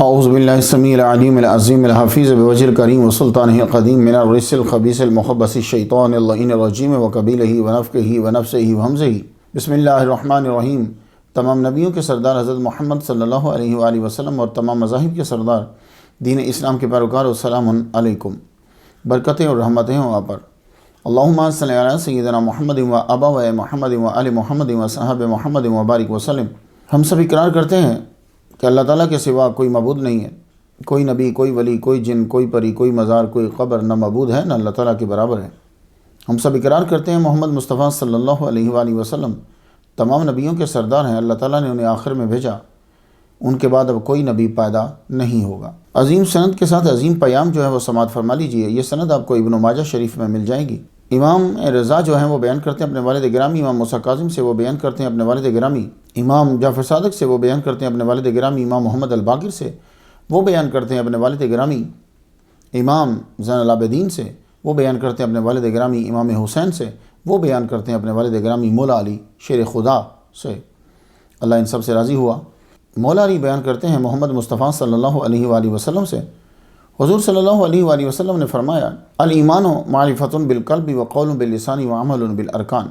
اعوذ باللہ السمیع العلیم العظیم الحفیظ بوجہ الکریم وسلطانہ القدیم من الرجس الخبیث المخبث الشیطان اللعین الرجیم وقبیلہ ونفخہ ونفثہ وہمزہ۔ بسم اللہ الرحمن الرحیم۔ تمام نبیوں کے سردار حضرت محمد صلی اللہ علیہ وآلہ وسلم اور تمام مذاہب کے سردار دین اسلام کے پیروکار السلام علیکم، برکتیں اور رحمتیں ہوں آپ پر۔ اللہم صلی علی سیدنا محمد و ابا محمد و آل محمد و صحابہ محمد وبارک وسلم۔ ہم سب اقرار کرتے ہیں کہ اللہ تعالیٰ کے سوا کوئی معبود نہیں ہے، کوئی نبی، کوئی ولی، کوئی جن، کوئی پری، کوئی مزار، کوئی قبر نہ معبود ہے نہ اللہ تعالیٰ کے برابر ہے۔ ہم سب اقرار کرتے ہیں محمد مصطفیٰ صلی اللہ علیہ وآلہ وسلم تمام نبیوں کے سردار ہیں، اللہ تعالیٰ نے انہیں آخر میں بھیجا، ان کے بعد اب کوئی نبی پیدا نہیں ہوگا۔ عظیم سند کے ساتھ عظیم پیام جو ہے وہ سماعت فرما لیجئے۔ یہ سند آپ کو ابن ماجہ شریف میں مل جائے گی۔ امام رضا جو ہیں وہ بیان کرتے ہیں اپنے والد گرامی، امام موسیٰ کاظم سے وہ بیان کرتے ہیں اپنے والد گرامی، امام جعفر صادق سے وہ بیان کرتے ہیں اپنے والد گرامی، امام محمد الباقر سے وہ بیان کرتے ہیں اپنے والد گرامی، امام زین العابدین سے وہ بیان کرتے ہیں اپنے والد گرامی، امام حسین سے وہ بیان کرتے ہیں اپنے والد گرامی، مولا علی شیر خدا سے، اللہ ان سب سے راضی ہوا۔ مولا علی بیان کرتے ہیں محمد مصطفیٰ صلی اللہ علیہ وآلہ وسلم سے، حضور صلی اللہ علیہ وآلہ وسلم نے فرمایا الایمان معرفۃ بالقلب وقول باللسان وعمل بالارکان۔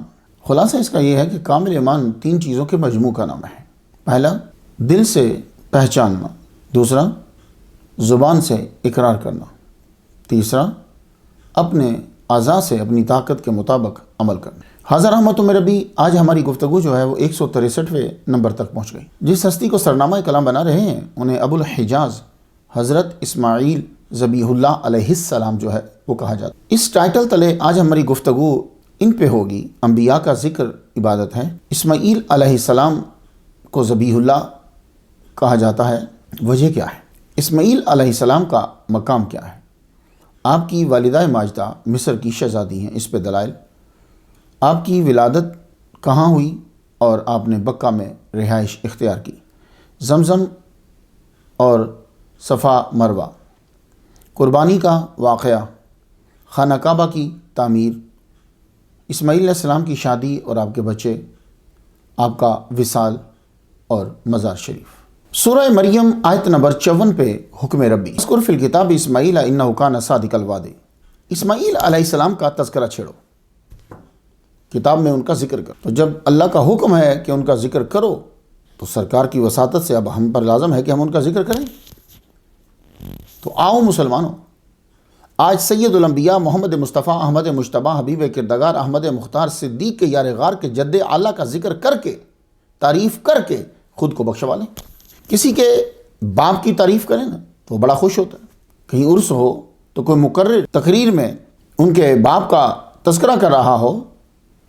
خلاصہ اس کا یہ ہے کہ کامل ایمان تین چیزوں کے مجموع کا نام ہے۔ پہلا دل سے پہچاننا، دوسرا زبان سے اقرار کرنا، تیسرا اپنے اعضاء سے اپنی طاقت کے مطابق عمل کرنا۔ حاضر رحمت میں ربی، آج ہماری گفتگو جو ہے وہ 163ویں نمبر تک پہنچ گئی۔ جس ہستی کو سرنامہ کلام بنا رہے ہیں انہیں ابو الحجاز حضرت اسماعیل ذبیح اللہ علیہ السلام جو ہے وہ کہا جاتا ہے۔ اس ٹائٹل تلے آج ہماری گفتگو ان پہ ہوگی۔ انبیاء کا ذکر عبادت ہے۔ اسماعیل علیہ السلام کو ذبیح اللہ کہا جاتا ہے، وجہ کیا ہے؟ اسماعیل علیہ السلام کا مقام کیا ہے؟ آپ کی والدہ ماجدہ مصر کی شہزادی ہیں، اس پہ دلائل۔ آپ کی ولادت کہاں ہوئی اور آپ نے بکہ میں رہائش اختیار کی۔ زمزم اور صفا مروہ، قربانی کا واقعہ، خانہ کعبہ کی تعمیر، اسماعیل علیہ السلام کی شادی اور آپ کے بچے، آپ کا وصال اور مزار شریف۔ سورہ مریم آیت نمبر 54 پہ حکم ربی اذکر فی الکتاب اسماعیل انہ کان صادق الوعد۔ اسماعیل علیہ السلام کا تذکرہ چھیڑو، کتاب میں ان کا ذکر کرو۔ تو جب اللہ کا حکم ہے کہ ان کا ذکر کرو تو سرکار کی وساطت سے اب ہم پر لازم ہے کہ ہم ان کا ذکر کریں۔ تو آؤ مسلمانوں، آج سید الانبیاء محمد مصطفیٰ احمد مجتبیٰ حبیب کردگار احمد مختار صدیق کے یار غار کے جد اعلیٰ کا ذکر کر کے، تعریف کر کے خود کو بخشوا لیں۔ کسی کے باپ کی تعریف کریں نا تو وہ بڑا خوش ہوتا ہے۔ کہیں عرس ہو تو کوئی مقرر تقریر میں ان کے باپ کا تذکرہ کر رہا ہو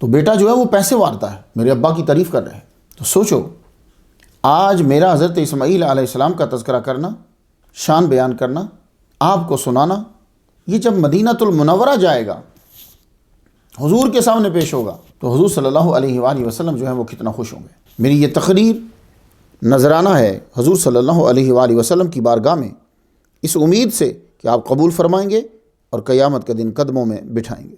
تو بیٹا جو ہے وہ پیسے وارتا ہے، میرے ابا کی تعریف کر رہے ہیں۔ تو سوچو، آج میرا حضرت اسماعیل علیہ السلام کا تذکرہ کرنا، شان بیان کرنا، آپ کو سنانا، یہ جب مدینہ المنورہ جائے گا، حضور کے سامنے پیش ہوگا تو حضور صلی اللہ علیہ وآلہ وسلم جو ہے وہ کتنا خوش ہوں گے۔ میری یہ تقریر نذرانہ ہے حضور صلی اللہ علیہ وآلہ وسلم کی بارگاہ میں، اس امید سے کہ آپ قبول فرمائیں گے اور قیامت کے دن قدموں میں بٹھائیں گے۔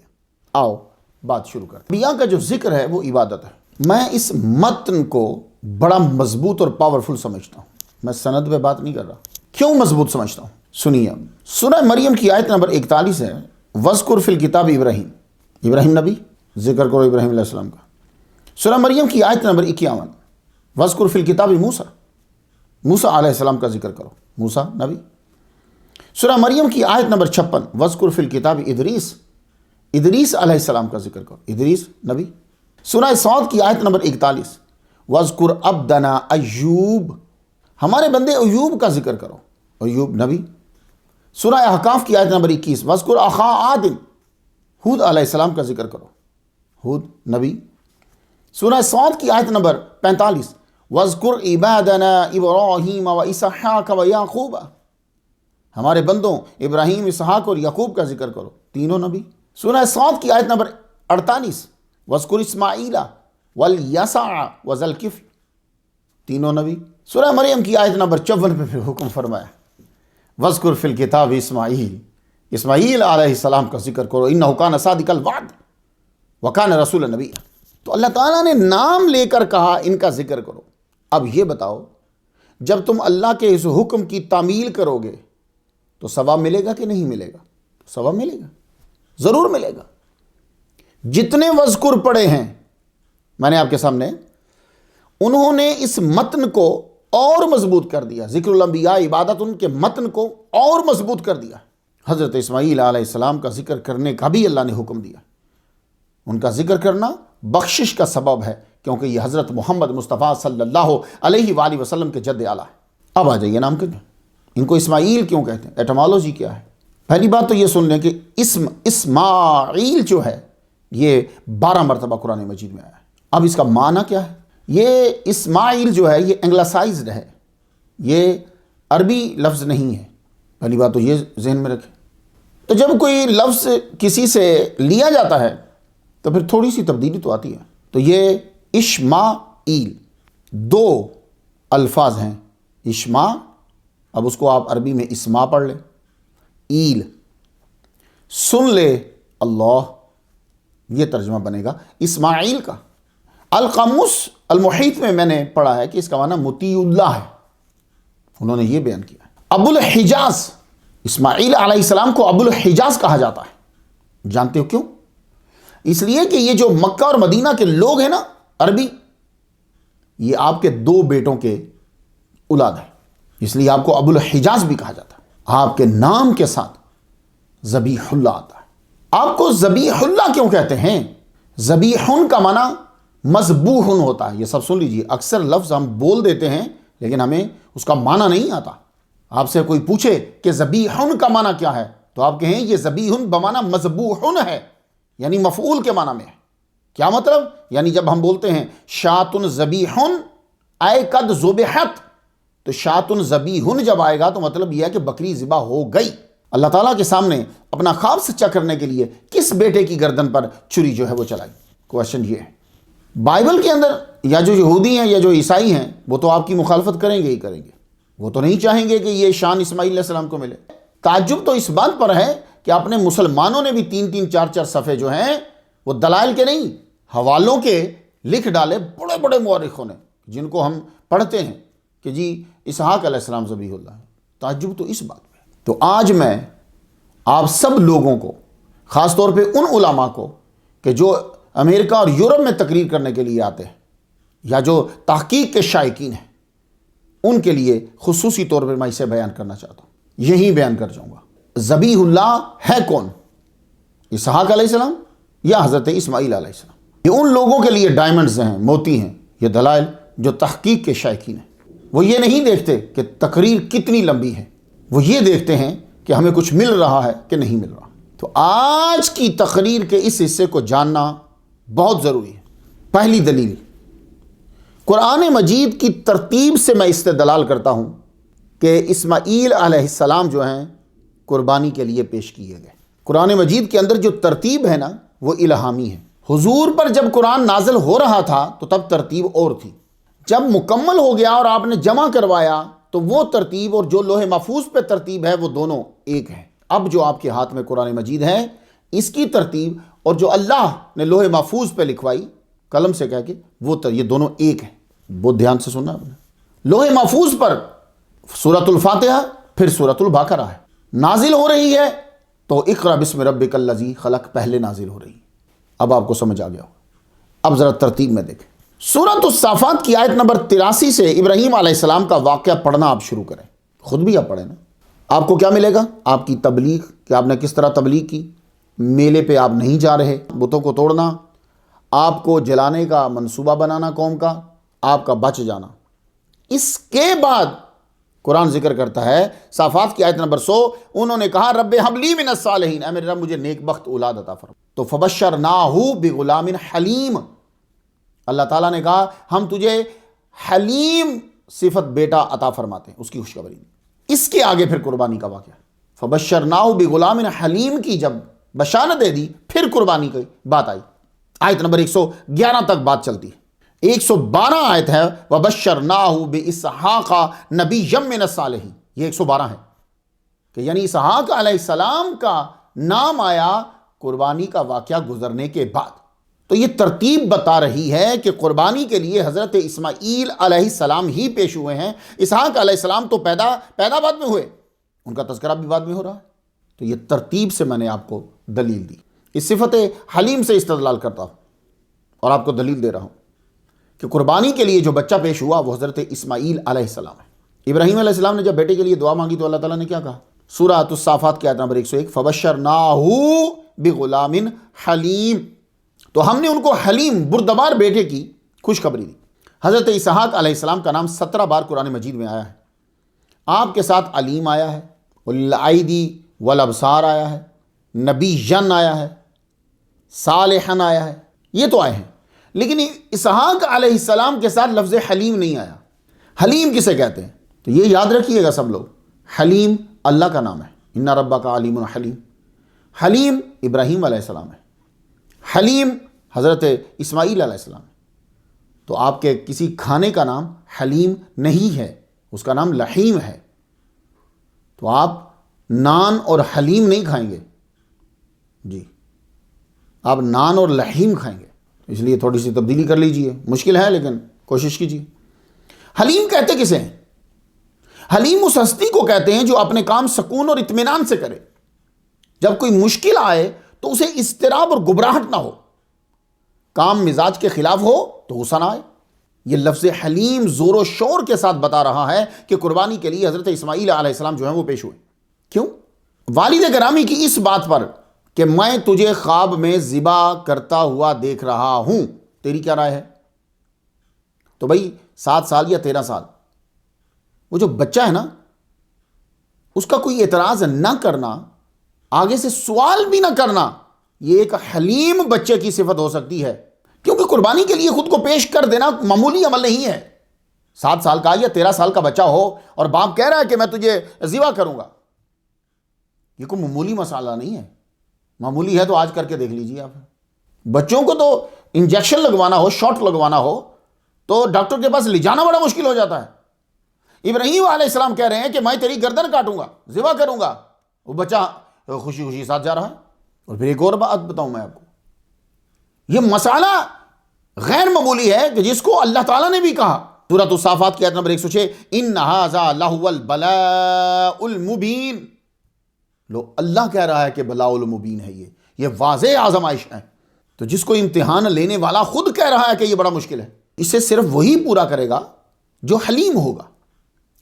آؤ بات شروع کریں۔ انبیاء کا جو ذکر ہے وہ عبادت ہے۔ میں اس متن کو بڑا مضبوط اور پاورفل سمجھتا ہوں۔ میں سند پہ بات نہیں کر رہا۔ کیوں مضبوط سمجھتا ہوں؟ سنیے، سورہ مریم کی آیت نمبر 41 ہے، وَاذْكُرْ فِي الْكِتَابِ ابراہیم نبی، ذکر کرو ابراہیم علیہ السلام کا۔ سورہ مریم کی آیت نمبر 51، وَاذْكُرْ فِي الْكِتَابِ موسیٰ علیہ السلام کا ذکر کرو، موسیٰ نبی۔ سورہ مریم کی آیت نمبر 56، وَاذْكُرْ فِي الْكِتَابِ ادریس علیہ السلام کا ذکر کرو، ادریس نبی۔ سورہ صاد کی آیت نمبر 41، وَاذْكُرْ عَبْدَنَا ایوب، ہمارے بندے ایوب کا ذکر کرو، ایوب نبی۔ سورہ احقاف کی آیت نمبر 21، وَاذْكُرْ أَخَا عَادٍ، ہود علیہ السلام کا ذکر کرو، ہود نبی۔ سورہ صاد کی آیت نمبر 45، وَاذْكُرْ عِبَادَنَا إِبْرَاهِيمَ وَإِسْحَاقَ وَيَعْقُوبَ، ہمارے بندوں ابراہیم، اسحاق اور یعقوب کا ذکر کرو، تینوں نبی۔ سورہ صاد کی آیت نمبر 48، وَاذْكُرْ إِسْمَاعِيلَ وَالْيَسَعَ وَذَا الْكِفْلِ، تینوں نبی۔ سورہ مریم کی آیت نمبر 54 پہ پھر حکم فرمایا، وَاذْكُرْ فِي الْكِتَابِ اسماعیل علیہ السلام کا ذکر کرو، اِنَّهُ كَانَ صَادِقَ الْوَعْدِ وَكَانَ رَسُولًا نَبِيًّا۔ تو اللہ تعالیٰ نے نام لے کر کہا ان کا ذکر کرو۔ اب یہ بتاؤ، جب تم اللہ کے اس حکم کی تعمیل کرو گے تو ثواب ملے گا کہ نہیں ملے گا؟ ثواب ملے گا، ضرور ملے گا۔ جتنے وذکر پڑھے ہیں میں نے آپ کے سامنے، انہوں نے اس متن کو اور مضبوط کر دیا۔ ذکر الانبیاء عبادت، ان کے متن کو اور مضبوط کر دیا۔ حضرت اسماعیل علیہ السلام کا ذکر کرنے کا بھی اللہ نے حکم دیا۔ ان کا ذکر کرنا بخشش کا سبب ہے، کیونکہ یہ حضرت محمد مصطفیٰ صلی اللہ علیہ وآلہ وسلم کے جد اعلیٰ ہے۔ اب آ جائیے نام کیوں، ان کو اسماعیل کیوں کہتے ہیں؟ ایٹمالوجی کیا ہے؟ پہلی بات تو یہ سن لیں کہ اسماعیل جو ہے یہ 12 مرتبہ قرآن مجید میں آیا ہے۔ اب اس کا معنی کیا ہے؟ یہ اسماعیل جو ہے یہ انگلسائزڈ ہے، یہ عربی لفظ نہیں ہے۔ پہلی بات تو یہ ذہن میں رکھیں۔ تو جب کوئی لفظ کسی سے لیا جاتا ہے تو پھر تھوڑی سی تبدیلی تو آتی ہے۔ تو یہ اشماعیل 2 الفاظ ہیں، اشما، اب اس کو آپ عربی میں اسما پڑھ لیں، ایل سن لے اللہ، یہ ترجمہ بنے گا اسماعیل کا۔ القاموس المحیط میں نے پڑھا ہے کہ اس کا معنی مطیع اللہ ہے، انہوں نے یہ بیان کیا۔ ابو الحجاز، اسماعیل علیہ السلام کو ابو الحجاز کہا جاتا ہے، جانتے ہو کیوں؟ اس لیے کہ یہ جو مکہ اور مدینہ کے لوگ ہیں نا عربی، یہ آپ کے 2 بیٹوں کے اولاد ہیں، اس لیے آپ کو ابو الحجاز بھی کہا جاتا ہے۔ آپ کے نام کے ساتھ ذبیح اللہ آتا ہے۔ آپ کو ذبیح اللہ کیوں کہتے ہیں؟ ذبیحن کا معنی مذبوح ہوتا ہے، یہ سب سن لیجیے۔ اکثر لفظ ہم بول دیتے ہیں لیکن ہمیں اس کا معنی نہیں آتا۔ آپ سے کوئی پوچھے کہ ذبیحن کا معنی کیا ہے تو آپ کہیں یہ ذبیحن بمعنی مذبوحن ہے، یعنی مفعول کے معنی میں ہے۔ کیا مطلب؟ یعنی جب ہم بولتے ہیں شاتن ذبیحن اے قد ذبحت، تو شاتن ذبیحن جب آئے گا تو مطلب یہ ہے کہ بکری ذبح ہو گئی۔ اللہ تعالیٰ کے سامنے اپنا خواب سچا کرنے کے لیے کس بیٹے کی گردن پر چھری جو ہے وہ چلائی؟ کوشچن یہ ہے۔ بائبل کے اندر یا جو یہودی ہیں یا جو عیسائی ہیں وہ تو آپ کی مخالفت کریں گے ہی کریں گے، وہ تو نہیں چاہیں گے کہ یہ شان اسماعیل علیہ السلام کو ملے۔ تعجب تو اس بات پر ہے کہ اپنے مسلمانوں نے بھی 3-3 4-4 صفحے جو ہیں وہ دلائل کے نہیں حوالوں کے لکھ ڈالے، بڑے بڑے مورخوں نے، جن کو ہم پڑھتے ہیں کہ جی اسحاق علیہ السلام ذبیح اللہ ہے۔ تعجب تو اس بات پہ۔ تو آج میں آپ سب لوگوں کو، خاص طور پہ ان علماء کو کہ جو امریکہ اور یورپ میں تقریر کرنے کے لیے آتے ہیں یا جو تحقیق کے شائقین ہیں، ان کے لیے خصوصی طور پر میں اسے بیان کرنا چاہتا ہوں، یہی بیان کر جاؤں گا۔ ذبیح اللہ ہے کون؟ اسحاق علیہ السلام یا حضرت اسماعیل علیہ السلام؟ یہ ان لوگوں کے لیے ڈائمنڈز ہیں، موتی ہیں، یہ دلائل جو تحقیق کے شائقین ہیں۔ وہ یہ نہیں دیکھتے کہ تقریر کتنی لمبی ہے، وہ یہ دیکھتے ہیں کہ ہمیں کچھ مل رہا ہے کہ نہیں مل رہا۔ تو آج کی تقریر کے اس حصے کو جاننا بہت ضروری ہے۔ پہلی دلیل، قرآن مجید کی ترتیب سے میں استدلال کرتا ہوں کہ اسماعیل علیہ السلام جو ہیں قربانی کے لیے پیش کیے گئے۔ قرآن مجید کے اندر جو ترتیب ہے نا وہ الہامی ہے۔ حضور پر جب قرآن نازل ہو رہا تھا تو تب ترتیب اور تھی، جب مکمل ہو گیا اور آپ نے جمع کروایا تو وہ ترتیب اور جو لوح محفوظ پہ ترتیب ہے وہ دونوں ایک ہیں۔ اب جو آپ کے ہاتھ میں قرآن مجید ہے، اس کی ترتیب اور جو اللہ نے لوح محفوظ پہ لکھوائی قلم سے کہہ کے، وہ یہ دونوں ایک ہیں۔ بہت دھیان سے سننا ہے۔ لوح محفوظ پر سورۃ الفاتحہ پھر سورۃ البقرہ ہے، نازل ہو رہی ہے تو اقرأ بسم ربک الذی خلق پہلے نازل ہو رہی ہے۔ اب آپ کو سمجھ آ گیا ہوگا۔ اب ذرا ترتیب میں دیکھیں۔ سورۃ الصافات کی آیت نمبر 83 سے ابراہیم علیہ السلام کا واقعہ پڑھنا آپ شروع کریں، خود بھی آپ پڑھیں نا۔ آپ کو کیا ملے گا؟ آپ کی تبلیغ، کہ آپ نے کس طرح تبلیغ کی، میلے پہ آپ نہیں جا رہے، بتوں کو توڑنا، آپ کو جلانے کا منصوبہ بنانا قوم کا، آپ کا بچ جانا۔ اس کے بعد قرآن ذکر کرتا ہے صافات کی آیت نمبر 100، انہوں نے کہا رب ہب لی من الصالحین، اے میرے رب مجھے نیک بخت اولاد عطا فرما۔ تو فبشرناہ بغلام حلیم، اللہ تعالیٰ نے کہا ہم تجھے حلیم صفت بیٹا عطا فرماتے ہیں، اس کی خوشخبری۔ اس کے آگے پھر قربانی کا واقعہ، فبشرناہ بغلام حلیم کی جب بشارت دے دی پھر قربانی کی بات آئی۔ آیت نمبر 111 تک بات چلتی ہے۔ 112 آیت ہے وبشرناہ باسحاق نبیا من الصالحین، یہ 112 ہے کہ یعنی اسحاق علیہ السلام کا نام آیا قربانی کا واقعہ گزرنے کے بعد۔ تو یہ ترتیب بتا رہی ہے کہ قربانی کے لیے حضرت اسماعیل علیہ السلام ہی پیش ہوئے ہیں. اسحاق علیہ السلام تو پیدا بعد میں ہوئے، ان کا تذکرہ بھی بعد میں ہو رہا ہے. تو یہ ترتیب سے میں نے آپ کو دلیل دی. اس صفت حلیم سے استدلال کرتا ہوں اور آپ کو دلیل دے رہا ہوں کہ قربانی کے لیے جو بچہ پیش ہوا وہ حضرت اسماعیل علیہ السلام ہے. ابراہیم علیہ السلام نے جب بیٹے کے لیے دعا مانگی تو اللہ تعالیٰ نے کیا کہا؟ سورہ الصافات کی آیت نمبر 101، فَبَشَّرْنَاهُ بِغُلَامٍ حَلِيمٍ. تو ہم نے ان کو حلیم بردبار بیٹے کی خوشخبری دی. حضرت اسحاق علیہ السلام کا نام 17 بار قرآن مجید میں آیا ہے. آپ کے ساتھ علیم آیا ہے، والایدی والابصار آیا ہے، نبیًّا آیا ہے، صالحاً آیا ہے، یہ تو آئے ہیں. لیکن اسحاق علیہ السلام کے ساتھ لفظ حلیم نہیں آیا. حلیم کسے کہتے ہیں؟ تو یہ یاد رکھیے گا سب لوگ، حلیم اللہ کا نام ہے. ان ربک علیم حلیم. حلیم ابراہیم علیہ السلام ہے، حلیم حضرت اسماعیل علیہ السلام ہے. تو آپ کے کسی کھانے کا نام حلیم نہیں ہے، اس کا نام لحیم ہے. تو آپ نان اور حلیم نہیں کھائیں گے، جی آپ نان اور لحیم کھائیں گے. اس لیے تھوڑی سی تبدیلی کر لیجئے، مشکل ہے لیکن کوشش کیجئے. حلیم کہتے کسے ہیں؟ حلیم اس ہستی کو کہتے ہیں جو اپنے کام سکون اور اطمینان سے کرے. جب کوئی مشکل آئے تو اسے اضطراب اور گھبراہٹ نہ ہو، کام مزاج کے خلاف ہو تو غصہ نہ آئے. یہ لفظ حلیم زور و شور کے ساتھ بتا رہا ہے کہ قربانی کے لیے حضرت اسماعیل علیہ السلام جو ہیں وہ پیش ہوئے. کیوں؟ والد گرامی کی اس بات پر کہ میں تجھے خواب میں ذبح کرتا ہوا دیکھ رہا ہوں، تیری کیا رائے ہے؟ تو بھائی 7 سال یا 13 سال وہ جو بچہ ہے نا، اس کا کوئی اعتراض نہ کرنا، آگے سے سوال بھی نہ کرنا، یہ ایک حلیم بچے کی صفت ہو سکتی ہے. کیونکہ قربانی کے لیے خود کو پیش کر دینا معمولی عمل نہیں ہے. 7 سال کا یا 13 سال کا بچہ ہو اور باپ کہہ رہا ہے کہ میں تجھے ذبح کروں گا، یہ کوئی معمولی مسئلہ نہیں ہے. معمولی ہے تو آج کر کے دیکھ لیجیے آپ. بچوں کو تو انجیکشن لگوانا ہو، شاٹ لگوانا ہو تو ڈاکٹر کے پاس لے جانا بڑا مشکل ہو جاتا ہے. ابراہیم علیہ السلام کہہ رہے ہیں کہ میں تیری گردن کاٹوں گا، ذبح کروں گا، وہ بچہ خوشی خوشی ساتھ جا رہا ہے. اور پھر ایک اور بات بتاؤں میں آپ کو، یہ مسئلہ غیر معمولی ہے کہ جس کو اللہ تعالیٰ نے بھی کہا سورۃ الصافات کی آیت نمبر 106، ان ھذا لہو البلاء المبین. لو اللہ کہہ رہا ہے کہ بلاء المبین ہے، یہ واضح آزمائش ہے. تو جس کو امتحان لینے والا خود کہہ رہا ہے کہ یہ بڑا مشکل ہے، اسے صرف وہی پورا کرے گا جو حلیم ہوگا.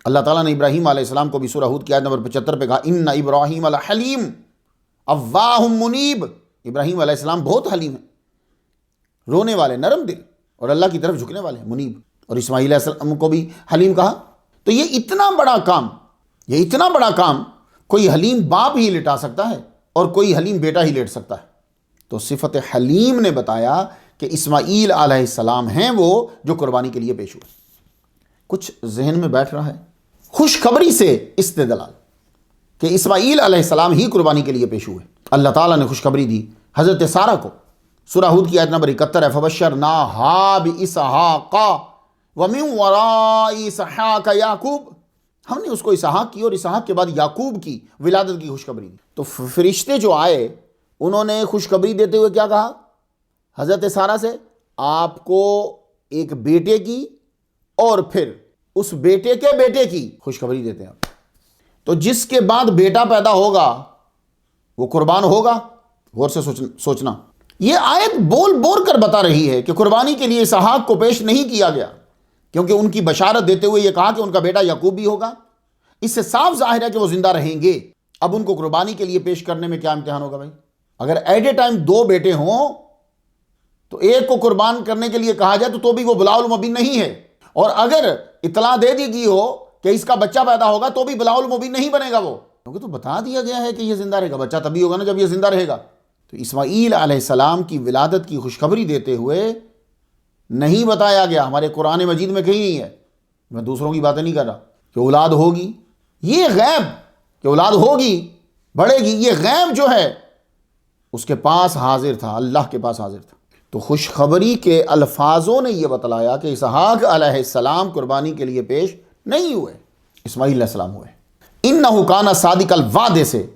اللہ تعالیٰ نے ابراہیم علیہ السلام کو بھی سورہ ہود کی آیت نمبر 75 پہ کہا، ان ابراہیم لحلیم اواہ منیب. ابراہیم علیہ السلام بہت حلیم ہیں، رونے والے، نرم دل اور اللہ کی طرف جھکنے والے، منیب. اور اسماعیل علیہ السلام کو بھی حلیم کہا. تو یہ اتنا بڑا کام کوئی حلیم باپ ہی لٹا سکتا ہے اور کوئی حلیم بیٹا ہی لیٹ سکتا ہے. تو صفت حلیم نے بتایا کہ اسماعیل علیہ السلام ہیں وہ جو قربانی کے لیے پیش ہوئے. کچھ ذہن میں بیٹھ رہا ہے؟ خوشخبری سے استدلال کہ اسماعیل علیہ السلام ہی قربانی کے لیے پیش ہوئے. اللہ تعالیٰ نے خوشخبری دی حضرت سارہ کو. سورہ ہود کی آیت نمبر 71 ہے، فَبَشَّرْنَاهَا بِإِسْحَاقَ وَمِن وَرَاءِ إِسْحَاقَ یعقوب. ہم نے اس کو اسحاق کی اور اسحاق کے بعد یعقوب کی ولادت کی خوشخبری دی. تو فرشتے جو آئے انہوں نے خوشخبری دیتے ہوئے کیا کہا حضرت سارہ سے؟ آپ کو ایک بیٹے کی اور پھر اس بیٹے کے بیٹے کی خوشخبری دیتے ہیں. تو جس کے بعد بیٹا پیدا ہوگا وہ قربان ہوگا. غور سے سوچنا. یہ آیت بول کر بتا رہی ہے کہ قربانی کے لیے اسحاق کو پیش نہیں کیا گیا، کیونکہ ان کی بشارت دیتے ہوئے یہ کہا کہ ان کا بیٹا یعقوب بھی ہوگا. اس سے صاف ظاہر ہے کہ وہ زندہ رہیں گے. اب ان کو قربانی کے لیے پیش کرنے میں کیا امتحان ہوگا بھائی؟ اگر ایٹ اے ٹائم 2 بیٹے ہوں تو ایک کو قربان کرنے کے لیے کہا جائے تو بھی وہ بلاء المبین نہیں ہے. اور اگر اطلاع دے دی گئی ہو کہ اس کا بچہ پیدا ہوگا تو بھی بلاء المبین نہیں بنے گا وہ، کیونکہ تو بتا دیا گیا ہے کہ یہ زندہ رہے گا. بچہ تبھی ہوگا نا جب یہ زندہ رہے گا. تو اسماعیل علیہ السلام کی ولادت کی خوشخبری دیتے ہوئے نہیں بتایا گیا، ہمارے قرآن مجید میں کہیں نہیں ہے. میں دوسروں کی باتیں نہیں کر رہا کہ اولاد ہوگی، یہ غیب کہ اولاد ہوگی بڑھے گی، یہ غیب جو ہے اس کے پاس حاضر تھا، اللہ کے پاس حاضر تھا. تو خوشخبری کے الفاظوں نے یہ بتلایا کہ اسحاق علیہ السلام قربانی کے لیے پیش نہیں ہوئے، اسماعیل علیہ السلام ہوئے. انہ کان صادق الوعد سے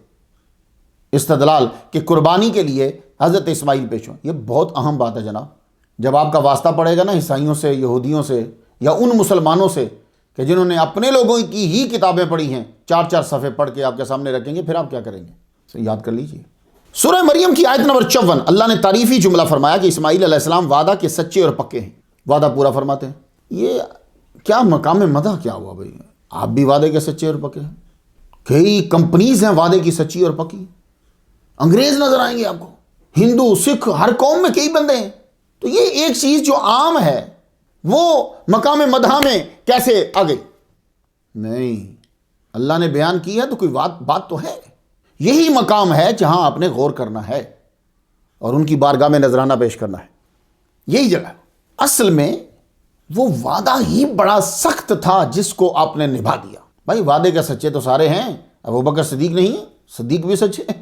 استدلال کہ قربانی کے لیے حضرت اسماعیل پیش ہوں۔ یہ بہت اہم بات ہے جناب۔ جب آپ کا واسطہ پڑے گا نا عیسائیوں سے، یہودیوں سے، یا ان مسلمانوں سے کہ جنہوں نے اپنے لوگوں کی ہی کتابیں پڑھی ہیں، 4 صفحے پڑھ کے آپ کے سامنے رکھیں گے، پھر آپ کیا کریں گے؟ یاد کر لیجئے۔ سورہ مریم کی آیت نمبر 54، اللہ نے تعریفی جملہ فرمایا کہ اسماعیل علیہ السلام وعدہ کے سچے اور پکے ہیں، وعدہ پورا فرماتے ہیں۔ یہ کیا مقام مدح کیا ہوا بھائی؟ آپ بھی وعدے کے سچے اور پکے ہیں۔ کئی کمپنیز ہیں وعدے کی سچی اور پکی، انگریز نظر آئیں گے آپ کو، ہندو، سکھ، ہر قوم میں کئی بندے ہیں۔ تو یہ ایک چیز جو عام ہے وہ مقام مدح میں کیسے آ گئی؟ نہیں، اللہ نے بیان کی ہے تو کوئی بات تو ہے۔ یہی مقام ہے جہاں آپ نے غور کرنا ہے اور ان کی بارگاہ میں نذرانہ پیش کرنا ہے، یہی جگہ ہے۔ اصل میں وہ وعدہ ہی بڑا سخت تھا جس کو آپ نے نبھا دیا۔ بھائی وعدے کا سچے تو سارے ہیں، ابوبکر صدیق نہیں ہیں، صدیق بھی سچے ہیں،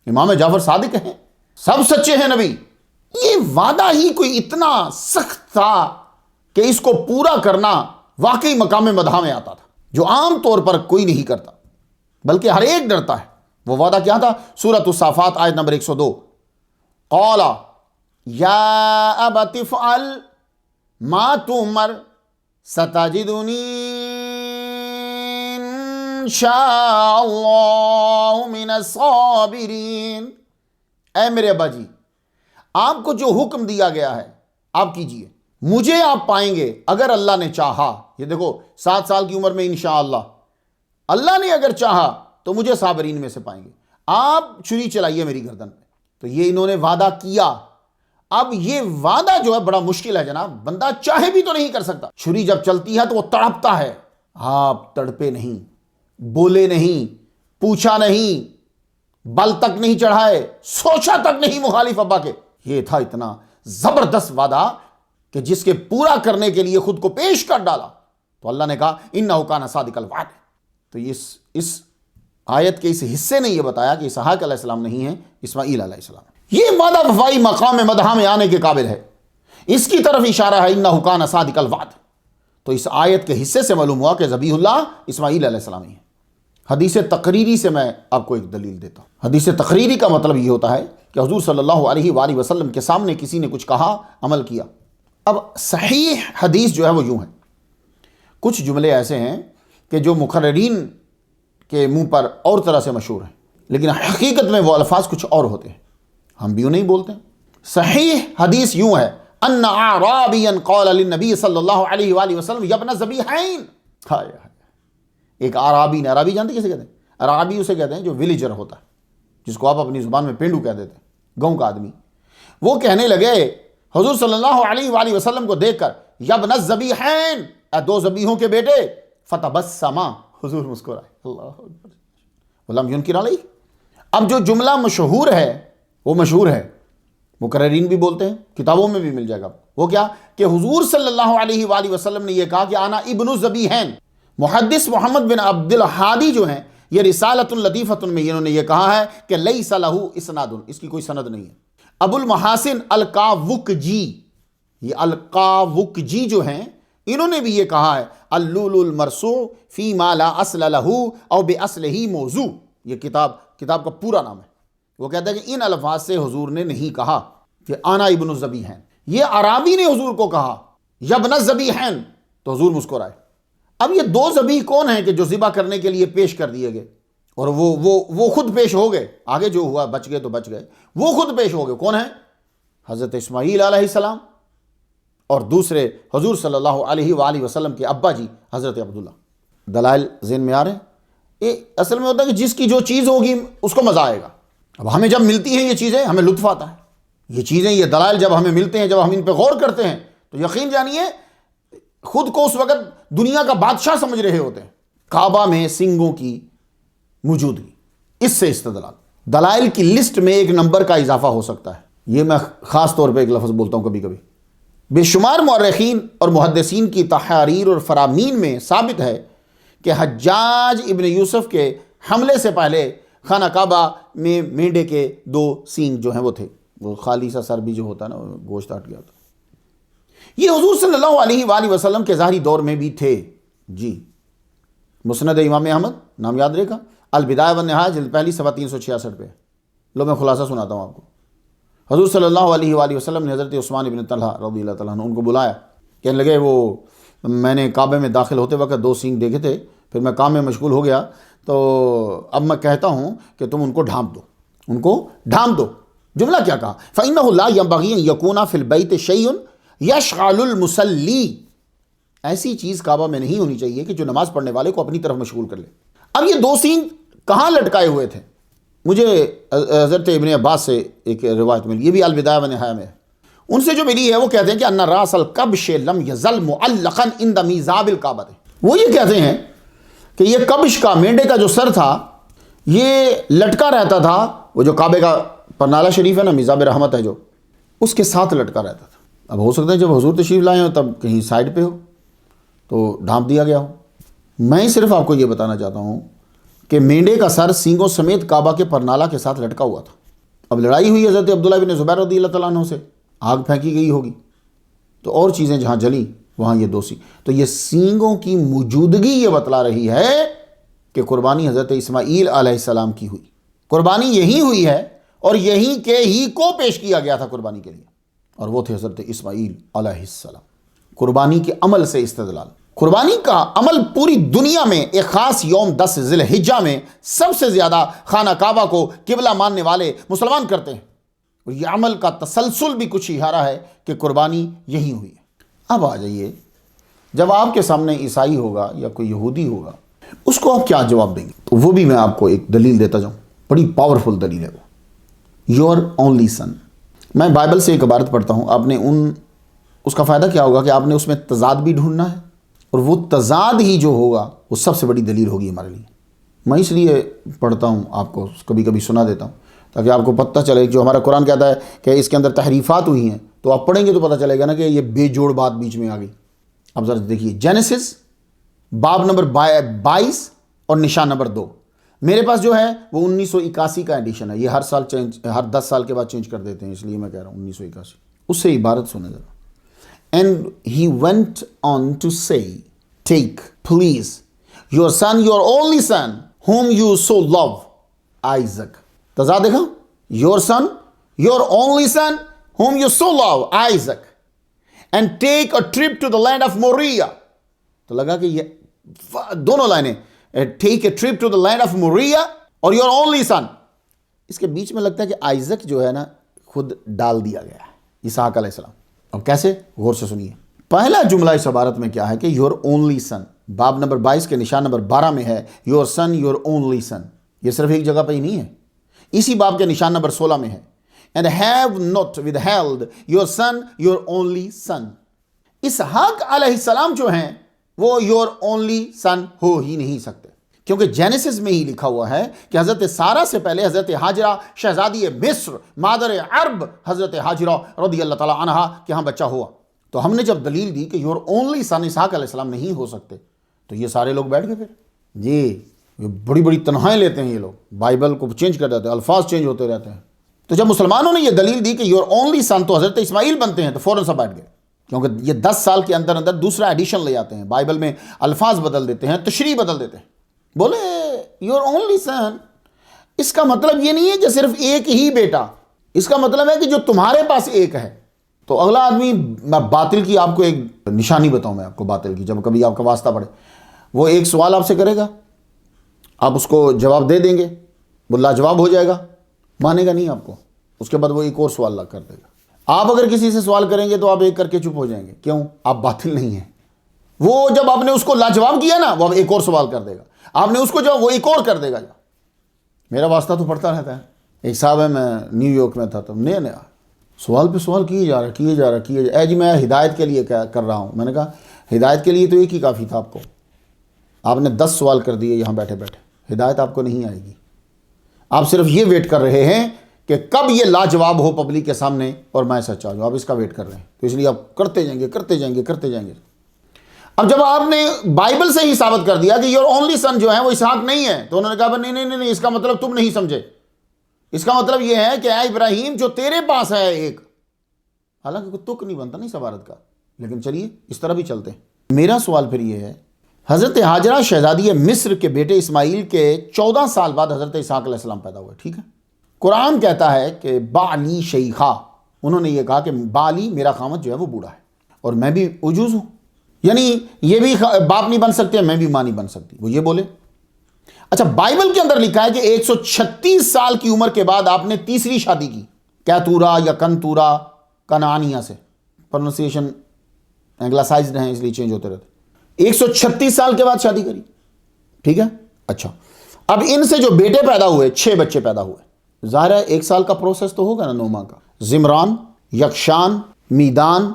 امام جعفر صادق ہیں، سب سچے ہیں نبی۔ یہ وعدہ ہی کوئی اتنا سخت تھا کہ اس کو پورا کرنا واقعی مقام مدح میں آتا تھا، جو عام طور پر کوئی نہیں کرتا بلکہ ہر ایک ڈرتا ہے۔ وہ وعدہ کیا تھا؟ سورۃ الصافات آیت نمبر 102، قال یا ابت افعل ما تؤمر ستجدنی ان شاء اللہ من الصابرین۔ اے میرے ابا جی، آپ کو جو حکم دیا گیا ہے آپ کیجئے، مجھے آپ پائیں گے اگر اللہ نے چاہا۔ یہ دیکھو 7 سال کی عمر میں انشاءاللہ، اللہ نے اگر چاہا تو مجھے صابرین میں سے پائیں گے۔ آپ چھری چلائیے میری گردن پہ۔ تو یہ انہوں نے وعدہ کیا۔ اب یہ وعدہ جو ہے بڑا مشکل ہے جناب، بندہ چاہے بھی تو نہیں کر سکتا۔ چھری جب چلتی ہے تو وہ تڑپتا ہے، آپ تڑپے نہیں، بولے نہیں، پوچھا نہیں، بل تک نہیں چڑھائے، سوچا تک نہیں مخالف ابا کے۔ یہ تھا اتنا زبردست وعدہ کہ جس کے پورا کرنے کے لیے خود کو پیش کر ڈالا۔ تو اللہ نے کہا انہ کان صادق الوعد۔ تو اس آیت کے اس حصے نے یہ بتایا کہ اسحاق علیہ السلام نہیں ہیں، اسماعیل علیہ السلام۔ یہ وعدہ وفائی مقام مدح میں آنے کے قابل ہے، اس کی طرف اشارہ ہے انہ کان صادق الوعد۔ تو اس آیت کے حصے سے معلوم ہوا کہ ذبیح اللہ اسماعیل علیہ السلام ہی ہیں۔ حدیث تقریری سے میں آپ کو ایک دلیل دیتا ہوں۔ حدیث تقریری کا مطلب یہ ہوتا ہے کہ حضور صلی اللہ علیہ وآلہ وسلم کے سامنے کسی نے کچھ کہا، عمل کیا۔ اب صحیح حدیث جو ہے وہ یوں ہے، کچھ جملے ایسے ہیں کہ جو مقررین کے منہ پر اور طرح سے مشہور ہیں، لیکن حقیقت میں وہ الفاظ کچھ اور ہوتے ہیں، ہم بھی نہیں بولتے۔ صحیح حدیث یوں ہے، ان اعرابیا قال للنبی صلی اللہ علیہ وآلہ وسلم یا ابن ذبیحین۔ ایک عرابی نے، عرابی جانتے کیسے کہتے ہیں؟ عرابی اسے کہتے ہیں جو ولیجر ہوتا ہے، جس کو آپ اپنی زبان میں پینڈو کہہ دیتے ہیں، گاؤں کا آدمی۔ وہ کہنے لگے حضور صلی اللہ علیہ وآلہ وسلم کو دیکھ کر، یا ابن الذبیحین، اے 2 ذبیحوں کے بیٹے، فتبسم، حضور مسکرائے، اللہ اکبر، ولم ینکر علیہ۔ اب جو جملہ مشہور ہے وہ مشہور ہے، مقررین بھی بولتے ہیں، کتابوں میں بھی مل جائے گا۔ وہ کیا کہ حضور صلی اللہ علیہ وآلہ وسلم نے یہ کہا کہ انا ابن الذبیحین۔ محدث محمد بن عبد الحادی جو ہیں، یہ رسالۃ لطیفۃ میں انہوں نے یہ کہا ہے کہ لیس لہ اسناد، اس کی کوئی سند نہیں ہے۔ ابو المحاسن الکاوکجی، یہ الکاوکجی جو ہیں، انہوں نے بھی یہ کہا ہے اللول المرصوع فی ما لا اصل لہ او باصلہ موضوع، یہ کتاب کا پورا نام ہے۔ وہ کہتا ہے کہ ان الفاظ سے حضور نے نہیں کہا کہ انا ابن الذبیحین، یہ عرابی نے حضور کو کہا یا ابن الذبیحین، تو حضور مسکرائے۔ اب یہ 2 ذبیح کون ہیں کہ جو ذبح کرنے کے لیے پیش کر دیے گئے، اور وہ خود پیش ہو گئے، آگے جو ہوا بچ گئے تو بچ گئے، وہ خود پیش ہو گئے، کون ہیں؟ حضرت اسماعیل علیہ السلام اور دوسرے حضور صلی اللہ علیہ وآلہ وسلم کے ابا جی حضرت عبداللہ۔ دلائل ذہن میں آ رہے ہیں؟ یہ اصل میں ہوتا ہے کہ جس کی جو چیز ہوگی اس کو مزہ آئے گا۔ اب ہمیں جب ملتی ہیں یہ چیزیں ہمیں لطف آتا ہے، یہ چیزیں، یہ دلائل جب ہمیں ملتے ہیں، جب ہم ان پہ غور کرتے ہیں تو یقین جانیے خود کو اس وقت دنیا کا بادشاہ سمجھ رہے ہوتے ہیں۔ کعبہ میں سنگوں کی موجودگی، اس سے استدلال، دلائل کی لسٹ میں ایک نمبر کا اضافہ ہو سکتا ہے۔ یہ میں خاص طور پہ ایک لفظ بولتا ہوں کبھی کبھی۔ بے شمار مورخین اور محدثین کی تحاریر اور فرامین میں ثابت ہے کہ حجاج ابن یوسف کے حملے سے پہلے خانہ کعبہ میں مینڈے کے 2 سینگ جو ہیں وہ تھے، وہ خالی سا سر بھی جو ہوتا ہے نا، گوشت ہٹ گیا ہوتا۔ یہ حضور صلی اللہ علیہ وآلہ وسلم کے ظاہری دور میں بھی تھے جی۔ مسند امام احمد نام یاد رکھا، البدایہ والنہایہ جلد پہلی صفحہ 366 پہ۔ لو میں خلاصہ سناتا ہوں آپ کو. حضور صلی اللہ علیہ وآلہ وسلم نے حضرت عثمان ابن طلحہ رضی اللہ تعالیٰ عنہ ان کو بلایا. کہنے لگے وہ میں نے کعبے میں داخل ہوتے وقت 2 سینگ دیکھے تھے, پھر میں کام میں مشغول ہو گیا, تو اب میں کہتا ہوں کہ تم ان کو ڈھانپ دو, ان کو ڈھانپ دو. جملہ کیا کہا؟ فَإِنَّهُ لَا يَنبَغِي أَن يَكُونَ فِي الْبَيْتِ شَيْءٌ يَشْغَلُ الْمُصَلِّي. ایسی چیز کعبہ میں نہیں ہونی چاہیے کہ جو نماز پڑھنے والے کو اپنی طرف مشغول کر لے. اب یہ 2 سینگ کہاں لٹکائے ہوئے تھے؟ مجھے حضرت ابن عباس سے ایک روایت ملی, یہ بھی البدایہ والنہایہ میں ہے. ان سے جو ملی ہے وہ کہتے ہیں کہ ان راس الکبش لم یزل معلقا عند میزاب الکعبہ. وہ یہ کہتے ہیں کہ یہ کبش کا, مینڈے کا جو سر تھا, یہ لٹکا رہتا تھا. وہ جو کعبے کا پرنالہ شریف ہے نا, میزاب رحمت ہے جو, اس کے ساتھ لٹکا رہتا تھا. اب ہو سکتا ہے جب حضور تشریف لائے ہوں تب کہیں سائڈ پہ ہو تو ڈھانپ دیا گیا ہو. میں صرف آپ کو یہ بتانا چاہتا ہوں کہ مینڈے کا سر سینگوں سمیت کعبہ کے پرنالہ کے ساتھ لٹکا ہوا تھا. اب لڑائی ہوئی حضرت عبداللہ بن زبیر رضی اللہ تعالیٰ عنہ سے, آگ پھینکی گئی ہوگی, تو اور چیزیں جہاں جلیں وہاں یہ 2 سینگ. تو یہ سینگوں کی موجودگی یہ بتلا رہی ہے کہ قربانی حضرت اسماعیل علیہ السلام کی ہوئی. قربانی یہی ہوئی ہے اور یہی کے ہی کو پیش کیا گیا تھا قربانی کے لیے, اور وہ تھے حضرت اسماعیل علیہ السلام. قربانی کے عمل سے استدلال. قربانی کا عمل پوری دنیا میں ایک خاص یوم 10 ذی الحجہ میں سب سے زیادہ خانہ کعبہ کو قبلہ ماننے والے مسلمان کرتے ہیں, اور یہ عمل کا تسلسل بھی کچھ اشارہ ہے کہ قربانی یہی ہوئی ہے. اب آ جائیے, جب آپ کے سامنے عیسائی ہوگا یا کوئی یہودی ہوگا, اس کو آپ کیا جواب دیں گے؟ تو وہ بھی میں آپ کو ایک دلیل دیتا جاؤں, بڑی پاورفل دلیل ہے وہ, یور اونلی سن. میں بائبل سے ایک عبارت پڑھتا ہوں, آپ نے اس کا فائدہ کیا ہوگا کہ آپ نے اس میں تضاد بھی ڈھونڈنا ہے, اور وہ تضاد ہی جو ہوگا وہ سب سے بڑی دلیل ہوگی ہمارے لیے. میں اس لیے پڑھتا ہوں, آپ کو کبھی کبھی سنا دیتا ہوں تاکہ آپ کو پتہ چلے. جو ہمارا قرآن کہتا ہے کہ اس کے اندر تحریفات ہوئی ہیں, تو آپ پڑھیں گے تو پتہ چلے گا نا کہ یہ بے جوڑ بات بیچ میں آ گئی. اب ذرا دیکھیے, جینیسس باب نمبر 22 اور نشان نمبر 2. میرے پاس جو ہے وہ 1981 کا ایڈیشن ہے. یہ ہر سال ہر 10 سال کے بعد چینج کر دیتے ہیں, اس لیے میں کہہ رہا ہوں 1981. اس سے عبارت سنیں ذرا. And he went on to say, take, please, your son, your only son, whom you so love, Isaac. تضاد دیکھا, your son, your only son, whom you so love, Isaac, and take a trip to the land of Moriah. تو لگا کہ یہ دونوں لائنیں, take a trip to the land of Moriah اور your only son, اس کے بیچ میں لگتا ہے کہ آئزک جو ہے نا خود ڈال دیا گیا ہے, اسحاق علیہ السلام. اب کیسے؟ غور سے سنیے. پہلا جملہ اس عبارت میں کیا ہے کہ یور اونلی سن, باب نمبر 22 کے نشان نمبر 12 میں ہے your son, your only son. یہ صرف ایک جگہ پہ ہی نہیں ہے, اسی باب کے نشان نمبر 16 میں ہے and have not withheld your son, your only son. اسحاق علیہ السلام جو ہیں وہ یور اونلی سن ہو ہی نہیں سکتے, کیونکہ جینیسس میں ہی لکھا ہوا ہے کہ حضرت سارہ سے پہلے حضرت ہاجرہ شہزادی مصر مادر عرب حضرت ہاجرہ رضی اللہ تعالیٰ عنہا کے ہاں بچہ ہوا. تو ہم نے جب دلیل دی کہ یور اونلی سن اسحاق علیہ السلام نہیں ہو سکتے, تو یہ سارے لوگ بیٹھ گئے پھر. جی بڑی بڑی تنہائیں لیتے ہیں یہ لوگ, بائبل کو چینج کر دیتے ہیں, الفاظ چینج ہوتے رہتے ہیں. تو جب مسلمانوں نے یہ دلیل دی کہ یور اونلی سن تو حضرت اسماعیل بنتے ہیں, تو فوراً سب بیٹھ گئے, کیونکہ یہ 10 سال کے اندر اندر دوسرا ایڈیشن لے آتے ہیں, بائبل میں الفاظ بدل دیتے ہیں, تشریح بدل دیتے ہیں. بولے یور اونلی سن, اس کا مطلب یہ نہیں ہے کہ صرف ایک ہی بیٹا, اس کا مطلب ہے کہ جو تمہارے پاس ایک ہے. تو اگلا آدمی, میں باطل کی آپ کو ایک نشانی بتاؤں, میں آپ کو باطل کی, جب کبھی آپ کا واسطہ پڑے, وہ ایک سوال آپ سے کرے گا, آپ اس کو جواب دے دیں گے, وہ لاجواب ہو جائے گا, مانے گا نہیں آپ کو, اس کے بعد وہ ایک اور سوال کر دے گا. آپ اگر کسی سے سوال کریں گے تو آپ ایک کر کے چپ ہو جائیں گے, کیوں؟ آپ باطل نہیں ہیں. وہ جب آپ نے اس کو لاجواب کیا نا, وہ اب ایک اور سوال کر دے گا, آپ نے اس کو جواب, وہ ایک اور کر دے گا. میرا واسطہ تو پڑتا رہتا ہے. ایک صاحب ہے, میں نیو یارک میں تھا, تو نیا سوال پہ سوال کیے جا رہا. اے جی میں ہدایت کے لیے کر رہا ہوں. میں نے کہا ہدایت کے لیے تو ایک ہی کافی تھا آپ کو, آپ نے 10 سوال کر دیے یہاں بیٹھے بیٹھے, ہدایت آپ کو نہیں آئے گی. آپ صرف یہ ویٹ کر رہے ہیں کہ کب یہ لاجواب ہو پبلک کے سامنے اور میں سچا ہوں, آپ اس کا ویٹ کر رہے ہیں. تو اس لیے آپ کرتے جائیں گے. اب جب آپ نے بائبل سے ہی ثابت کر دیا کہ یور اونلی سن جو ہے وہ اسحاق نہیں ہے, تو انہوں نے کہا نہیں, اس کا مطلب تم نہیں سمجھے. اس کا مطلب یہ ہے کہ اے ابراہیم جو تیرے پاس ہے ایک, حالانکہ کوئی تک نہیں بنتا نہیں سبارت کا, لیکن چلیے اس طرح بھی چلتے ہیں. میرا سوال پھر یہ ہے, حضرت ہاجرہ شہزادی مصر کے بیٹے اسماعیل کے 14 سال بعد حضرت اسحاق علیہ السلام پیدا ہوئے, ٹھیک ہے. قرآن کہتا ہے کہ بالی شیخا، انہوں نے یہ کہا کہ بالی میرا خامد جو ہے وہ بوڑھا ہے اور میں بھی عجوز ہوں، یعنی یہ بھی باپ نہیں بن سکتے، میں بھی ماں نہیں بن سکتی، وہ یہ بولے۔ اچھا، بائبل کے اندر لکھا ہے کہ 136 سال کی عمر کے بعد آپ نے تیسری شادی کی، کیتورا یا کنتورا کنعانیہ سے، پروننسیشن انگلاسائزڈ ہیں اس لیے چینج ہوتے رہتے، 136 سال کے بعد شادی کری، ٹھیک ہے۔ اچھا، اب ان سے جو بیٹے پیدا ہوئے، 6 بچے پیدا ہوئے، ظاہر ہے 1 سال کا پروسیس تو ہوگا نا 9 ماہ کا۔ زمران، یکشان، میدان،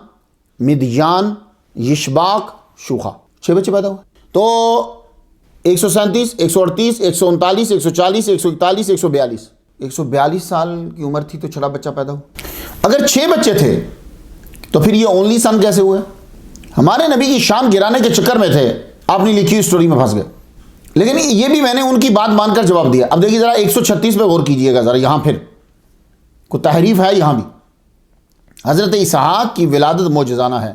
مدیان، یشباق، شوخا، 6 بچے پیدا ہوئے۔ تو 137، 138، 139، 140، 141، 142، 142 سال کی عمر تھی تو چھٹا بچہ پیدا ہوا۔ اگر 6 بچے تھے تو پھر یہ اونلی سن کیسے ہوئے؟ ہمارے نبی کی شان گرانے کے چکر میں تھے، آپ نے لکھی اسٹوری میں پھنس گئے، لیکن یہ بھی میں نے ان کی بات مان کر جواب دیا۔ اب دیکھیے ذرا 136 پہ غور کیجئے گا ذرا، یہاں پھر کوئی تحریف ہے یہاں بھی۔ حضرت اسحاق کی ولادت معجزانہ ہے،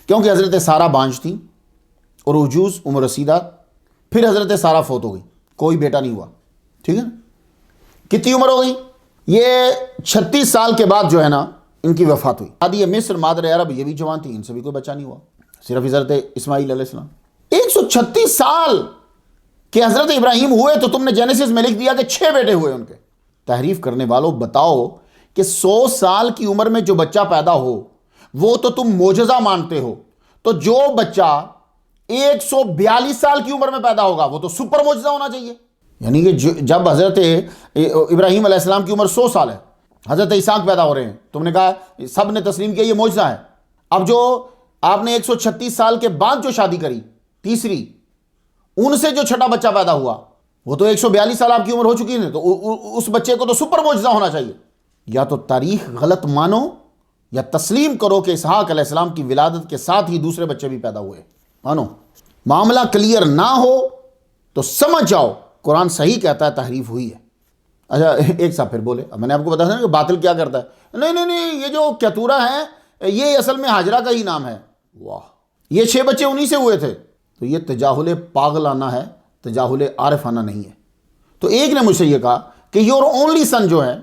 کیونکہ حضرت سارہ بانجھ تھی اور عجوز، عمر رسیدہ، پھر حضرت سارہ فوت ہو گئی، کوئی بیٹا نہیں ہوا، ٹھیک ہے نا۔ کتنی عمر ہو گئی؟ یہ 36 سال کے بعد جو ہے نا ان کی وفات ہوئی۔ دادی مصر، مادر عرب، یہ بھی جوان تھی، ان سے بھی کوئی بچہ نہیں ہوا، صرف حضرت اسماعیل علیہ السلام۔ 136 سال کہ حضرت ابراہیم ہوئے تو تم نے جینیسس میں لکھ دیا کہ 6 بیٹے ہوئے ان کے۔ تحریف کرنے والوں، بتاؤ کہ 100 سال کی عمر میں جو بچہ پیدا ہو وہ تو تم معجزہ مانتے ہو، تو جو بچہ 142 سال کی عمر میں پیدا ہوگا وہ تو سپر معجزہ ہونا چاہیے۔ یعنی کہ جب حضرت ابراہیم علیہ السلام کی عمر 100 سال ہے، حضرت اسحاق پیدا ہو رہے ہیں، تم نے کہا، سب نے تسلیم کیا یہ معجزہ ہے۔ اب جو آپ نے 136 سال کے بعد جو شادی کری، تیسری، ان سے جو چھٹا بچہ پیدا ہوا وہ تو 142 سال آپ کی عمر ہو چکی ہے، تو اس بچے کو تو سپر معجزہ ہونا چاہیے۔ یا تو تاریخ غلط مانو یا تسلیم کرو کہ اسحاق علیہ السلام کی ولادت کے ساتھ ہی دوسرے بچے بھی پیدا ہوئے، مانو۔ معاملہ کلیئر نہ ہو تو سمجھ جاؤ قرآن صحیح کہتا ہے، تحریف ہوئی ہے۔ اچھا، ایک صاحب پھر بولے، اب میں نے آپ کو بتایا کہ باطل کیا کرتا ہے، نہیں یہ جو کیتورا ہے یہ اصل میں ہاجرہ کا ہی نام ہے۔ واہ، یہ 6 بچے انہی سے ہوئے تھے۔ تو یہ تجاہل پاگلانہ ہے، تجاہل عارفانہ نہیں ہے۔ تو ایک نے مجھ سے یہ کہا کہ یور اونلی سن جو ہے،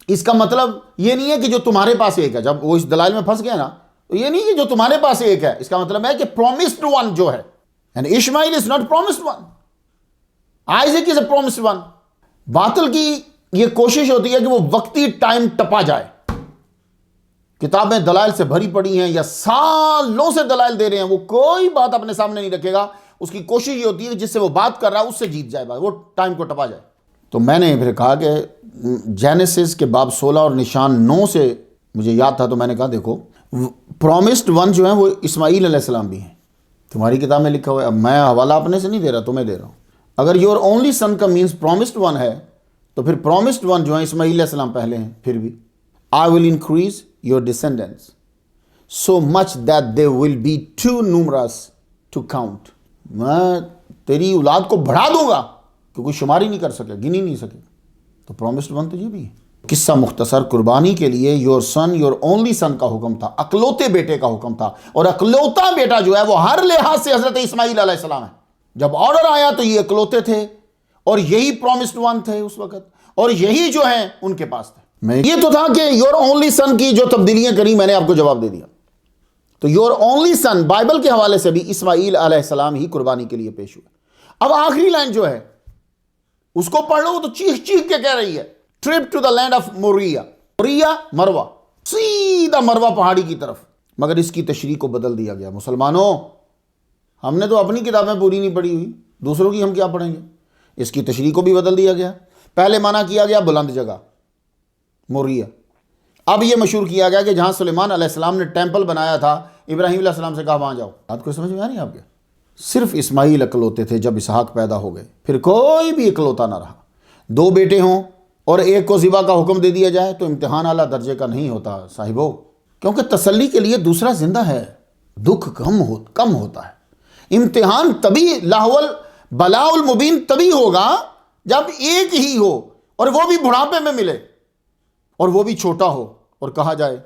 اس کا مطلب یہ نہیں ہے کہ جو تمہارے پاس ایک ہے، جب وہ اس دلائل میں پھنس گیا نا، تو یہ نہیں کہ جو تمہارے پاس ایک ہے، اس کا مطلب ہے کہ پرومسڈ ون جو ہے، and Ishmael is not promised one, Isaac is a promised one۔ باطل کی یہ کوشش ہوتی ہے کہ وہ وقتی ٹائم ٹپا جائے۔ کتابیں دلائل سے بھری پڑی ہیں یا سالوں سے دلائل دے رہے ہیں، وہ کوئی بات اپنے سامنے نہیں رکھے گا، اس کی کوشش یہ ہوتی ہے کہ جس سے وہ بات کر رہا ہے اس سے جیت جائے، وہ ٹائم کو ٹپا جائے۔ تو میں نے پھر کہا کہ جینیسس کے باب 16 اور نشان 9 سے مجھے یاد تھا، تو میں نے کہا دیکھو پرومسڈ ون جو ہیں وہ اسماعیل علیہ السلام بھی ہیں، تمہاری کتاب میں لکھا ہوا ہے۔ اب میں حوالہ اپنے سے نہیں دے رہا، تمہیں دے رہا ہوں۔ اگر یور اونلی سن کا مینس پرومسڈ ون ہے تو پھر پرومسڈ ون جو ہیں اسماعیل علیہ السلام پہلے ہیں۔ پھر بھی I will increase your descendants so much that they will be too numerous to count۔ میں تیری اولاد کو بڑھا دوں گا کہ کوئی شمار ہی نہیں کر سکے، گن ہی نہیں سکے۔ تو پرومسڈ ون تو یہ بھی ہے۔ قصہ مختصر، قربانی کے لیے your son, your only son کا حکم تھا، اکلوتے بیٹے کا حکم تھا، اور اکلوتا بیٹا جو ہے وہ ہر لحاظ سے حضرت اسماعیل علیہ السلام ہے۔ جب آرڈر آیا تو یہ اکلوتے تھے اور یہی پرومسڈ ون تھے اس وقت، اور یہی جو ہیں ان کے پاس تھے۔ یہ تو تھا کہ یور اونلی سن کی جو تبدیلیاں کری میں نے آپ کو جواب دے دیا۔ تو یور اونلی سن بائبل کے حوالے سے بھی اسماعیل علیہ السلام ہی قربانی کے لیے پیش ہوئے۔ اب آخری لائن جو ہے اس کو پڑھ لو، تو چیخ چیخ کے کہہ رہی ہے trip to the land of Moriah, Moriah مروہ، سیدھا مروہ پہاڑی کی طرف، مگر اس کی تشریح کو بدل دیا گیا۔ مسلمانوں، ہم نے تو اپنی کتابیں پوری نہیں پڑھی ہوئی، دوسروں کی ہم کیا پڑھیں گے؟ اس کی تشریح کو بھی بدل دیا گیا۔ پہلے معنی کیا گیا بلند جگہ موریا، اب یہ مشہور کیا گیا کہ جہاں سلیمان علیہ السلام نے ٹیمپل بنایا تھا، ابراہیم علیہ السلام سے کہا وہاں جاؤ۔ بات کو سمجھ میں آ رہی ہے آپ کے؟ صرف اسماعیل اکلوتے تھے جب اسحاق پیدا ہو گئے، پھر کوئی بھی اکلوتا نہ رہا۔ 2 بیٹے ہوں اور ایک کو ذبح کا حکم دے دیا جائے تو امتحان اعلیٰ درجے کا نہیں ہوتا صاحبو، کیونکہ تسلی کے لیے دوسرا زندہ ہے، دکھ کم ہوتا ہے۔ امتحان تبھی لاہول بلاء المبین تبھی ہوگا جب ایک ہی ہو، اور وہ بھی بڑھاپے میں ملے، اور وہ بھی چھوٹا ہو، اور کہا جائے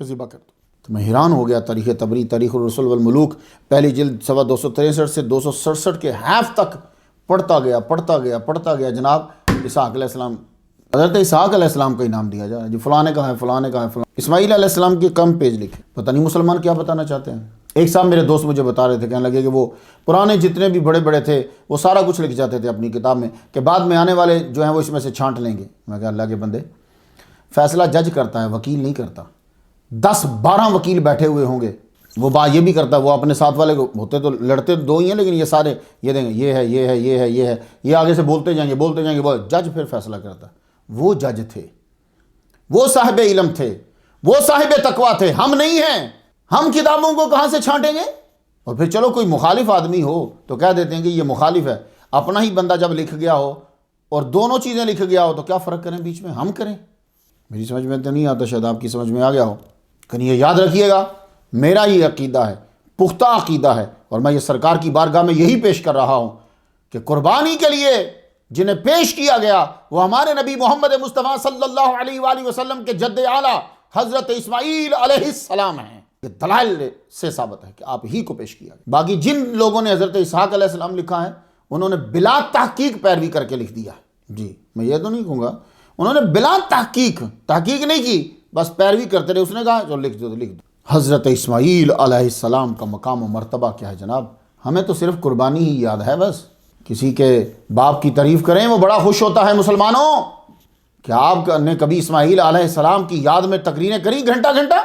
کہ ذبح کر دو۔ تو میں حیران ہو گیا، تاریخ تبری، تاریخ الرسل والملوک، پہلی جلد 263 سے 267 کے حیف تک پڑھتا گیا جناب اسحاق علیہ السلام حضرت اسحاق علیہ السلام کا ہی نام دیا جائے، جو فلاں نے کہا ہے، فلاں نے کہا ہے، فلاں۔ اسماعیل علیہ السلام کے کم پیج لکھے، پتہ نہیں مسلمان کیا بتانا چاہتے ہیں۔ ایک صاحب میرے دوست مجھے بتا رہے تھے، کہنے لگے کہ وہ پرانے جتنے بھی بڑے بڑے تھے وہ سارا کچھ لکھ جاتے تھے اپنی کتاب میں، کہ بعد میں آنے والے جو ہیں وہ اس میں سے چھانٹ لیں گے۔ میں کہا اللہ کے بندے، فیصلہ جج کرتا ہے، وکیل نہیں کرتا۔ 10-12 وکیل بیٹھے ہوئے ہوں گے، وہ بات یہ بھی کرتا ہے، وہ اپنے ساتھ والے کو ہوتے تو لڑتے دو ہی ہیں، لیکن یہ سارے یہ دیں گے، یہ ہے، یہ ہے، یہ ہے، یہ ہے، یہ آگے سے بولتے جائیں گے، جج پھر فیصلہ کرتا ہے۔ وہ جج تھے، وہ صاحب علم تھے، وہ صاحب تقویٰ تھے، ہم نہیں ہیں۔ ہم کتابوں کو کہاں سے چھانٹیں گے؟ اور پھر چلو کوئی مخالف آدمی ہو تو کہہ دیتے ہیں کہ یہ مخالف ہے، اپنا ہی بندہ جب لکھ گیا ہو اور دونوں چیزیں لکھ گیا ہو تو کیا فرق کریں بیچ میں؟ ہم کریں۔ میری سمجھ میں تو نہیں آتا، شاید آپ کی سمجھ میں آ گیا ہو۔ لیکن یہ یاد رکھیے گا، میرا یہ عقیدہ ہے، پختہ عقیدہ ہے، اور میں یہ سرکار کی بارگاہ میں یہی پیش کر رہا ہوں کہ قربانی کے لیے جنہیں پیش کیا گیا وہ ہمارے نبی محمد مصطفیٰ صلی اللہ علیہ وآلہ وسلم کے جد اعلیٰ حضرت اسماعیل علیہ السلام ہیں۔ یہ دلائل سے ثابت ہے کہ آپ ہی کو پیش کیا گیا۔ باقی جن لوگوں نے حضرت اسحاق علیہ السلام لکھا ہے انہوں نے بلا تحقیق پیروی کر کے لکھ دیا ہے۔ جی میں یہ تو نہیں کہوں گا، انہوں نے بلا تحقیق نہیں کی، بس پیروی کرتے رہے، اس نے کہا جو لکھ دو تو لکھ دو۔ حضرت اسماعیل علیہ السلام کا مقام و مرتبہ کیا ہے جناب؟ ہمیں تو صرف قربانی ہی یاد ہے بس۔ کسی کے باپ کی تعریف کریں وہ بڑا خوش ہوتا ہے۔ مسلمانوں، کیا آپ نے کبھی اسماعیل علیہ السلام کی یاد میں تقریریں کری گھنٹہ گھنٹہ؟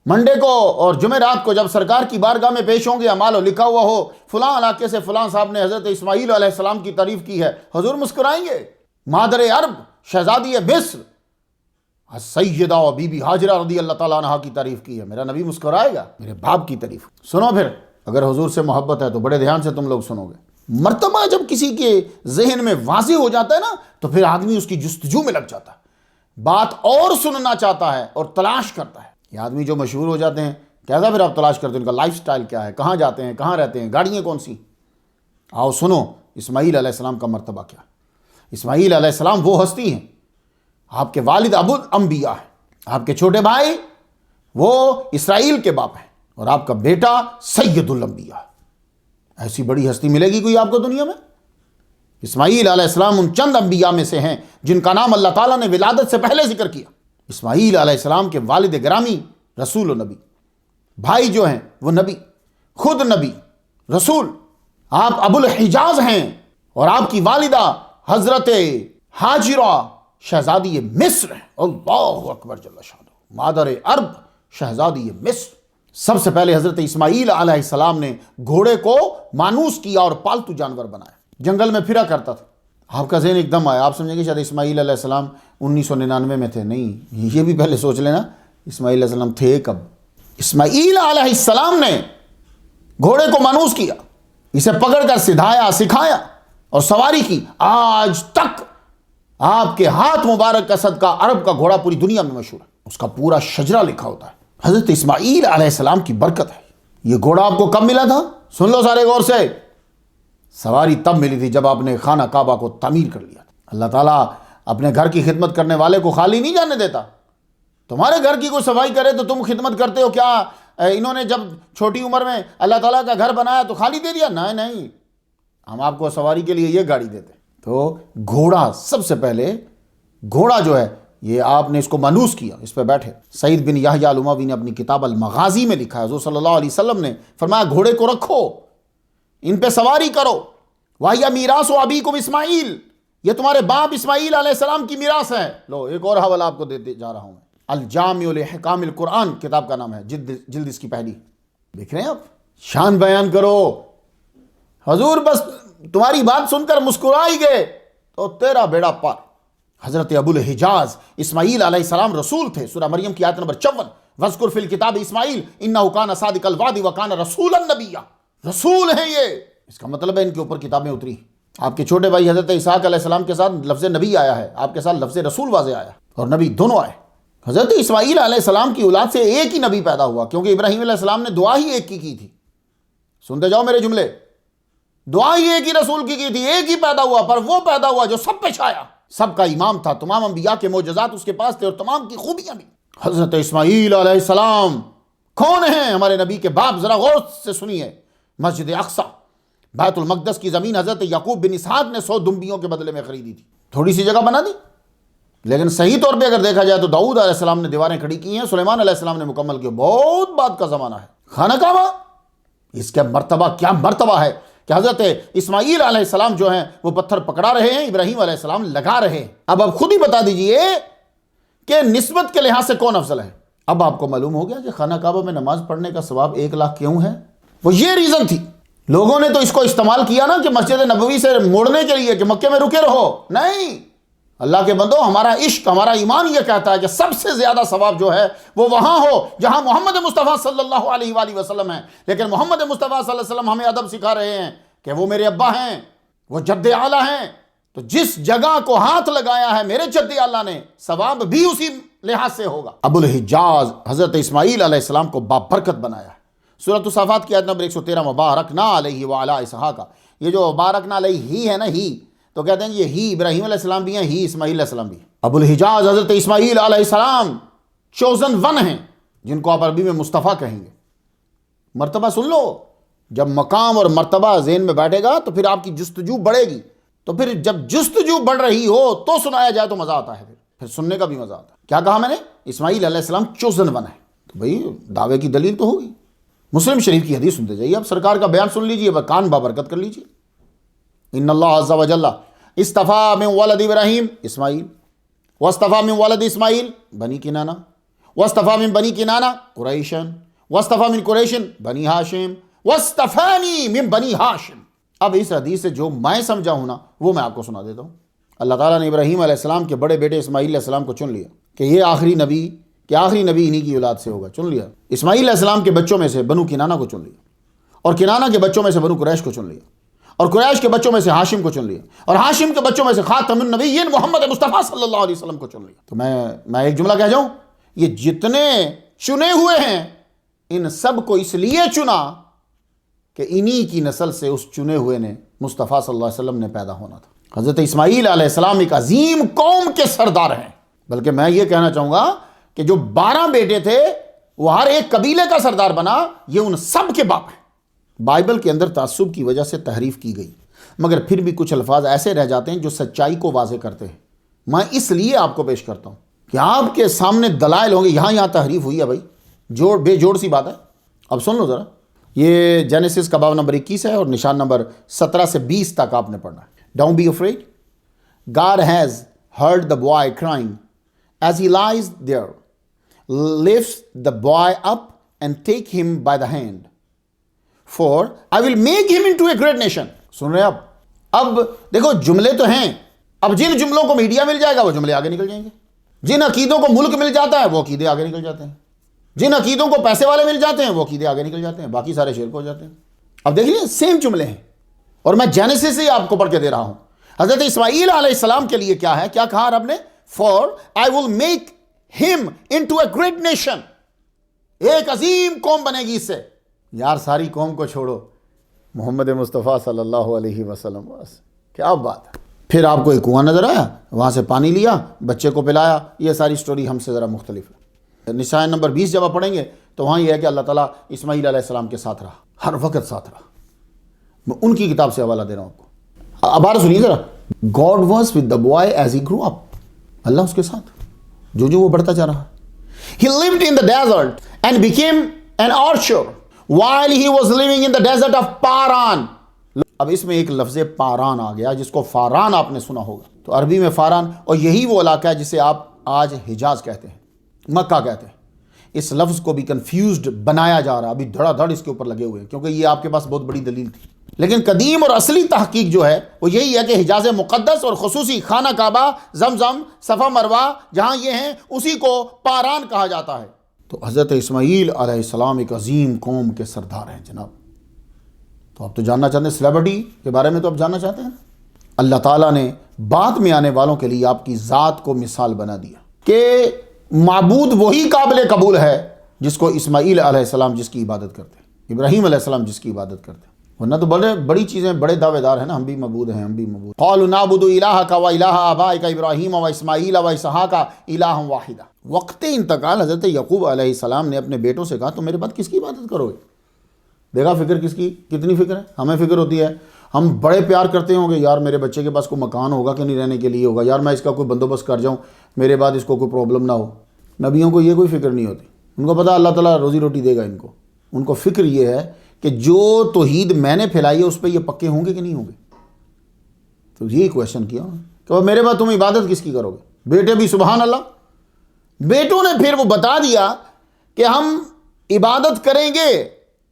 منڈے کو اور جمعرات کو جب سرکار کی بارگاہ میں پیش ہوں گے، اعمال لکھا ہوا ہو فلاں علاقے سے فلاں صاحب نے حضرت اسماعیل علیہ السلام کی تعریف کی ہے، حضور مسکرائیں گے۔ مادر عرب، شہزادی مصر، سیدہ و بی بی ہاجرہ رضی اللہ تعالیٰ عنہا کی تعریف کی ہے، میرا نبی مسکرائے گا؟ میرے باپ کی تعریف سنو۔ پھر اگر حضور سے محبت ہے تو بڑے دھیان سے تم لوگ سنو گے۔ مرتبہ جب کسی کے ذہن میں واضح ہو جاتا ہے نا تو پھر آدمی اس کی جستجو میں لگ جاتا ہے، بات اور سننا چاہتا ہے اور تلاش کرتا ہے۔ یہ آدمی جو مشہور ہو جاتے ہیں، کیسا پھر آپ تلاش کرتے ہیں ان کا لائف سٹائل کیا ہے، کہاں جاتے ہیں، کہاں رہتے ہیں، گاڑیاں کون سی؟ آؤ سنو اسماعیل علیہ السلام کا مرتبہ کیا۔ اسماعیل علیہ السلام وہ ہستی ہیں، آپ کے والد ابو الانبیاء ہیں، آپ کے چھوٹے بھائی وہ اسرائیل کے باپ ہیں، اور آپ کا بیٹا سید الانبیاء۔ ایسی بڑی ہستی ملے گی کوئی آپ کو دنیا میں؟ اسماعیل علیہ السلام ان چند انبیاء میں سے ہیں جن کا نام اللہ تعالیٰ نے ولادت سے پہلے ذکر کیا۔ اسماعیل علیہ السلام کے والد گرامی رسول و نبی، بھائی جو ہیں وہ نبی، خود نبی رسول، آپ ابو الحجاز ہیں، اور آپ کی والدہ حضرت ہاجرہ شہزادی مصر ہیں۔ اللہ اکبر جل شانہ، مادر عرب شہزادی مصر۔ سب سے پہلے حضرت اسماعیل علیہ السلام نے گھوڑے کو مانوس کیا اور پالتو جانور بنایا، جنگل میں پھرا کرتا تھا۔ آپ کا ذہن ایک دم آیا، آپ سمجھیں گے شاید اسماعیل علیہ السلام 1999 میں تھے، نہیں، یہ بھی پہلے سوچ لینا اسماعیل علیہ السلام تھے کب۔ اسماعیل علیہ السلام نے گھوڑے کو مانوس کیا، اسے پکڑ کر سدھایا، سکھایا اور سواری کی۔ آج تک آپ کے ہاتھ مبارک کا صدقہ عرب کا گھوڑا پوری دنیا میں مشہور ہے، اس کا پورا شجرہ لکھا ہوتا ہے۔ حضرت اسماعیل علیہ السلام کی برکت ہے۔ یہ گھوڑا آپ کو کب ملا تھا؟ سن لو سارے غور سے، سواری تب ملی تھی جب آپ نے خانہ کعبہ کو تعمیر کر لیا۔ اللہ تعالیٰ اپنے گھر کی خدمت کرنے والے کو خالی نہیں جانے دیتا۔ تمہارے گھر کی کوئی صفائی کرے تو تم خدمت کرتے ہو، کیا انہوں نے جب چھوٹی عمر میں اللہ تعالیٰ کا گھر بنایا تو خالی دے دیا؟ نہیں، ہم آپ کو سواری کے لیے یہ گاڑی دیتے۔ تو گھوڑا، سب سے پہلے گھوڑا جو ہے یہ آپ نے اس کو مانوس کیا، اس پہ بیٹھے۔ سعید بن یحییٰ الاموی نے اپنی کتاب المغازی میں لکھا ہے، حضور صلی اللہ علیہ وسلم نے فرمایا گھوڑے کو رکھو، ان پہ سواری کرو، وَهِيَ مِيرَاثُ أَبِيكُمْ اسماعیل، یہ تمہارے باپ اسماعیل علیہ السلام کی میراث ہے۔ لو ایک اور حوالہ آپ کو دیتے جا رہا ہوں، الجامع لحکام القرآن کتاب کا نام ہے، جلد اس کی پہلی۔ دیکھ رہے ہیں آپ، شان بیان کرو، حضور بس تمہاری بات سن کر مسکرائی گئے تو تیرا بیڑا پار۔ حضرت ابو الحجاز اسماعیل علیہ السلام رسول تھے، سورہ مریم کی آیت نمبر 54، وَاذْكُرْ فِي الْكِتَابِ اسماعیل إِنَّهُ كَانَ صَادِقَ الْوَعْدِ وَكَانَ رَسُولًا نَبِيًّا۔ رسول ہیں یہ، اس کا مطلب ہے ان کے اوپر کتابیں اتری۔ آپ کے چھوٹے بھائی حضرت اسحاق علیہ السلام کے ساتھ لفظ نبی آیا ہے، آپ کے ساتھ لفظ رسول واضح آیا، اور نبی دونوں آئے۔ حضرت اسماعیل علیہ السلام کی اولاد سے ایک ہی نبی پیدا ہوا، کیونکہ ابراہیم علیہ السلام نے دعا ہی ایک کی تھی۔ سنتے جاؤ میرے جملے، دعا ہی ایک ہی رسول کی تھی، ایک ہی پیدا ہوا، پر وہ پیدا ہوا جو سب پہ چھایا، سب کا امام تھا، تمام انبیاء کے معجزات اس کے پاس تھے اور تمام کی خوبیاں بھی۔ حضرت اسماعیل علیہ السلام کون ہیں؟ ہمارے نبی کے باپ، ذرا غور سے سنیے۔ مسجد اقصی، بیت المقدس کی زمین حضرت یعقوب بن اسحاق نے 100 دمبیوں کے بدلے میں خریدی تھی، تھوڑی سی جگہ بنا دی، لیکن صحیح طور پہ اگر دیکھا جائے تو داؤد علیہ السلام نے دیواریں کھڑی کی ہیں، سلیمان علیہ السلام نے مکمل کی، بہت بعد کا زمانہ ہے۔ خانہ کعبہ، اس کا مرتبہ کیا مرتبہ ہے کہ حضرت اسماعیل علیہ السلام جو ہیں وہ پتھر پکڑا رہے ہیں، ابراہیم علیہ السلام لگا رہے ہیں۔ اب آپ خود ہی بتا دیجئے کہ نسبت کے لحاظ سے کون افضل ہے۔ اب آپ کو معلوم ہو گیا کہ خانہ کعبہ میں نماز پڑھنے کا ثواب 1 لاکھ کیوں ہے؟ وہ یہ ریزن تھی۔ لوگوں نے تو اس کو استعمال کیا نا کہ مسجد نبوی سے موڑنے کے لیے کہ مکے میں رکے رہو۔ نہیں، اللہ کے بندو، ہمارا عشق، ہمارا ایمان یہ کہتا ہے کہ سب سے زیادہ ثواب جو ہے وہ وہاں ہو جہاں محمد مصطفیٰ صلی اللہ علیہ وآلہ وسلم ہے۔ لیکن محمد مصطفیٰ صلی اللہ علیہ وسلم ہمیں ادب سکھا رہے ہیں کہ وہ میرے ابا ہیں، وہ جد اعلیٰ ہیں، تو جس جگہ کو ہاتھ لگایا ہے میرے جد اعلیٰ نے، ثواب بھی اسی لحاظ سے ہوگا۔ ابو الحجاز حضرت اسماعیل علیہ السلام کو بابرکت بنایا ہے۔ سورۃ الصافات کی آیت نمبر 113، وبارکنا علیہ وعلی اسحاق۔ یہ جو بارکنا علیہ ہی ہے نا، ہی تو کہتے ہیں یہ ہی ابراہیم علیہ السلام بھی ہیں، ہی اسماعیل علیہ السلام بھی ہیں۔ ابو الحجاز حضرت اسماعیل علیہ السلام چوزن ون ہیں، جن کو آپ عربی میں مصطفیٰ کہیں گے۔ مرتبہ سن لو، جب مقام اور مرتبہ ذہن میں بیٹھے گا تو پھر آپ کی جستجو بڑھے گی، تو پھر جب جستجو بڑھ رہی ہو تو سنایا جائے تو مزہ آتا ہے، پھر سننے کا بھی مزہ آتا ہے۔ کیا کہا میں نے؟ اسماعیل علیہ السلام چوزن ون ہے، تو بھئی دعوے کی دلیل تو ہوگی۔ مسلم شریف کی حدیث سنتے جائیے، اب سرکار کا بیان سن لیجئے، کان بابرکت کر لیجئے۔ ان اللہ عز و جل استفا من ولد ابراہیم اسماعیل، واستفا من ولد اسماعیل بنی کنانہ، واستفا من بنی کنانہ قریشن، واستفا من قریشن بنی ہاشم، واستفانی من بنی ہاشم۔ اب اس حدیث سے جو میں سمجھا ہوں نا وہ میں آپ کو سنا دیتا ہوں۔ اللہ تعالیٰ نے ابراہیم علیہ السلام کے بڑے بیٹے اسماعیل علیہ السلام کو چن لیا کہ یہ آخری نبی انہی کی اولاد سے ہوگا، چن لیا۔ اسماعیل علیہ السلام کے بچوں میں سے بنو کنانہ کو چن لیا، اور کنانہ کے بچوں میں سے بنو قریش کو چن لیا، اور قریش کے بچوں میں سے ہاشم کو چن لیا، اور ہاشم کے بچوں میں سے خاتم النبیین محمد مصطفیٰ صلی اللہ علیہ وسلم کو چن لیا۔ تو میں ایک جملہ کہہ جاؤں، یہ جتنے چنے ہوئے ہیں ان سب کو اس لیے چنا کہ انہی کی نسل سے اس چنے ہوئے نے مصطفیٰ صلی اللہ علیہ وسلم نے پیدا ہونا تھا۔ حضرت اسماعیل علیہ السلام ایک عظیم قوم کے سردار ہیں، بلکہ میں یہ کہنا چاہوں گا کہ جو 12 بیٹے تھے وہ ہر ایک قبیلے کا سردار بنا، یہ ان سب کے باپ ہیں۔ بائبل کے اندر تعصب کی وجہ سے تحریف کی گئی، مگر پھر بھی کچھ الفاظ ایسے رہ جاتے ہیں جو سچائی کو واضح کرتے ہیں۔ میں اس لیے آپ کو پیش کرتا ہوں کہ آپ کے سامنے دلائل ہوں گے، یہاں تحریف ہوئی ہے بھائی، بے جوڑ سی بات ہے۔ اب سن لو ذرا، یہ جینیسس کا باب نمبر 21 ہے اور نشان نمبر 17 سے 20 تک آپ نے پڑھنا ہے۔ Don't be afraid. God has heard the boy crying. As he lies there, lifts the boy up and take him by the hand. For I will make him into a great nation. سن رہے ہیں اب دیکھو جملے تو ہیں، اب جن جملوں کو میڈیا مل جائے گا وہ جملے آگے نکل جائیں گے، جن عقیدوں کو ملک مل جاتا ہے وہ عقیدے آگے نکل جاتے ہیں، جن عقیدوں کو پیسے والے مل جاتے ہیں وہ عقیدے آگے نکل جاتے ہیں، باقی سارے شرک ہو جاتے ہیں۔ اب دیکھ لیے سیم جملے ہیں، اور میں جینیسس سے آپ کو پڑھ کے دے رہا ہوں۔ حضرت اسماعیل علیہ السلام کے لیے کیا ہے، کیا کہا رب نے؟ For I will make him into a great nation. ایک عظیم قوم بنے گی اس سے۔ یار ساری قوم کو چھوڑو، محمد مصطفیٰ صلی اللہ علیہ وسلم، بس کیا بات ہے۔ پھر آپ کو ایک کنواں نظر آیا، وہاں سے پانی لیا، بچے کو پلایا، یہ ساری سٹوری ہم سے ذرا مختلف ہے۔ نشان نمبر 20 جب آپ پڑھیں گے تو وہاں یہ ہے کہ اللہ تعالیٰ اسماعیل علیہ السلام کے ساتھ رہا، ہر وقت ساتھ رہا۔ میں ان کی کتاب سے حوالہ دے رہا ہوں آپ کو، اب آر سنیے ذرا۔ God was with the boy as he grew up. اللہ اس کے ساتھ جو وہ بڑھتا جا رہا۔ He lived in the desert and became an archer while he was living in the desert of Paran. اب اس میں ایک لفظ پاران آ گیا جس کو فاران آپ نے سنا ہوگا، تو عربی میں فاران، اور یہی وہ علاقہ ہے جسے آپ آج حجاز کہتے ہیں، مکہ کہتے ہیں۔ اس لفظ کو بھی کنفیوزڈ بنایا جا رہا، ابھی دھڑا دھڑ اس کے اوپر لگے ہوئے ہیں کیونکہ یہ آپ کے پاس بہت بڑی دلیل تھی، لیکن قدیم اور اصلی تحقیق جو ہے وہ یہی ہے کہ حجاز مقدس اور خصوصی خانہ کعبہ، زمزم، صفا مروہ جہاں یہ ہیں اسی کو پاران کہا جاتا ہے۔ تو حضرت اسماعیل علیہ السلام ایک عظیم قوم کے سردار ہیں جناب۔ تو آپ تو جاننا چاہتے ہیں سلیبریٹی کے بارے میں، تو آپ جاننا چاہتے ہیں۔ اللہ تعالیٰ نے بعد میں آنے والوں کے لیے آپ کی ذات کو مثال بنا دیا کہ معبود وہی قابل قبول ہے جس کو اسماعیل علیہ السلام جس کی عبادت کرتے ہیں، ابراہیم علیہ السلام جس کی عبادت کرتے ہیں، ورنہ تو بڑی چیزیں، بڑے دعوے دار ہیں نا، ہم بھی معبود ہیں، ہم بھی معبود۔ قالوا نعبد الہک و الہ آبائک ابراہیم و اسماعیل و اسحاق الہا واحدا۔ وقت انتقال حضرت یعقوب علیہ السلام نے اپنے بیٹوں سے کہا تو میرے بعد کس کی عبادت کرو گے؟ دیکھا فکر کس کی، کتنی فکر ہے، ہمیں فکر ہوتی ہے ہم بڑے پیار کرتے ہوں گے یار میرے بچے کے پاس کوئی مکان ہوگا کہ نہیں رہنے کے لیے ہوگا، یار میں اس کا کوئی بندوبست کر جاؤں میرے بعد اس کو کوئی پرابلم نہ ہو۔ نبیوں کو یہ کوئی فکر نہیں ہوتی، ان کو پتہ اللہ تعالیٰ روزی روٹی دے گا ان کو فکر یہ ہے کہ جو توحید میں نے پھیلائی ہے اس پہ یہ پکے ہوں گے کہ نہیں ہوں گے۔ تو یہی کویشچن کیا کہ میرے بعد تم عبادت کس کی کرو گے؟ بیٹے بھی سبحان اللہ، بیٹوں نے پھر وہ بتا دیا کہ ہم عبادت کریں گے،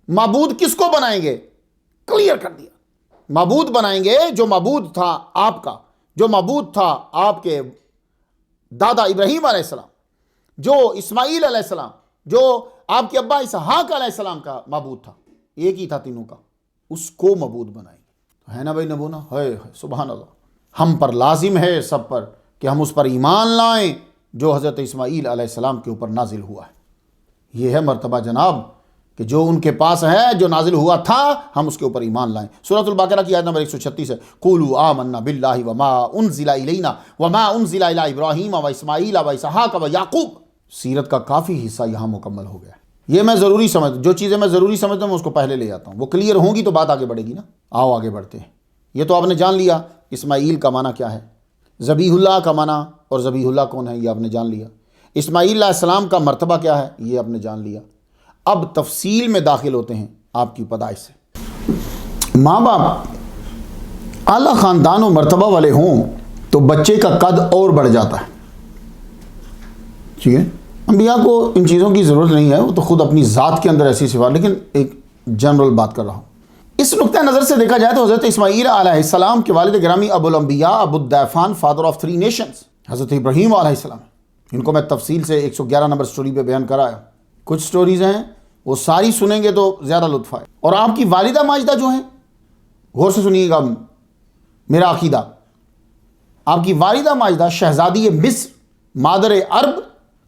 معبود کس کو بنائیں گے؟ کلیئر کر دیا، معبود بنائیں گے جو معبود تھا آپ کا، جو معبود تھا آپ کے دادا ابراہیم علیہ السلام، جو اسماعیل علیہ السلام، جو آپ کے ابا اسحاق علیہ السلام کا معبود تھا، ایک ہی تھا تینوں کا، اس کو معبود بنائیں گے۔ ہے نا بھائی نبونا؟ ہے سبحان اللہ۔ ہم پر لازم ہے سب پر کہ ہم اس پر ایمان لائیں جو حضرت اسماعیل علیہ السلام کے اوپر نازل ہوا ہے۔ یہ ہے مرتبہ جناب کہ جو ان کے پاس ہے، جو نازل ہوا تھا، ہم اس کے اوپر ایمان لائیں۔ سورۃ البقرہ کی آیت نمبر 136 ہے، قولوا آمنا باللہ وما انزل الینا وما انزل الی ابراہیم و اسماعیل و اسحاق و یعقوب۔ سیرت کا کافی حصہ یہاں مکمل ہو گیا ہے۔ یہ میں ضروری جو چیزیں میں ضروری سمجھتا ہوں میں اس کو پہلے لے جاتا ہوں، وہ کلیئر ہوں گی تو بات آگے بڑھے گی نا۔ آؤ آگے بڑھتے ہیں۔ یہ تو آپ نے جان لیا اسماعیل کا معنی کیا ہے، ذبیح اللہ کا معنی اور ذبیح اللہ کون ہے یہ آپ نے جان لیا، اسماعیل علیہ السلام کا مرتبہ کیا ہے یہ آپ نے جان لیا۔ اب تفصیل میں داخل ہوتے ہیں آپ کی پیدائش سے۔ ماں باپ اعلیٰ خاندان و مرتبہ والے ہوں تو بچے کا قد اور بڑھ جاتا ہے، ٹھیک ہے۔ انبیاء کو ان چیزوں کی ضرورت نہیں ہے، وہ تو خود اپنی ذات کے اندر ایسی صفات، لیکن ایک جنرل بات کر رہا ہوں۔ اس نقطۂ نظر سے دیکھا جائے تو حضرت اسماعیل علیہ السلام کے والد گرامی ابو الانبیاء ابو الدیفان فادر آف 3 نیشنز حضرت ابراہیم علیہ السلام، ان کو میں تفصیل سے 111 نمبر سٹوری پہ بیان کرایا۔ کچھ سٹوریز ہیں وہ ساری سنیں گے تو زیادہ لطف آئے۔ اور آپ کی والدہ ماجدہ جو ہیں، غور سے سنیے گا میرا عقیدہ، آپ کی والدہ ماجدہ شہزادی مصر مادر عرب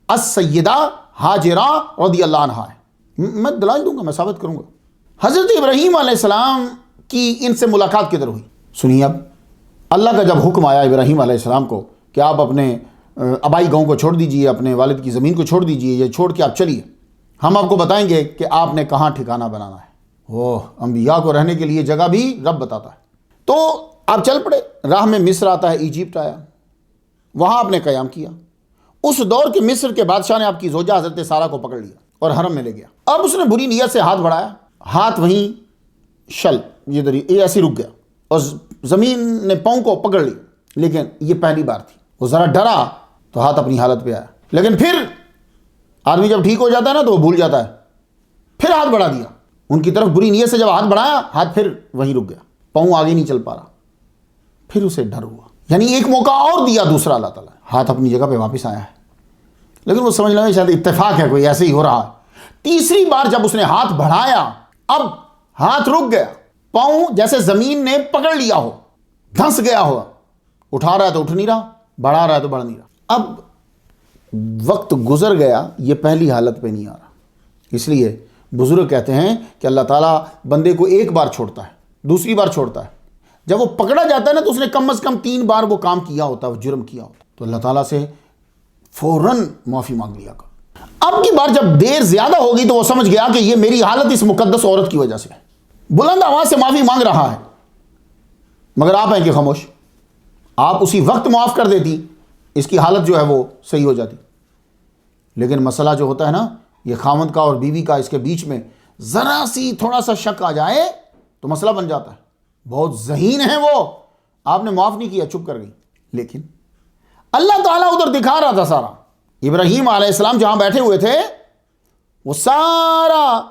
السیدہ ہاجرہ رضی اللہ عنہا ہے۔ میں دلائل دوں گا، میں ثابت کروں گا۔ حضرت ابراہیم علیہ السلام کی ان سے ملاقات کدھر ہوئی؟ سنیے، اب اللہ کا جب حکم آیا ابراہیم علیہ السلام کو کہ آپ اپنے آبائی گاؤں کو چھوڑ دیجئے، اپنے والد کی زمین کو چھوڑ دیجئے، یہ چھوڑ کے آپ چلیے، ہم آپ کو بتائیں گے کہ آپ نے کہاں ٹھکانہ بنانا ہے۔ انبیاء کو رہنے کے لیے جگہ بھی رب بتاتا ہے۔ تو آپ چل پڑے، راہ میں مصر آتا ہے، ایجپٹ آیا، وہاں آپ نے قیام کیا۔ اس دور کے مصر کے بادشاہ نے آپ کی زوجہ حضرت سارہ کو پکڑ لیا اور حرم میں لے گیا۔ اب اس نے بری نیت سے ہاتھ بڑھایا، ہاتھ وہیں یہ ایسے رک گیا اور زمین نے پاؤں کو پکڑ لی، لیکن یہ پہلی بار تھی۔ وہ ذرا ڈرا تو ہاتھ اپنی حالت پہ آیا، لیکن پھر آدمی جب ٹھیک ہو جاتا ہے نا تو وہ بھول جاتا ہے، پھر ہاتھ بڑھا دیا ان کی طرف۔ بری نیت سے جب ہاتھ بڑھایا، ہاتھ پھر وہیں رک گیا، پاؤں آگے نہیں چل پا رہا۔ پھر اسے ڈر ہوا، یعنی ایک موقع اور دیا دوسرا اللہ تعالیٰ، ہاتھ اپنی جگہ پہ واپس آیا ہے، لیکن وہ سمجھ لگا شاید اتفاق ہے، کوئی ایسے ہی ہو رہا ہے۔ تیسری بار جب اس نے ہاتھ بڑھایا، اب ہاتھ رک گیا، پاؤں جیسے زمین نے پکڑ لیا ہو، دھنس گیا ہو، اٹھا رہا ہے تو اٹھ نہیں رہا، بڑھا رہا ہے تو بڑھ نہیں رہا۔ اب وقت گزر گیا، یہ پہلی حالت پہ نہیں آ رہا۔ اس لیے بزرگ کہتے ہیں کہ اللہ تعالیٰ بندے کو ایک بار چھوڑتا ہے، دوسری بار چھوڑتا ہے، جب وہ پکڑا جاتا ہے نا تو اس نے کم از کم 3 بار وہ کام کیا ہوتا ہے، وہ جرم کیا ہوتا ہے، تو اللہ تعالیٰ سے فوراً معافی مانگ لیا کر۔ اب کی بار جب دیر زیادہ ہوگی تو وہ سمجھ گیا کہ یہ میری حالت اس مقدس عورت کی وجہ سے ہے، بلند آواز سے معافی مانگ رہا ہے، مگر آپ ہیں کہ خاموش، آپ اسی وقت معاف کر دیتی، اس کی حالت جو ہے وہ صحیح ہو جاتی۔ لیکن مسئلہ جو ہوتا ہے نا، یہ خاوند کا اور بیوی کا، اس کے بیچ میں ذرا سی تھوڑا سا شک آ جائے تو مسئلہ بن جاتا ہے۔ بہت ذہین ہیں وہ، آپ نے معاف نہیں کیا، چپ کر گئی۔ لیکن اللہ تعالیٰ ادھر دکھا رہا تھا سارا، ابراہیم علیہ السلام جہاں بیٹھے ہوئے تھے وہ سارا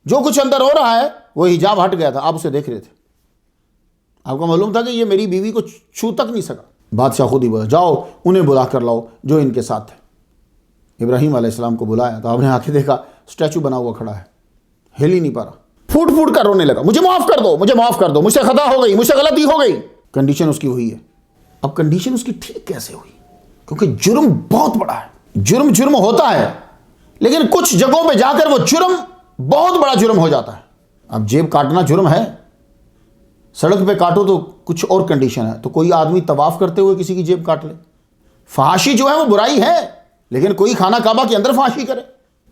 جو کچھ اندر ہو رہا ہے وہ حجاب ہٹ گیا تھا، آپ اسے دیکھ رہے تھے۔ آپ کو معلوم تھا کہ یہ میری بیوی کو چھو تک نہیں سکا۔ بادشاہ خود ہی بولا، جاؤ انہیں بلا کر لاؤ جو ان کے ساتھ تھے۔ ابراہیم علیہ السلام کو بلایا تو آپ نے آ کے دیکھا اسٹیچو بنا ہوا کھڑا ہے، ہل ہی نہیں پا رہا، پھوٹ پھوٹ کر رونے لگا، مجھے معاف کر دو، مجھے معاف کر دو، مجھ سے خطا ہو گئی، مجھ سے غلطی ہو گئی۔ کنڈیشن اس کی وہی ہے۔ اب کنڈیشن اس کی ٹھیک کیسے ہوئی؟ کیونکہ جرم بہت بڑا ہے، جرم ہوتا ہے، لیکن کچھ جگہوں پہ جا کر وہ جرم بہت بڑا جرم ہو جاتا ہے۔ اب جیب کاٹنا جرم ہے، سڑک پہ کاٹو تو کچھ اور کنڈیشن ہے، تو کوئی آدمی طواف کرتے ہوئے کسی کی جیب کاٹ لے، فحاشی جو ہے وہ برائی ہے، لیکن کوئی خانہ کعبہ کے اندر فحاشی کرے،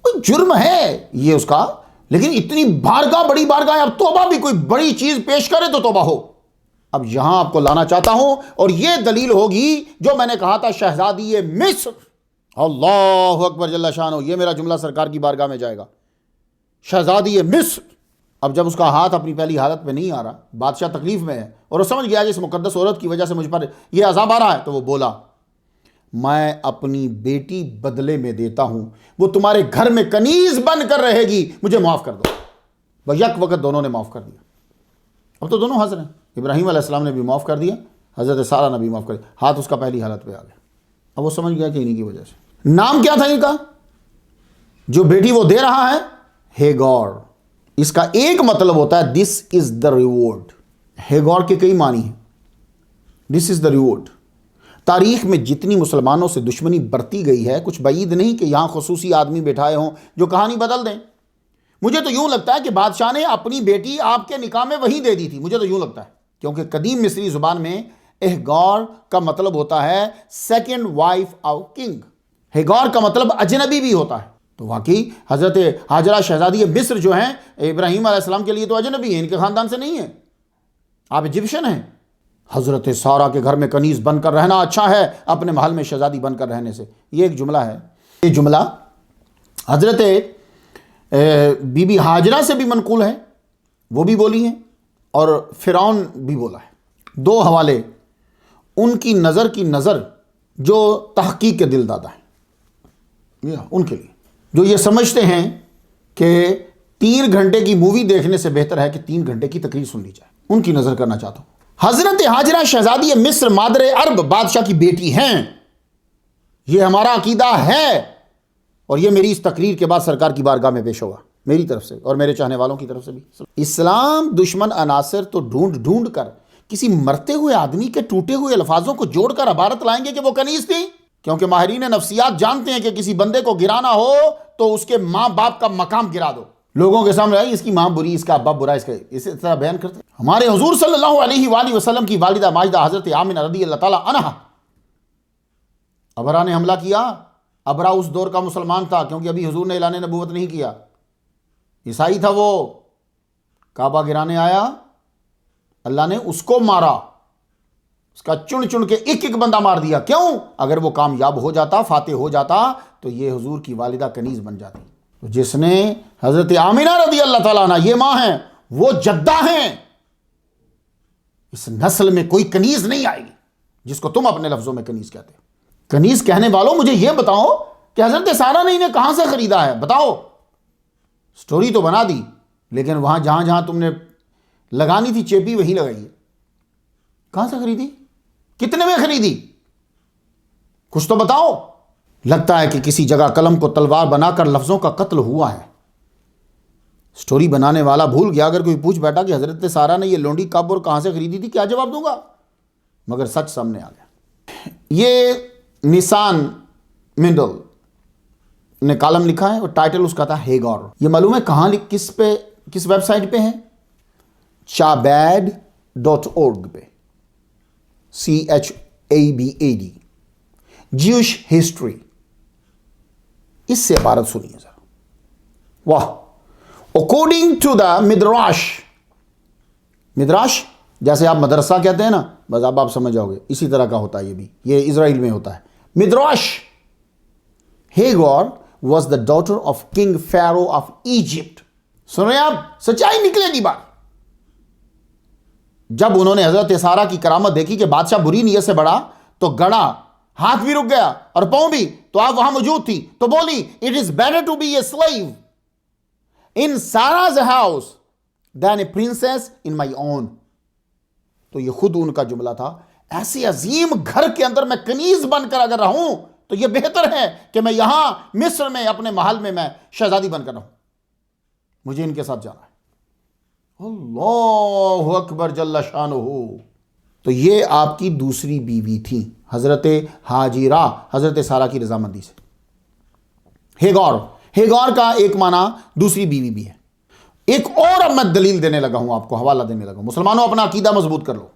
کوئی جرم ہے یہ اس کا، لیکن اتنی بارگاہ، بڑی بارگاہ، اب توبہ بھی کوئی بڑی چیز پیش کرے تو توبہ ہو، اب یہاں آپ کو لانا چاہتا ہوں اور یہ دلیل ہوگی جو میں نے کہا تھا شہزادی مصر، اللہ اکبر جل شانہ، یہ میرا جملہ سرکار کی بارگاہ میں جائے گا، شہزادی مصر۔ اب جب اس کا ہاتھ اپنی پہلی حالت پہ نہیں آ رہا، بادشاہ تکلیف میں ہے اور وہ سمجھ گیا کہ اس مقدس عورت کی وجہ سے مجھ پر یہ عذاب آ رہا ہے، تو وہ بولا میں اپنی بیٹی بدلے میں دیتا ہوں، وہ تمہارے گھر میں کنیز بن کر رہے گی، مجھے معاف کر دو۔ وہ یک وقت دونوں نے معاف کر دیا۔ اب تو دونوں حاضر ہیں، ابراہیم علیہ السلام نے بھی معاف کر دیا، حضرت سارہ نے بھی معاف کر دیا، ہاتھ اس کا پہلی حالت پہ آ گیا۔ اب وہ سمجھ گیا کہ انہی کی وجہ سے۔ نام کیا تھا ان کا جو بیٹی وہ دے رہا ہے؟ ہیگار۔ اس کا ایک مطلب ہوتا ہے دس از دا ریوارڈ۔ ہیگار کے کئی معنی ہیں۔ دس از دا ریوارڈ۔ تاریخ میں جتنی مسلمانوں سے دشمنی برتی گئی ہے، کچھ بعید نہیں کہ یہاں خصوصی آدمی بٹھائے ہوں جو کہانی بدل دیں۔ مجھے تو یوں لگتا ہے کہ بادشاہ نے اپنی بیٹی آپ کے نکاح میں وہی دے دی تھی، مجھے تو یوں لگتا ہے، کیونکہ قدیم مصری زبان میں ہیگار کا مطلب ہوتا ہے سیکنڈ وائف آف کنگ۔ ہیگار کا مطلب اجنبی بھی ہوتا ہے، تو واقعی حضرت ہاجرہ شہزادی مصر جو ہیں ابراہیم علیہ السلام کے لیے تو اجنبی ہیں، ان کے خاندان سے نہیں ہیں، آپ ایجپشن ہیں۔ حضرت سارہ کے گھر میں کنیز بن کر رہنا اچھا ہے اپنے محل میں شہزادی بن کر رہنے سے، یہ ایک جملہ ہے۔ یہ جملہ حضرت بی بی ہاجرہ سے بھی منقول ہے، وہ بھی بولی ہیں، اور فرعون بھی بولا ہے۔ دو حوالے ان کی نظر جو تحقیق کے دل دادا ہیں، ان کے لیے جو یہ سمجھتے ہیں کہ 3 گھنٹے کی مووی دیکھنے سے بہتر ہے کہ 3 گھنٹے کی تقریر سن لی جائے، ان کی نظر کرنا چاہتا ہوں۔ حضرت ہاجرہ شہزادی مصر مادر عرب بادشاہ کی بیٹی ہیں، یہ ہمارا عقیدہ ہے، اور یہ میری اس تقریر کے بعد سرکار کی بارگاہ میں پیش ہوگا، میری طرف سے اور میرے چاہنے والوں کی طرف سے بھی۔ اسلام دشمن عناصر تو ڈھونڈ کر کسی مرتے ہوئے آدمی کے ٹوٹے ہوئے الفاظوں کو جوڑ کر عبارت لائیں گے کہ وہ کنیز تھی، کیونکہ ماہرین نفسیات جانتے ہیں کہ کسی بندے کو گرانا ہو تو اس کے ماں باپ کا مقام گرا دو، لوگوں کے سامنے اس کی ماں بری، اس کا ابا برا، اس طرح بیان کرتے ہیں۔ ہمارے حضور صلی اللہ علیہ وآلہ وسلم کی والدہ ماجدہ حضرت آمنہ رضی اللہ تعالی عنہا، ابرا نے حملہ کیا، ابرا اس دور کا مسلمان تھا کیونکہ ابھی حضور نے اعلان نبوت نہیں کیا، عیسائی تھا، وہ کعبہ گرانے آیا، اللہ نے اس کو مارا، اس کا چن کے ایک بندہ مار دیا۔ کیوں؟ اگر وہ کامیاب ہو جاتا، فاتح ہو جاتا، تو یہ حضور کی والدہ کنیز بن جاتی۔ جس نے حضرت آمنہ رضی اللہ تعالیٰ عنہ، یہ ماں ہیں، وہ جدہ ہیں، اس نسل میں کوئی کنیز نہیں آئے گی جس کو تم اپنے لفظوں میں کنیز کہتے ہو۔ کنیز کہنے والوں مجھے یہ بتاؤ کہ حضرت سارہ نے انہیں کہاں سے خریدا ہے، بتاؤ۔ سٹوری تو بنا دی، لیکن وہاں جہاں تم نے لگانی تھی چیپی وہی لگائی ہے۔ کہاں سے خریدی؟ کتنے میں خریدی؟ کچھ تو بتاؤ۔ لگتا ہے کہ کسی جگہ قلم کو تلوار بنا کر لفظوں کا قتل ہوا ہے۔ سٹوری بنانے والا بھول گیا، اگر کوئی پوچھ بیٹھا کہ حضرت سارہ نے یہ لونڈی کب اور کہاں سے خریدی تھی، کیا جواب دوں گا؟ مگر سچ سامنے آ گیا۔ یہ نسان منڈل نے کالم لکھا ہے اور ٹائٹل اس کا تھا ہیگار۔ یہ معلوم ہے کہاں، کس ویب سائٹ پہ ہے؟ chabad.org پہ، CHABAD، جیوش ہسٹری۔ اس سے عبارت سنیے ذرا، واہ۔ اکارڈنگ ٹو دا مدراش جیسے آپ مدرسہ کہتے ہیں نا، بس اب آپ سمجھ جاؤ گے، اسی طرح کا ہوتا ہے یہ بھی، یہ اسرائیل میں ہوتا ہے مدراش۔ Hagar was the daughter of king Pharaoh of Egypt. سن رہے ہیں آپ؟ سچائی نکلے گی بات۔ جب انہوں نے حضرت سارہ کی کرامت دیکھی کہ بادشاہ بری نیت سے بڑھا، تو گڑا، ہاتھ بھی رک گیا اور پاؤں بھی، تو آپ وہاں موجود تھی، تو بولی it is better to be a slave in Sarah's house than a princess in my own. تو یہ خود ان کا جملہ تھا، ایسے عظیم گھر کے اندر میں کنیز بن کر اگر رہوں تو یہ بہتر ہے کہ میں یہاں مصر میں اپنے محل میں شہزادی بن کر رہوں، مجھے ان کے ساتھ جانا ہے۔ اللہ اکبر جل شانہ۔ تو یہ آپ کی دوسری بیوی تھی حضرت ہاجرہ، حضرت سارہ کی رضامندی سے۔ ہیگار کا ایک معنی دوسری بیوی بھی ہے۔ ایک اور اب میں دلیل دینے لگا ہوں، آپ کو حوالہ دینے لگا ہوں۔ مسلمانوں اپنا عقیدہ مضبوط کر لو،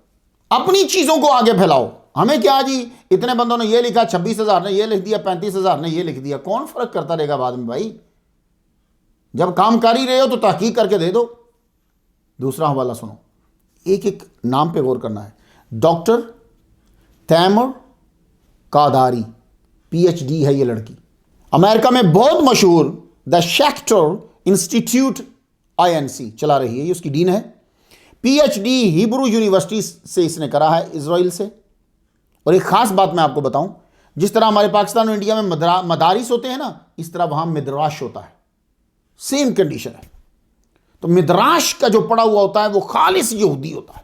اپنی چیزوں کو آگے پھیلاؤ۔ ہمیں کیا جی، اتنے بندوں نے یہ لکھا، 26,000 نے یہ لکھ دیا، 35,000 نے یہ لکھ دیا، کون فرق کرتا رہے گا بعد میں بھائی؟ جب کام کر ہی رہے ہو تو تحقیق کر کے دے دو۔ دوسرا حوالہ سنو، ایک ایک نام پہ غور کرنا ہے. ڈاکٹر تیمر قاداری, پی ایچ ڈی ہے یہ لڑکی, امریکہ میں بہت مشہور دا شیکٹر انسٹیٹیوٹ INC چلا رہی ہے, یہ اس کی ڈین ہے. P H D Hebrew University سے اس نے کرا ہے, اسرائیل سے. اور ایک خاص بات میں آپ کو بتاؤں, جس طرح ہمارے پاکستان اور انڈیا میں مدارس ہوتے ہیں نا, اس طرح وہاں مدراش ہوتا ہے, سیم کنڈیشن ہے. تو مدراش کا جو پڑھا ہوا ہوتا ہے وہ خالص یہودی ہوتا ہے,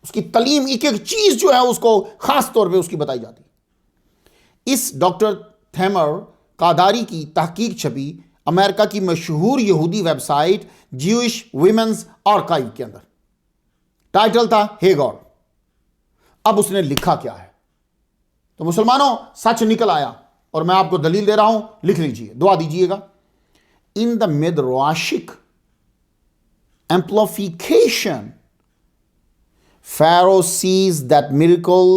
اس کی تعلیم ایک ایک چیز جو ہے اس کو خاص طور پہ اس کی بتائی جاتی ہے. اس ڈاکٹر تیمر قاداری کی تحقیق چھپی امریکہ کی مشہور یہودی website Jewish women's archive کے اندر. ٹائٹل تھا ہیگار. اب اس نے لکھا کیا ہے تو مسلمانوں سچ نکل آیا, اور میں آپ کو دلیل دے رہا ہوں, لکھ لیجئے, دعا دیجئے گا. ان دا midrashic amplification, Pharaoh sees that miracle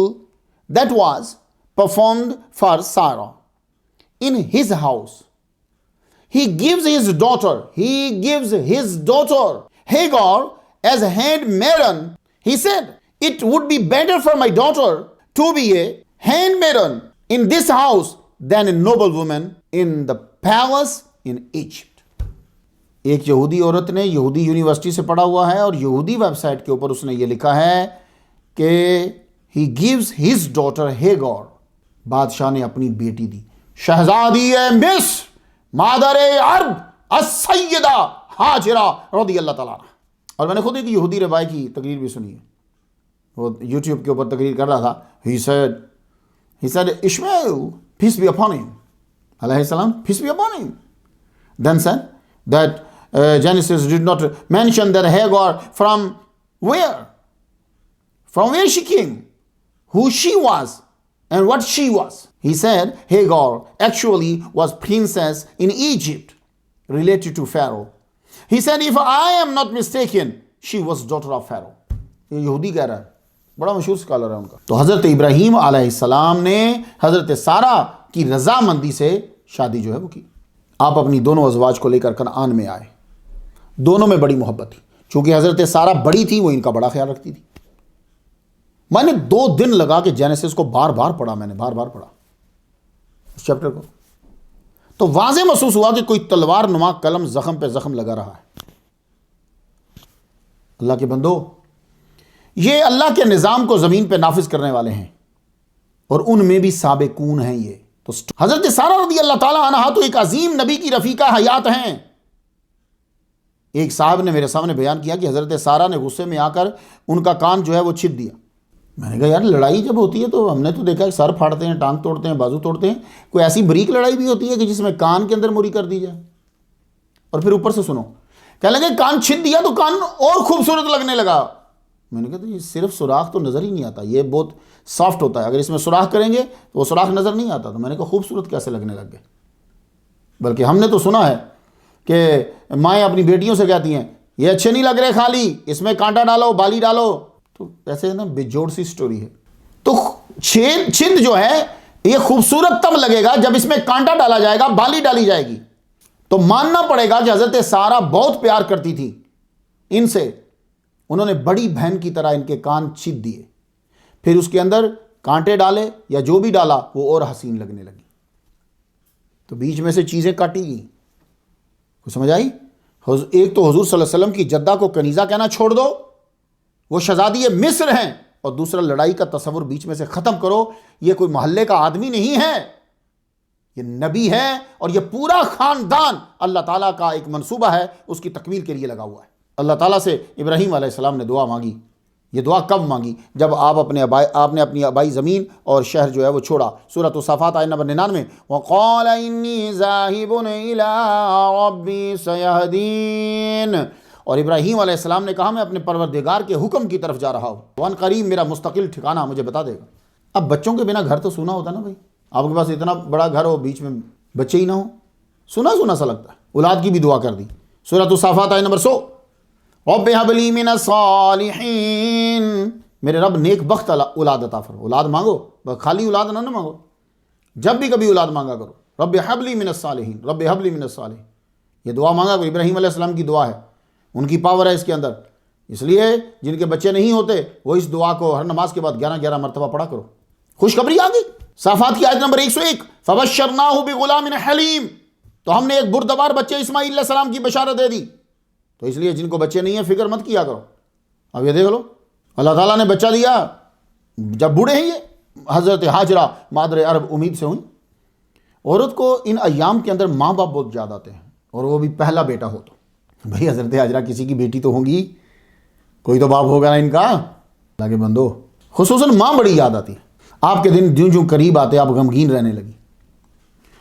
that was performed for Sarah in his house. He gives his daughter Hagar as handmaiden. He said, it would be better for my daughter to be a handmaiden in this house than a noble woman in the palace in Egypt. ایک یہودی عورت نے یہودی university سے پڑھا ہوا ہے اور یہودی ویب سائٹ کے اوپر اس نے یہ لکھا ہے کہ he gives his daughter Hagar, بادشاہ نے اپنی بیٹی دی, شہزادی مصر, مادر عرب, السیدہ ہاجرہ رضی اللہ تعالیٰ عنہ. اور میں نے خود ایک یہودی ربائی کی تقریر بھی سنی ہے, وہ یوٹیوب کے اوپر تقریر کر رہا تھا. he said Ishmael, peace be upon him, علیہ السلام, peace be upon him, then said that Genesis did not mention that Hagar from where she came, who she was and what she was. He said Hagar actually was princess in Egypt related to Pharaoh. He said if I am not mistaken she was daughter of Pharaoh. یہ یہودی کہہ رہا ہے, بڑا مشہور scholar ہے ان کا. تو حضرت ابراہیم علیہ السلام نے حضرت سارہ کی رضامندی سے شادی جو ہے وہ کی. آپ اپنی دونوں ازواج کو لے کر کنعان میں آئے, دونوں میں بڑی محبت تھی. چونکہ حضرت سارہ بڑی تھی وہ ان کا بڑا خیال رکھتی تھی. میں نے 2 دن لگا کے جینیسس کو بار بار پڑھا اس چیپٹر کو. تو واضح محسوس ہوا کہ کوئی تلوار نما قلم زخم پہ زخم لگا رہا ہے. اللہ کے بندو, یہ اللہ کے نظام کو زمین پہ نافذ کرنے والے ہیں اور ان میں بھی سابقون ہیں. یہ تو حضرت سارہ رضی اللہ تعالیٰ عنہا تو ایک عظیم نبی کی رفیقہ حیات ہیں. ایک صاحب نے میرے سامنے بیان کیا کہ حضرت سارہ نے غصے میں آ کر ان کا کان جو ہے وہ چھید دیا. میں نے کہا یار لڑائی جب ہوتی ہے تو ہم نے تو دیکھا کہ سر پھاڑتے ہیں, ٹانگ توڑتے ہیں, بازو توڑتے ہیں, کوئی ایسی بریک لڑائی بھی ہوتی ہے کہ جس میں کان کے اندر موری کر دی جائے. اور پھر اوپر سے سنو, کہنے لگے کان چھید دیا تو کان اور خوبصورت لگنے لگا. میں نے کہا تو یہ صرف سوراخ تو نظر ہی نہیں آتا, یہ بہت سافٹ ہوتا ہے, اگر اس میں سوراخ کریں گے تو وہ سوراخ نظر نہیں آتا. تو میں نے کہا خوبصورت کیسے لگنے لگ گئے. بلکہ ہم نے تو سنا ہے کہ مائیں اپنی بیٹیوں سے کہتی ہیں یہ اچھے نہیں لگ رہے خالی, اس میں کانٹا ڈالو, بالی ڈالو. تو ایسے نا بجوڑ سی سٹوری ہے. تو چھند جو ہے یہ خوبصورت تب لگے گا جب اس میں کانٹا ڈالا جائے گا, بالی ڈالی جائے گی. تو ماننا پڑے گا کہ حضرت سارہ بہت پیار کرتی تھی ان سے. انہوں نے بڑی بہن کی طرح ان کے کان چھید دیے, پھر اس کے اندر کانٹے ڈالے یا جو بھی ڈالا وہ اور حسین لگنے لگی. تو بیچ میں سے چیزیں کاٹی گئیں. کو سمجھ آئی؟ ایک تو حضور صلی اللہ علیہ وسلم کی جدہ کو کنیزہ کہنا چھوڑ دو, وہ شہزادی مصر ہیں, اور دوسرا لڑائی کا تصور بیچ میں سے ختم کرو. یہ کوئی محلے کا آدمی نہیں ہے, یہ نبی ہے, اور یہ پورا خاندان اللہ تعالیٰ کا ایک منصوبہ ہے, اس کی تکمیل کے لیے لگا ہوا ہے. اللہ تعالیٰ سے ابراہیم علیہ السلام نے دعا مانگی. یہ دعا کب مانگی؟ جب آپ نے اپنی آبائی زمین اور شہر جو ہے وہ چھوڑا. سورۃ الصافات آیت نمبر 99, وَقَالَ إِنِّي ذَاهِبٌ إِلَىٰ رَبِّي سَيَهْدِينِ. اور ابراہیم علیہ السلام نے کہا میں اپنے پروردگار کے حکم کی طرف جا رہا ہوں, وَان قریب میرا مستقل ٹھکانہ مجھے بتا دے گا. اب بچوں کے بنا گھر تو سونا ہوتا نا بھائی. آپ کے پاس اتنا بڑا گھر ہو, بیچ میں بچے ہی نہ ہو, سونا سونا سا لگتا ہے. اولاد کی بھی دعا کر دی. سورۃ الصافات آیت نمبر 100, رب هب لی من الصالحین, میرے رب نیک بخت اولاد عطا فرما. اولاد مانگو, خالی اولاد نہ مانگو, جب بھی کبھی اولاد مانگا کرو. رب هب لی من الصالحین, رب هب لی من الصالحین, یہ دعا مانگا کرو. ابراہیم علیہ السلام کی دعا ہے, ان کی پاور ہے اس کے اندر. اس لیے جن کے بچے نہیں ہوتے وہ اس دعا کو ہر نماز کے بعد 11 مرتبہ پڑھا کرو. خوشخبری آ گئی. صافات کی آیت نمبر 101 فبشرناہ بغلام حلیم، تو ہم نے ایک بردبار بچے اسماعیل علیہ السلام کی بشارت دے دی. تو اس لیے جن کو بچے نہیں ہیں فکر مت کیا کرو. اب یہ دیکھ لو اللہ تعالیٰ نے بچہ دیا جب بوڑھے ہیں. یہ حضرت ہاجرہ مادر عرب امید سے ہوئیں. عورت کو ان ایام کے اندر ماں باپ بہت یاد آتے ہیں، اور وہ بھی پہلا بیٹا ہو تو بھائی حضرت ہاجرہ کسی کی بیٹی تو ہوں گی، کوئی تو باپ ہوگا نا ان کا. اللہ کے بندو خصوصاً ماں بڑی یاد آتی ہے. آپ کے دن جوں قریب آتے آپ غمگین رہنے لگی.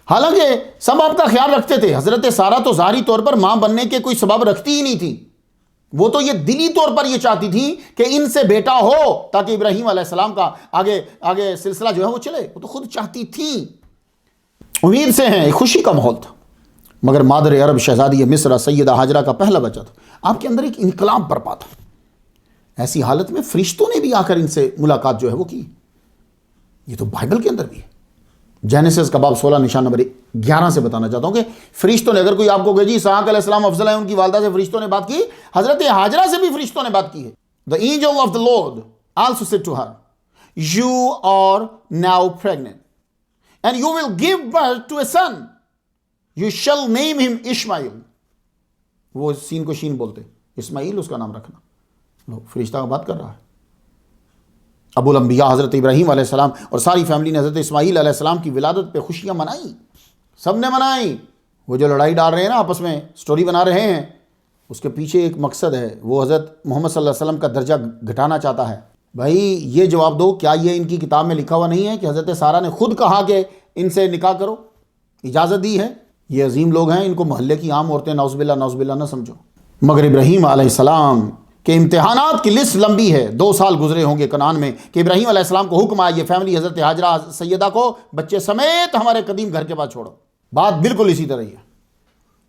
حالانکہ سب آپ کا خیال رکھتے تھے. حضرت سارہ تو ظاہری طور پر ماں بننے کے کوئی سبب رکھتی ہی نہیں تھی. وہ تو یہ دلی طور پر یہ چاہتی تھی کہ ان سے بیٹا ہو تاکہ ابراہیم علیہ السلام کا آگے سلسلہ جو ہے وہ چلے. وہ تو خود چاہتی تھی. امید سے ہیں، ایک خوشی کا ماحول تھا. مگر مادر عرب شہزادی مصر سیدہ ہاجرہ کا پہلا بچہ تھا. آپ کے اندر ایک انقلاب برپا تھا. ایسی حالت میں فرشتوں نے بھی آ کر ان سے ملاقات جو ہے وہ کی. یہ تو بائبل کے اندر بھی ہے. جینیسس کا باب 16 نشان نمبر 11 سے بتانا چاہتا ہوں کہ فرشتوں نے، اگر کوئی آپ کو کہے جی اسحاق علیہ السلام افضل ہے، ان کی والدہ سے فرشتوں نے بات کی، حضرت ہاجرہ سے بھی فرشتوں نے بات کی ہے. The angel of the Lord also said to her, you are now pregnant and you will give birth to a son. You shall name him Ishmael. وہ سین کو شین بولتے، اسماعیل اس کا نام رکھنا. لو فرشتہ کا بات کر رہا ہے. ابو الانبیاء حضرت ابراہیم علیہ السلام اور ساری فیملی نے حضرت اسماعیل علیہ السلام کی ولادت پہ خوشیاں منائیں. سب نے منائی. وہ جو لڑائی ڈال رہے ہیں نا آپس میں، سٹوری بنا رہے ہیں، اس کے پیچھے ایک مقصد ہے. وہ حضرت محمد صلی اللہ علیہ وسلم کا درجہ گھٹانا چاہتا ہے. بھائی یہ جواب دو، کیا یہ ان کی کتاب میں لکھا ہوا نہیں ہے کہ حضرت سارہ نے خود کہا کہ ان سے نکاح کرو، اجازت دی ہے؟ یہ عظیم لوگ ہیں، ان کو محلے کی عام عورتیں نعوذ باللہ نہ سمجھو. مگر ابراہیم علیہ السلام کہ امتحانات کی لسٹ لمبی ہے. 2 سال گزرے ہوں گے کنعان میں کہ ابراہیم علیہ السلام کو حکم آیا یہ فیملی حضرت ہاجرہ سیدہ کو بچے سمیت ہمارے قدیم گھر کے پاس چھوڑو. بات بالکل اسی طرح ہی ہے.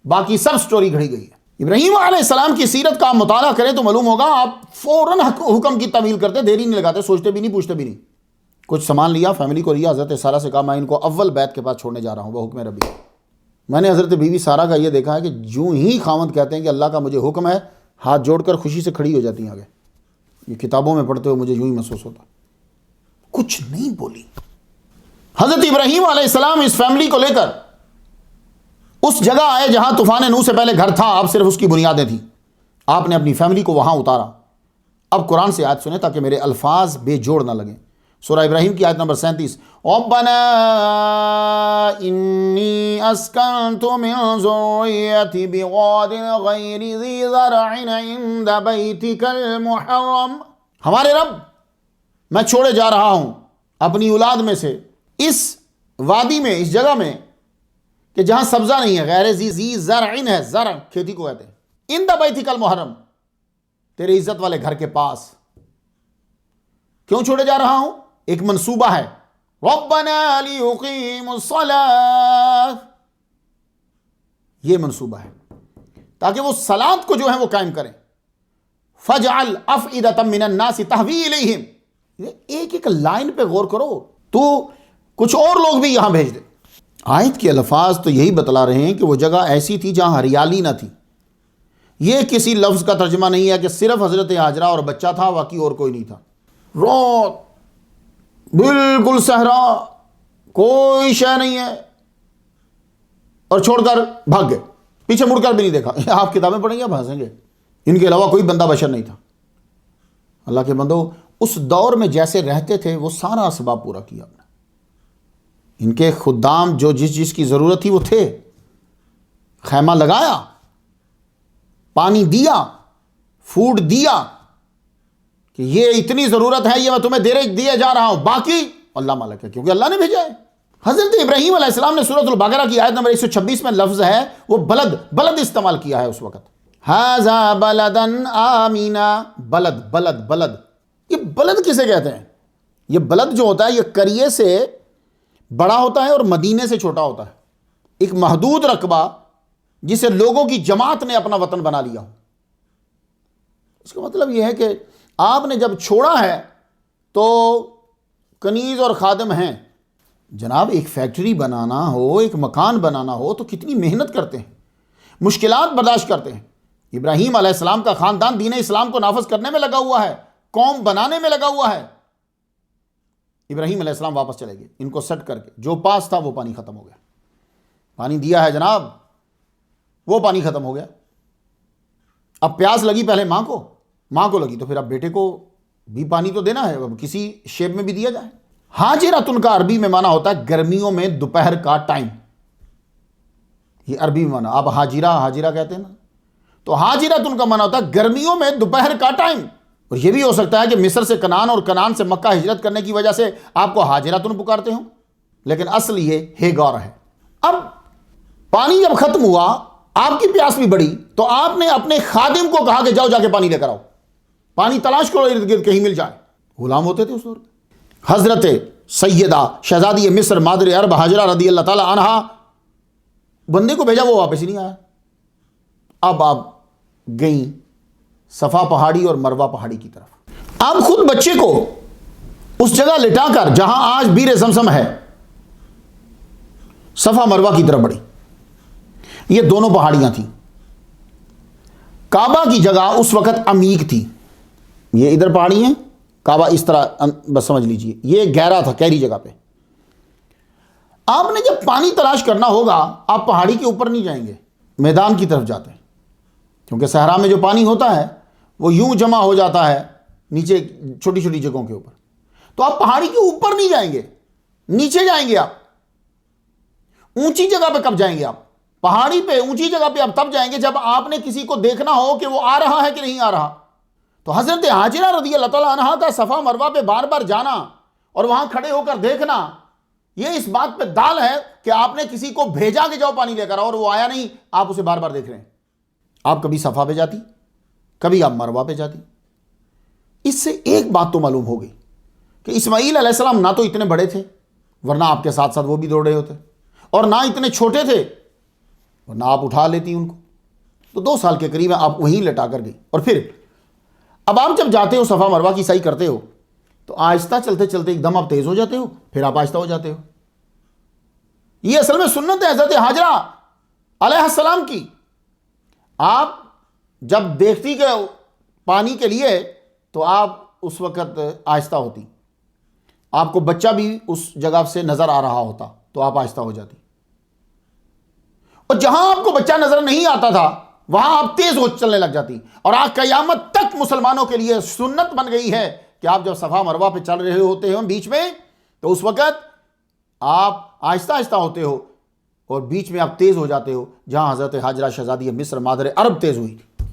باقی سب سٹوری گھڑی گئی ہے. ابراہیم علیہ السلام کی سیرت کا آپ مطالعہ کریں تو معلوم ہوگا آپ فوراً حکم کی تعمیل کرتے، دیری نہیں لگاتے، سوچتے بھی نہیں، پوچھتے بھی نہیں. کچھ سامان لیا، فیملی کو لیا، حضرت سارہ سے کہا میں ان کو اول بیت کے پاس چھوڑنے جا رہا ہوں، وہ حکم ربی. میں نے حضرت بی بی سارہ کا یہ دیکھا ہے کہ جو ہی خاوند کہتے ہیں کہ اللہ کا مجھے حکم ہے، ہاتھ جوڑ کر خوشی سے کھڑی ہو جاتی ہیں. آگے یہ کتابوں میں پڑھتے ہوئے مجھے یوں ہی محسوس ہوتا. کچھ نہیں بولی. حضرت ابراہیم علیہ السلام اس فیملی کو لے کر اس جگہ آئے جہاں طوفان نوح سے پہلے گھر تھا، اب صرف اس کی بنیادیں تھیں. آپ نے اپنی فیملی کو وہاں اتارا. اب قرآن سے آیت سنیں تاکہ میرے الفاظ بے جوڑ نہ لگیں. سورہ ابراہیم کی آیت نمبر 37 ربنا انی اسکنت من ذریتی بواد غیر ذی زرع عند بیتک المحرم. ہمارے رب میں چھوڑے جا رہا ہوں اپنی اولاد میں سے اس وادی میں، اس جگہ میں کہ جہاں سبزہ نہیں ہے، غیر ذی زرع ہے، زرع کھیتی کو کہتے ہیں، عند بیتک المحرم تیرے عزت والے گھر کے پاس. کیوں چھوڑے جا رہا ہوں؟ ایک منصوبہ ہے. ربنا لیقیموا الصلاۃ، یہ منصوبہ ہے تاکہ وہ صلاۃ کو جو ہے وہ قائم کریں. فجعل افئدۃ من الناس تہوی الیہم. ایک ایک لائن پہ غور کرو تو کچھ اور لوگ بھی یہاں بھیج دے. آیت کے الفاظ تو یہی بتلا رہے ہیں کہ وہ جگہ ایسی تھی جہاں ہریالی نہ تھی. یہ کسی لفظ کا ترجمہ نہیں ہے کہ صرف حضرت ہاجرہ اور بچہ تھا، باقی اور کوئی نہیں تھا. رات بالکل صحرا، کوئی شے نہیں ہے، اور چھوڑ کر بھاگ گئے، پیچھے مڑ کر بھی نہیں دیکھا. آپ کتابیں پڑھیں گے آپ ہنسیں گے. ان کے علاوہ کوئی بندہ بشر نہیں تھا. اللہ کے بندو اس دور میں جیسے رہتے تھے وہ سارا اسباب پورا کیا آپ نے. ان کے خدام جو جس کی ضرورت تھی وہ تھے، خیمہ لگایا، پانی دیا، فوڈ دیا کہ یہ اتنی ضرورت ہے، یہ میں تمہیں دیے جا رہا ہوں، باقی اللہ مالک ہے کیونکہ اللہ نے بھیجا ہے. حضرت ابراہیم علیہ السلام نے سورۃ البقرہ کی آیت نمبر 126 میں لفظ ہے وہ بلد استعمال کیا ہے اس وقت. ھذا بلدا آمنا. بلد یہ بلد کسے کہتے ہیں؟ یہ بلد جو ہوتا ہے یہ قریے سے بڑا ہوتا ہے اور مدینے سے چھوٹا ہوتا ہے. ایک محدود رقبہ جسے لوگوں کی جماعت نے اپنا وطن بنا لیا ہو. اس کا مطلب یہ ہے کہ آپ نے جب چھوڑا ہے تو کنیز اور خادم ہیں. جناب ایک فیکٹری بنانا ہو، ایک مکان بنانا ہو تو کتنی محنت کرتے ہیں، مشکلات برداشت کرتے ہیں. ابراہیم علیہ السلام کا خاندان دین اسلام کو نافذ کرنے میں لگا ہوا ہے، قوم بنانے میں لگا ہوا ہے۔ ابراہیم علیہ السلام واپس چلے گئے، ان کو سٹ کر کے جو پاس تھا وہ پانی ختم ہو گیا۔ پانی دیا ہے جناب، وہ پانی ختم ہو گیا۔ اب پیاس لگی پہلے ماں کو لگی تو پھر اب بیٹے کو بھی پانی تو دینا ہے، اب کسی شیپ میں بھی دیا جائے۔ حاجرۃ کا عربی میں معنی ہوتا ہے گرمیوں میں دوپہر کا ٹائم، یہ عربی میں معنی۔ آپ حاجرہ کہتے ہیں نا، تو حاجرۃ کا معنی ہوتا ہے گرمیوں میں دوپہر کا ٹائم۔ اور یہ بھی ہو سکتا ہے کہ مصر سے کنعان اور کنعان سے مکہ ہجرت کرنے کی وجہ سے آپ کو حاجرۃ پکارتے ہوں، لیکن اصل یہ ہیگار ہے۔ اب پانی جب ختم ہوا، آپ کی پیاس بھی بڑھی، تو آپ نے اپنے خادم کو کہا کہ جاؤ جا کے پانی لے کر آؤ، پانی تلاش کرو ارد گرد کہیں مل جائے۔ غلام ہوتے تھے اس دور میں۔ حضرت سیدہ شہزادی مصر مادر عرب حاجرہ رضی اللہ تعالی عنہا، بندے کو بھیجا وہ واپس ہی نہیں آیا۔ اب آپ گئیں صفا پہاڑی اور مروہ پہاڑی کی طرف۔ آپ خود بچے کو اس جگہ لٹا کر جہاں آج بیر زمزم ہے، صفا مروہ کی طرف بڑھی۔ یہ دونوں پہاڑیاں تھیں۔ کعبہ کی جگہ اس وقت عمیق تھی، یہ ادھر پہاڑی ہیں، کعبہ اس طرح، بس سمجھ لیجئے یہ گہرا تھا، گہری جگہ پہ۔ آپ نے جب پانی تلاش کرنا ہوگا، آپ پہاڑی کے اوپر نہیں جائیں گے، میدان کی طرف جاتے ہیں، کیونکہ صحرا میں جو پانی ہوتا ہے وہ یوں جمع ہو جاتا ہے نیچے چھوٹی چھوٹی جگہوں کے اوپر۔ تو آپ پہاڑی کے اوپر نہیں جائیں گے، نیچے جائیں گے۔ آپ اونچی جگہ پہ کب جائیں گے؟ آپ پہاڑی پہ اونچی جگہ پہ آپ تب جائیں گے جب آپ نے کسی کو دیکھنا ہو کہ وہ آ رہا ہے کہ نہیں آ رہا۔ تو حضرت حاجرہ رضی اللہ تعالیٰ عنہا کا صفا مروہ پہ بار بار جانا اور وہاں کھڑے ہو کر دیکھنا، یہ اس بات پہ دال ہے کہ آپ نے کسی کو بھیجا کہ جاؤ پانی لے کر آؤ، اور وہ آیا نہیں، آپ اسے بار بار دیکھ رہے ہیں۔ آپ کبھی صفا پہ جاتی، کبھی آپ مروہ پہ جاتی۔ اس سے ایک بات تو معلوم ہو گئی کہ اسماعیل علیہ السلام نہ تو اتنے بڑے تھے، ورنہ آپ کے ساتھ ساتھ وہ بھی دوڑ رہے ہوتے، اور نہ اتنے چھوٹے تھے ورنہ آپ اٹھا لیتی ان کو۔ تو 2 سال کے قریب آپ وہیں لٹا کر گئی۔ اور پھر اب آپ جب جاتے ہو صفا مروہ کی سعی کرتے ہو تو آہستہ چلتے چلتے ایک دم آپ تیز ہو جاتے ہو، پھر آپ آہستہ ہو جاتے ہو۔ یہ اصل میں سنت ہے حضرت حاجرہ علیہ السلام کی۔ آپ جب دیکھتی کہ پانی کے لیے تو آپ اس وقت آہستہ ہوتی، آپ کو بچہ بھی اس جگہ سے نظر آ رہا ہوتا تو آپ آہستہ ہو جاتی، اور جہاں آپ کو بچہ نظر نہیں آتا تھا وہاں آپ تیز ہو چلنے لگ جاتی۔ اور آج قیامت تک مسلمانوں کے لیے سنت بن گئی ہے کہ آپ جب صفا مروہ پہ چل رہے ہوتے ہو بیچ میں، تو اس وقت آپ آہستہ آہستہ ہوتے ہو اور بیچ میں آپ تیز ہو جاتے ہو، جہاں حضرت حاجرہ شہزادی مصر مادر عرب تیز ہوئی تھی۔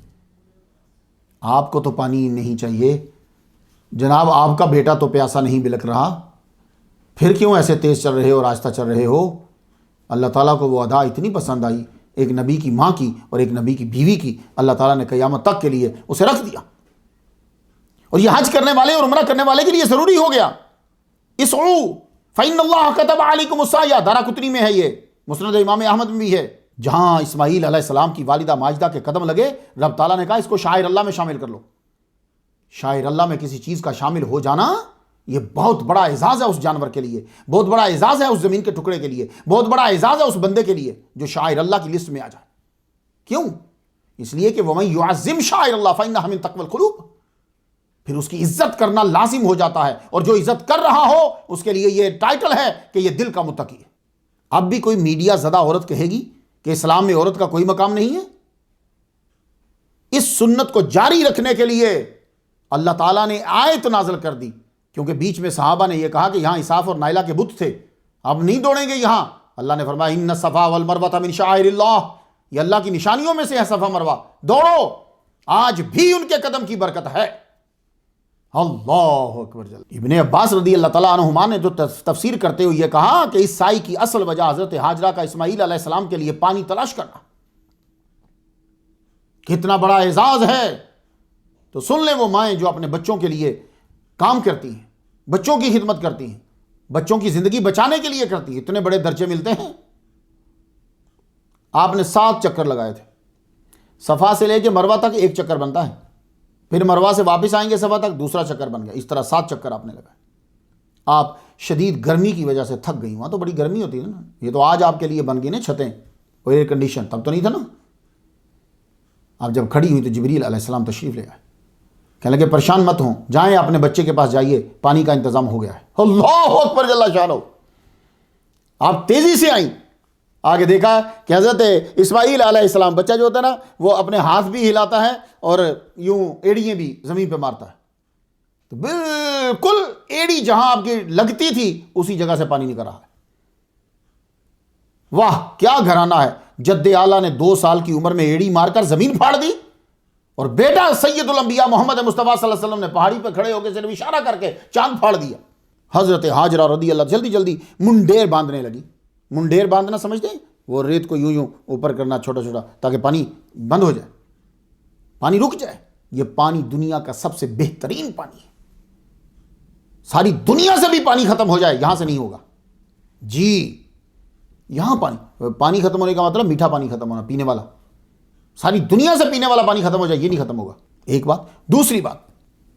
آپ کو تو پانی نہیں چاہیے جناب، آپ کا بیٹا تو پیاسا نہیں بلک رہا، پھر کیوں ایسے تیز چل رہے ہو اور آہستہ چل رہے ہو؟ اللہ تعالیٰ کو وہ ادا اتنی پسند آئی، ایک نبی کی ماں کی اور ایک نبی کی بیوی کی، اللہ تعالیٰ نے قیامت تک کے لیے اسے رکھ دیا۔ اور یہ حج کرنے والے اور عمرہ کرنے والے کے لیے ضروری ہو گیا۔ اسعوا فإن اللہ كتب علیکم السعی، دارقطنی میں ہے، یہ مسند امام احمد میں بھی ہے۔ جہاں اسماعیل علیہ السلام کی والدہ ماجدہ کے قدم لگے، رب تعالیٰ نے کہا اس کو شاعر اللہ میں شامل کر لو۔ شاعر اللہ میں کسی چیز کا شامل ہو جانا یہ بہت بڑا اعزاز ہے اس جانور کے لیے، بہت بڑا اعزاز ہے اس زمین کے ٹکڑے کے لیے، بہت بڑا اعزاز ہے اس بندے کے لیے جو شاعر اللہ کی لسٹ میں آ جائے۔ کیوں؟ اس لیے کہ وَمَن يُعَظِّمْ شَعَائِرَ اللَّهِ فَإِنَّهَا مِن تَقْوَى الْقُلُوبِ، پھر اس کی عزت کرنا لازم ہو جاتا ہے، اور جو عزت کر رہا ہو اس کے لیے یہ ٹائٹل ہے کہ یہ دل کا متقی ہے۔ اب بھی کوئی میڈیا زدہ عورت کہے گی کہ اسلام میں عورت کا کوئی مقام نہیں ہے؟ اس سنت کو جاری رکھنے کے لیے اللہ تعالیٰ نے آیت نازل کر دی، کیونکہ بیچ میں صحابہ نے یہ کہا کہ یہاں اساف اور نائلہ کے بت تھے، اب نہیں دوڑیں گے یہاں۔ اللہ نے فرمایا ان الصفا والمروہ من شعائر اللہ، یہ اللہ کی نشانیوں میں سے ہے صفا مروہ، دوڑو، آج بھی ان کے قدم کی برکت ہے۔ اللہ اکبر جل۔ ابن عباس رضی اللہ تعالیٰ عنہما نے جو تفسیر کرتے ہوئے یہ کہا کہ اس سائی کی اصل وجہ حضرت حاجرہ کا اسماعیل علیہ السلام کے لیے پانی تلاش کرنا کتنا بڑا اعزاز ہے۔ تو سن لیں وہ مائیں جو اپنے بچوں کے لیے کام کرتی ہیں، بچوں کی خدمت کرتی ہیں، بچوں کی زندگی بچانے کے لیے کرتی ہیں، اتنے بڑے درجے ملتے ہیں۔ آپ نے 7 چکر لگائے تھے، صفا سے لے کے مروہ تک 1 چکر بنتا ہے، پھر مروہ سے واپس آئیں گے صفا تک دوسرا چکر بن گیا، اس طرح 7 چکر آپ نے لگائے۔ آپ شدید گرمی کی وجہ سے تھک گئی، وہاں تو بڑی گرمی ہوتی ہے نا، یہ تو آج آپ کے لیے بن گئی نا چھتیں اور ایئر کنڈیشن، تب تو نہیں تھا نا۔ آپ جب کھڑی ہوئی تو جبریل علیہ السلام تشریف لے آئے، کہنے لگے پریشان مت ہوں، جائیں اپنے بچے کے پاس جائیے، پانی کا انتظام ہو گیا ہے۔ اللہ اکبر جل شانہ۔ آپ تیزی سے آئیں، آگے دیکھا کہ حضرت اسماعیل علیہ السلام، بچہ جو ہوتا ہے نا وہ اپنے ہاتھ بھی ہلاتا ہے اور یوں ایڑیاں بھی زمین پہ مارتا ہے، تو بالکل ایڑی جہاں آپ کی لگتی تھی اسی جگہ سے پانی نکل رہا ہے۔ واہ کیا گھرانہ ہے، جد اعلیٰ نے 2 سال کی عمر میں ایڑی مار کر زمین پھاڑ دی، اور بیٹا سید الانبیاء محمد مصطفیٰ صلی اللہ علیہ وسلم نے پہاڑی پہ کھڑے ہو کے صرف اشارہ کر کے چاند پھاڑ دیا۔ حضرت ہاجرہ رضی اللہ جلدی جلدی منڈیر باندھنے لگی۔ منڈیر باندھنا سمجھتے ہیں؟ وہ ریت کو یوں اوپر کرنا چھوٹا چھوٹا تاکہ پانی بند ہو جائے، پانی رک جائے۔ یہ پانی دنیا کا سب سے بہترین پانی ہے، ساری دنیا سے بھی پانی ختم ہو جائے یہاں سے نہیں ہوگا جی۔ یہاں پانی ختم ہونے کا مطلب میٹھا پانی ختم ہونا، پینے والا، ساری دنیا سے پینے والا پانی ختم ہو جائے یہ نہیں ختم ہوگا، ایک بات۔ دوسری بات،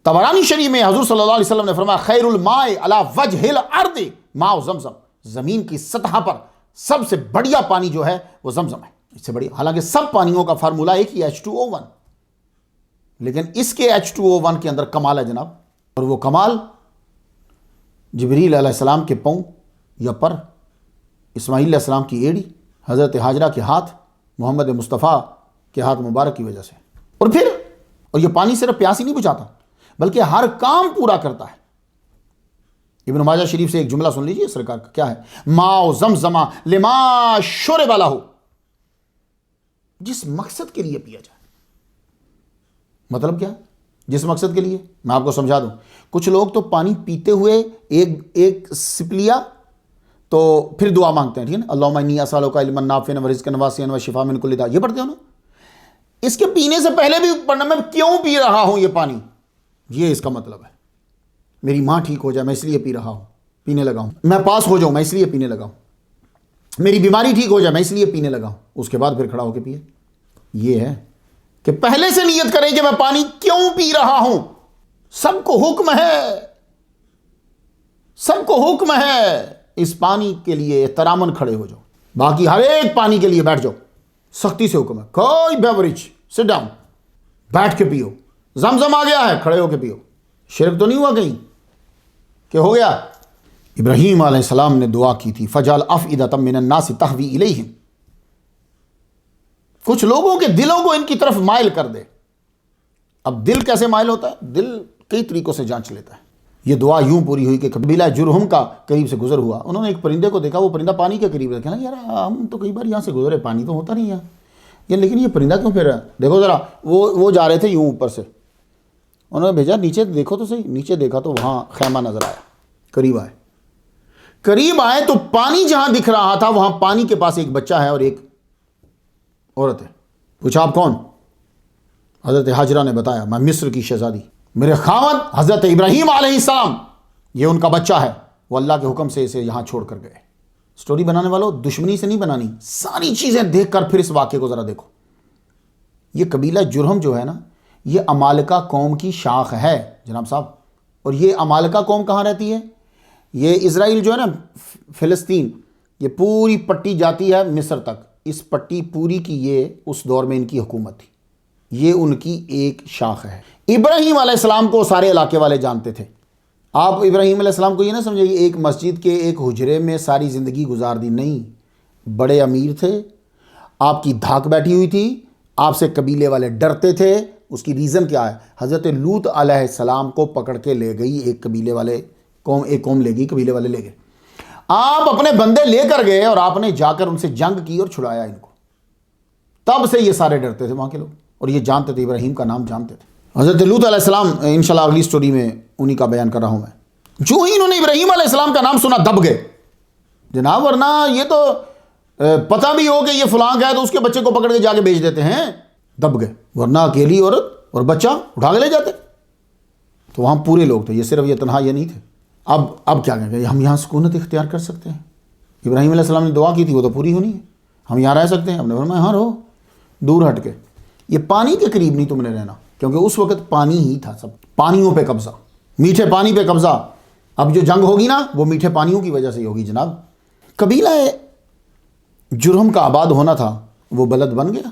طبرانی شریف میں حضور صلی اللہ علیہ وسلم نے فرمایا خیر الماء علی وجہ الارض ماء زمزم، زمین کی سطح پر سب سے بڑھیا پانی جو ہے وہ زمزم ہے، اس سے بڑی، حالانکہ سب پانیوں کا فارمولہ ایک ہی H2O1، لیکن اس کے H2O1 کے اندر کمال ہے جناب، اور وہ کمال جبریل علیہ السلام کے پاؤں یا پر، اسماعیل علیہ السلام کی ایڑی، حضرت ہاجرہ کے ہاتھ، محمد مصطفیٰ کے ہاتھ مبارک کی وجہ سے۔ اور یہ پانی صرف پیاس ہی نہیں بجھاتا بلکہ ہر کام پورا کرتا ہے۔ ابن ماجہ شریف سے ایک جملہ سن لیجئے سرکار کا، کیا ہے؟ ماء زمزم لما شرب لہ، جس مقصد کے لیے پیا جائے۔ مطلب کیا؟ جس مقصد کے لیے میں آپ کو سمجھا دوں۔ کچھ لوگ تو پانی پیتے ہوئے ایک سپ لیا تو پھر دعا مانگتے ہیں، ٹھیک ہے نا، اللہم انی اسألک علما نافعا ورزقا واسعا وشفاء من کل داء، یہ پڑھتے ہو نا۔ اس کے پینے سے پہلے بھی پڑھنا، میں کیوں پی رہا ہوں یہ پانی، یہ اس کا مطلب ہے۔ میری ماں ٹھیک ہو جائے میں اس لیے پی رہا ہوں، پینے لگا ہوں۔ میں پاس ہو جاؤں میں اس لیے پینے لگا ہوں۔ میری بیماری ٹھیک ہو جائے میں اس لیے پینے لگا ہوں۔ اس کے بعد پھر کھڑا ہو کے پیے۔ یہ ہے کہ پہلے سے نیت کریں کہ میں پانی کیوں پی رہا ہوں۔ سب کو حکم ہے، سب کو حکم ہے، اس پانی کے لیے احتراماً کھڑے ہو جاؤ، باقی ہر ایک پانی کے لیے بیٹھ جاؤ، سختی سے حکم ہے، کوئی بیوریج سٹ ڈاؤن، بیٹھ کے پیو۔ زمزم آ گیا ہے کھڑے ہو کے پیو۔ شرک تو نہیں ہوا کہیں کہ ہو گیا؟ ابراہیم علیہ السلام نے دعا کی تھی فجعل افئدۃ من الناس تہوی الیہم، کچھ لوگوں کے دلوں کو ان کی طرف مائل کر دے۔ اب دل کیسے مائل ہوتا ہے؟ دل کئی طریقوں سے جانچ لیتا ہے۔ یہ دعا یوں پوری ہوئی کہ قبیلہ جرہم کا قریب سے گزر ہوا، انہوں نے ایک پرندے کو دیکھا، وہ پرندہ پانی کے قریب رکھا نا، یار ہم تو کئی بار یہاں سے گزرے، پانی تو ہوتا نہیں ہے، لیکن یہ پرندہ کیوں پھر رہا ہے؟ دیکھو ذرا، وہ جا رہے تھے یوں اوپر سے، انہوں نے بھیجا نیچے دیکھو تو صحیح، نیچے دیکھا تو وہاں خیمہ نظر آیا، قریب آئے تو پانی جہاں دکھ رہا تھا وہاں پانی کے پاس ایک بچہ ہے اور ایک عورت ہے۔ پوچھا آپ کون؟ حضرت ہاجرہ نے بتایا میں مصر کی شہزادی، میرے خاوند حضرت ابراہیم علیہ السلام، یہ ان کا بچہ ہے، وہ اللہ کے حکم سے اسے یہاں چھوڑ کر گئے۔ سٹوری بنانے والوں دشمنی سے نہیں بنانی، ساری چیزیں دیکھ کر پھر اس واقعے کو ذرا دیکھو۔ یہ قبیلہ جرہم جو ہے نا، یہ عمالقہ قوم کی شاخ ہے جناب صاحب، اور یہ عمالقہ قوم کہاں رہتی ہے؟ یہ اسرائیل جو ہے نا، فلسطین، یہ پوری پٹی جاتی ہے مصر تک، اس پٹی پوری کی یہ اس دور میں ان کی حکومت تھی، یہ ان کی ایک شاخ ہے۔ ابراہیم علیہ السلام کو سارے علاقے والے جانتے تھے۔ آپ ابراہیم علیہ السلام کو یہ نہ سمجھے ایک مسجد کے ایک حجرے میں ساری زندگی گزار دی، نہیں، بڑے امیر تھے، آپ کی دھاک بیٹھی ہوئی تھی، آپ سے قبیلے والے ڈرتے تھے۔ اس کی ریزن کیا ہے؟ حضرت لوط علیہ السلام کو پکڑ کے لے گئی ایک قبیلے والے ایک قوم لے گئی، قبیلے والے لے گئے، آپ اپنے بندے لے کر گئے اور آپ نے جا کر ان سے جنگ کی اور چھڑایا ان کو۔ تب سے یہ سارے ڈرتے تھے وہاں کے لوگ، اور یہ جانتے تھے، ابراہیم کا نام جانتے تھے۔ حضرت لوط علیہ السلام انشاءاللہ اگلی سٹوری میں انہی کا بیان کر رہا ہوں میں۔ جو ہی انہوں نے ابراہیم علیہ السلام کا نام سنا دب گئے جناب، ورنہ یہ تو پتہ بھی ہو کہ یہ فلاں کا ہے تو اس کے بچے کو پکڑ کے جا کے بیچ دیتے ہیں، دب گئے، ورنہ اکیلی عورت اور بچہ اٹھا کے لے جاتے۔ تو وہاں پورے لوگ تھے، یہ صرف یہ تنہا یہ نہیں تھے۔ اب کیا کہیں گے؟ ہم یہاں سکونت اختیار کر سکتے ہیں؟ ابراہیم علیہ السلام نے دعا کی تھی وہ تو پوری ہونی ہے، ہم یہاں رہ سکتے ہیں؟ ہم نے فرمایا ہاں رہو، دور ہٹ کے، یہ پانی کے قریب نہیں تم نے رہنا، کیونکہ اس وقت پانی ہی تھا، سب پانیوں پہ قبضہ، میٹھے پانی پہ قبضہ۔ اب جو جنگ ہوگی نا وہ میٹھے پانیوں کی وجہ سے ہی ہوگی جناب۔ قبیلہ جرہم کا آباد ہونا تھا وہ بلد بن گیا،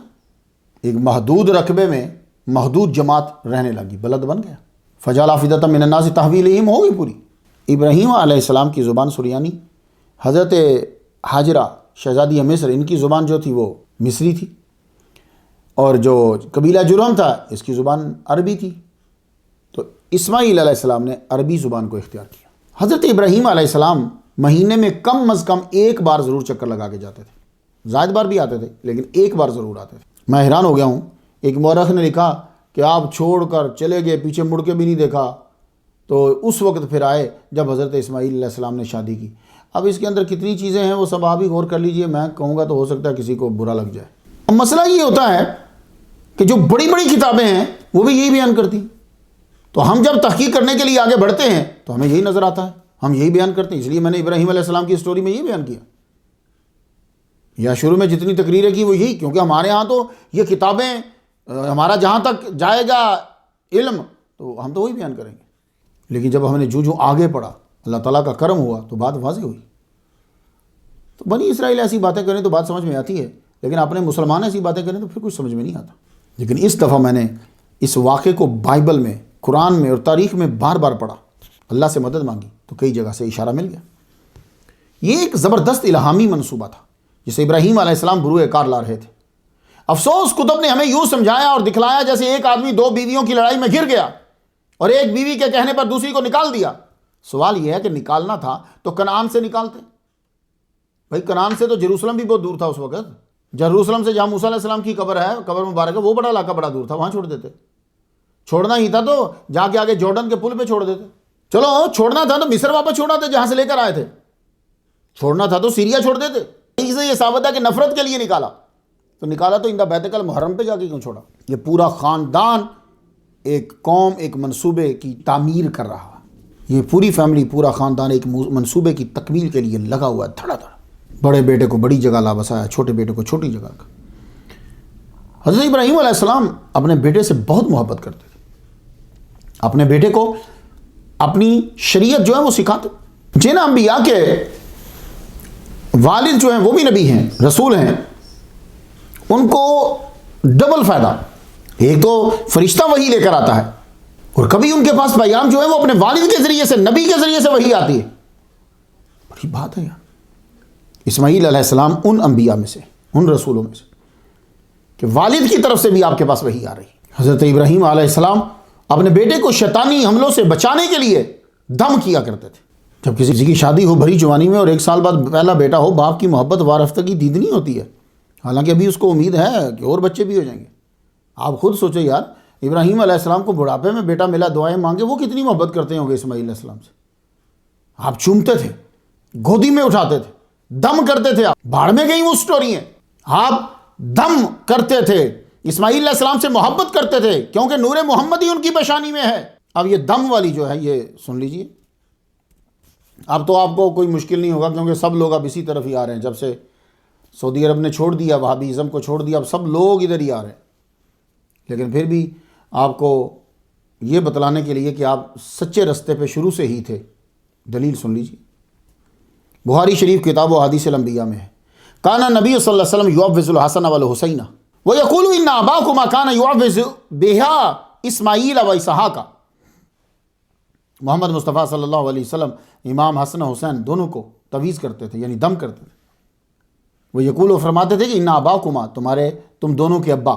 ایک محدود رقبے میں محدود جماعت رہنے لگی، بلد بن گیا۔ فجعل افئدۃ من الناس تہوی الیہم ہو گئی پوری۔ ابراہیم علیہ السلام کی زبان سریانی، حضرت ہاجرہ شہزادی مصر ان کی زبان جو تھی وہ مصری تھی، اور جو قبیلہ جرہم تھا اس کی زبان عربی تھی، تو اسماعیل علیہ السلام نے عربی زبان کو اختیار کیا۔ حضرت ابراہیم علیہ السلام مہینے میں کم از کم ایک بار ضرور چکر لگا کے جاتے تھے، زائد بار بھی آتے تھے لیکن ایک بار ضرور آتے تھے۔ میں حیران ہو گیا ہوں، ایک مورخ نے لکھا کہ آپ چھوڑ کر چلے گئے، پیچھے مڑ کے بھی نہیں دیکھا، تو اس وقت پھر آئے جب حضرت اسماعیل علیہ السلام نے شادی کی۔ اب اس کے اندر کتنی چیزیں ہیں وہ سب آپ ہی غور کر لیجئے، میں کہوں گا تو ہو سکتا ہے کسی کو برا لگ جائے۔ اب مسئلہ یہ ہوتا ہے کہ جو بڑی بڑی کتابیں ہیں وہ بھی یہی بیان کرتی، تو ہم جب تحقیق کرنے کے لیے آگے بڑھتے ہیں تو ہمیں یہی نظر آتا ہے، ہم یہی بیان کرتے ہیں۔ اس لیے میں نے ابراہیم علیہ السلام کی سٹوری میں یہی بیان کیا، یا شروع میں جتنی تقریریں کی وہ یہی، کیونکہ ہمارے ہاں تو یہ کتابیں، ہمارا جہاں تک جائے گا علم تو ہم تو وہی بیان کریں گے۔ لیکن جب ہم نے جو آگے پڑھا، اللہ تعالیٰ کا کرم ہوا تو بات واضح ہوئی۔ تو بنی اسرائیل ایسی باتیں کریں تو بات سمجھ میں آتی ہے، لیکن اپنے مسلمان ایسی باتیں کریں تو پھر کچھ سمجھ میں نہیں آتا۔ لیکن اس دفعہ میں نے اس واقعے کو بائبل میں، قرآن میں اور تاریخ میں بار بار پڑھا، اللہ سے مدد مانگی تو کئی جگہ سے اشارہ مل گیا۔ یہ ایک زبردست الہامی منصوبہ تھا جسے ابراہیم علیہ السلام بروئے کار لا رہے تھے۔ افسوس کتب نے ہمیں یوں سمجھایا اور دکھلایا جیسے ایک آدمی دو بیویوں کی لڑائی میں گر گیا اور ایک بیوی کے کہنے پر دوسری کو نکال دیا۔ سوال یہ ہے کہ نکالنا تھا تو کنعان سے نکالتے، بھائی کنعان سے تو جیروسلم بھی بہت دور تھا اس وقت، جیروسلم سے جہاں موسیٰ علیہ السلام کی قبر ہے، قبر مبارک ہے، وہ بڑا علاقہ بڑا دور تھا، وہاں چھوڑ دیتے۔ چھوڑنا ہی تھا تو جا کے آگے جارڈن کے پل پہ چھوڑ دیتے۔ چلو چھوڑنا تھا تو مصر واپس چھوڑا تھا جہاں سے لے کر آئے تھے، چھوڑنا تھا تو سیریا چھوڑ دیتے۔ اسے یہ ثابت ہے کہ نفرت کے لیے نکالا، تو نکالا تو اندہ بیت المحرم پہ جا کے کیوں چھوڑا؟ یہ پورا خاندان ایک قوم، ایک منصوبے کی تعمیر کر رہا، یہ پوری فیملی، پورا خاندان ایک منصوبے کی تکمیل کے لیے لگا ہوا ہے، دھڑا دھڑا۔ بڑے بیٹے کو بڑی جگہ لا بسایا، چھوٹے بیٹے کو چھوٹی جگہ کا۔ حضرت ابراہیم علیہ السلام اپنے بیٹے سے بہت محبت کرتے تھے، اپنے بیٹے کو اپنی شریعت جو ہے وہ سکھاتے۔ جن انبیاء کے والد جو ہیں وہ بھی نبی ہیں، رسول ہیں، ان کو ڈبل فائدہ، ایک تو فرشتہ وحی لے کر آتا ہے، اور کبھی ان کے پاس پیغام جو ہے وہ اپنے والد کے ذریعے سے، نبی کے ذریعے سے وحی آتی ہے۔ بڑی بات ہے یار۔ اسماعیل علیہ السلام ان انبیاء میں سے، ان رسولوں میں سے کہ والد کی طرف سے بھی آپ کے پاس وحی آ رہی۔ حضرت ابراہیم علیہ السلام اپنے بیٹے کو شیطانی حملوں سے بچانے کے لیے دم کیا کرتے تھے۔ جب کسی کی شادی ہو بھری جوانی میں اور ایک سال بعد پہلا بیٹا ہو، باپ کی محبت وارفتگی دیدنی ہوتی ہے، حالانکہ ابھی اس کو امید ہے کہ اور بچے بھی ہو جائیں گے۔ آپ خود سوچیں یار، ابراہیم علیہ السلام کو بڑھاپے میں بیٹا ملا، دعائیں مانگے، وہ کتنی محبت کرتے ہوں گے اسماعیل علیہ السلام سے۔ آپ چومتے تھے، گودی میں اٹھاتے تھے، دم کرتے تھے، آپ بھاڑ میں گئی وہ سٹوری ہیں، آپ دم کرتے تھے، اسماعیل علیہ السلام سے محبت کرتے تھے، کیونکہ نور محمد ہی ان کی پیشانی میں ہے۔ اب یہ دم والی جو ہے یہ سن لیجئے، اب تو آپ کو کوئی مشکل نہیں ہوگا، کیونکہ سب لوگ اب اسی طرف ہی آ رہے ہیں۔ جب سے سعودی عرب نے چھوڑ دیا، وہابیزم کو چھوڑ دیا، اب سب لوگ ادھر ہی آ رہے ہیں۔ لیکن پھر بھی آپ کو یہ بتلانے کے لیے کہ آپ سچے رستے پہ شروع سے ہی تھے، دلیل سن لیجیے۔ بخاری شریف کتاب و حدیث الانبیاء میں ہے، کانا نبی صلی اللہ علیہ وسلم یعوذ الحسن والحسین ویقول ان اباکما کان یعوذ بہا اسماعیل و اسحاق۔ محمد مصطفیٰ صلی اللہ علیہ وسلم امام حسن و حسین دونوں کو تویز کرتے تھے، یعنی دم کرتے تھے۔ وہ یقول، فرماتے تھے کہ ان اباکما، تم دونوں کے ابا،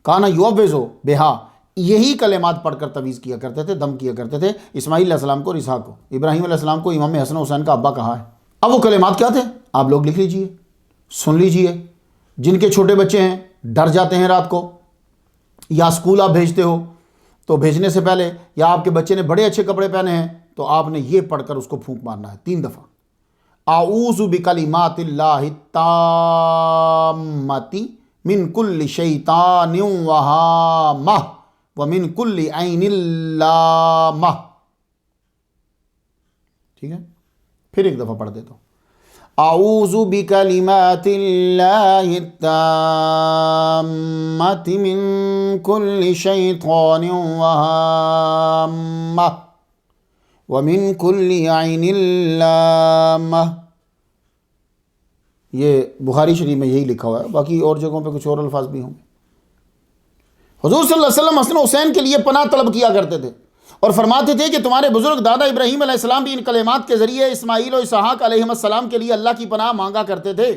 کانا یعوذ بہا، یہی کلمات پڑھ کر تویز کیا کرتے تھے، دم کیا کرتے تھے، اسماعیل علیہ السلام کو اور اسحاق کو۔ ابراہیم علیہ السلام کو امام حسن و حسین کا ابا کہا ہے۔ اب وہ کلمات کیا تھے آپ لوگ لکھ لیجئے، سن لیجئے۔ جن کے چھوٹے بچے ہیں، ڈر جاتے ہیں رات کو، یا اسکول آپ بھیجتے ہو تو بھیجنے سے پہلے، یا آپ کے بچے نے بڑے اچھے کپڑے پہنے ہیں تو آپ نے یہ پڑھ کر اس کو پھونک مارنا ہے 3 دفعہ، اعوذ بکلمات اللہ التامۃ من کل شیطان وہامہ ومن کل عین لامہ۔ ٹھیک ہے، پھر ایک دفعہ پڑھ دیتا ہوں، اعوذ بکلمات اللہ التامۃ من کل شیطان وہامہ ومن کل عین لامہ۔ یہ بخاری شریف میں یہی لکھا ہوا ہے، باقی اور جگہوں پہ کچھ اور الفاظ بھی ہوں گے۔ حضور صلی اللہ علیہ وسلم حسن حسین کے لیے پناہ طلب کیا کرتے تھے اور فرماتے تھے کہ تمہارے بزرگ دادا ابراہیم علیہ السلام بھی ان کلمات کے ذریعے اسماعیل و اسحاق علیہ السلام کے لیے اللہ کی پناہ مانگا کرتے تھے۔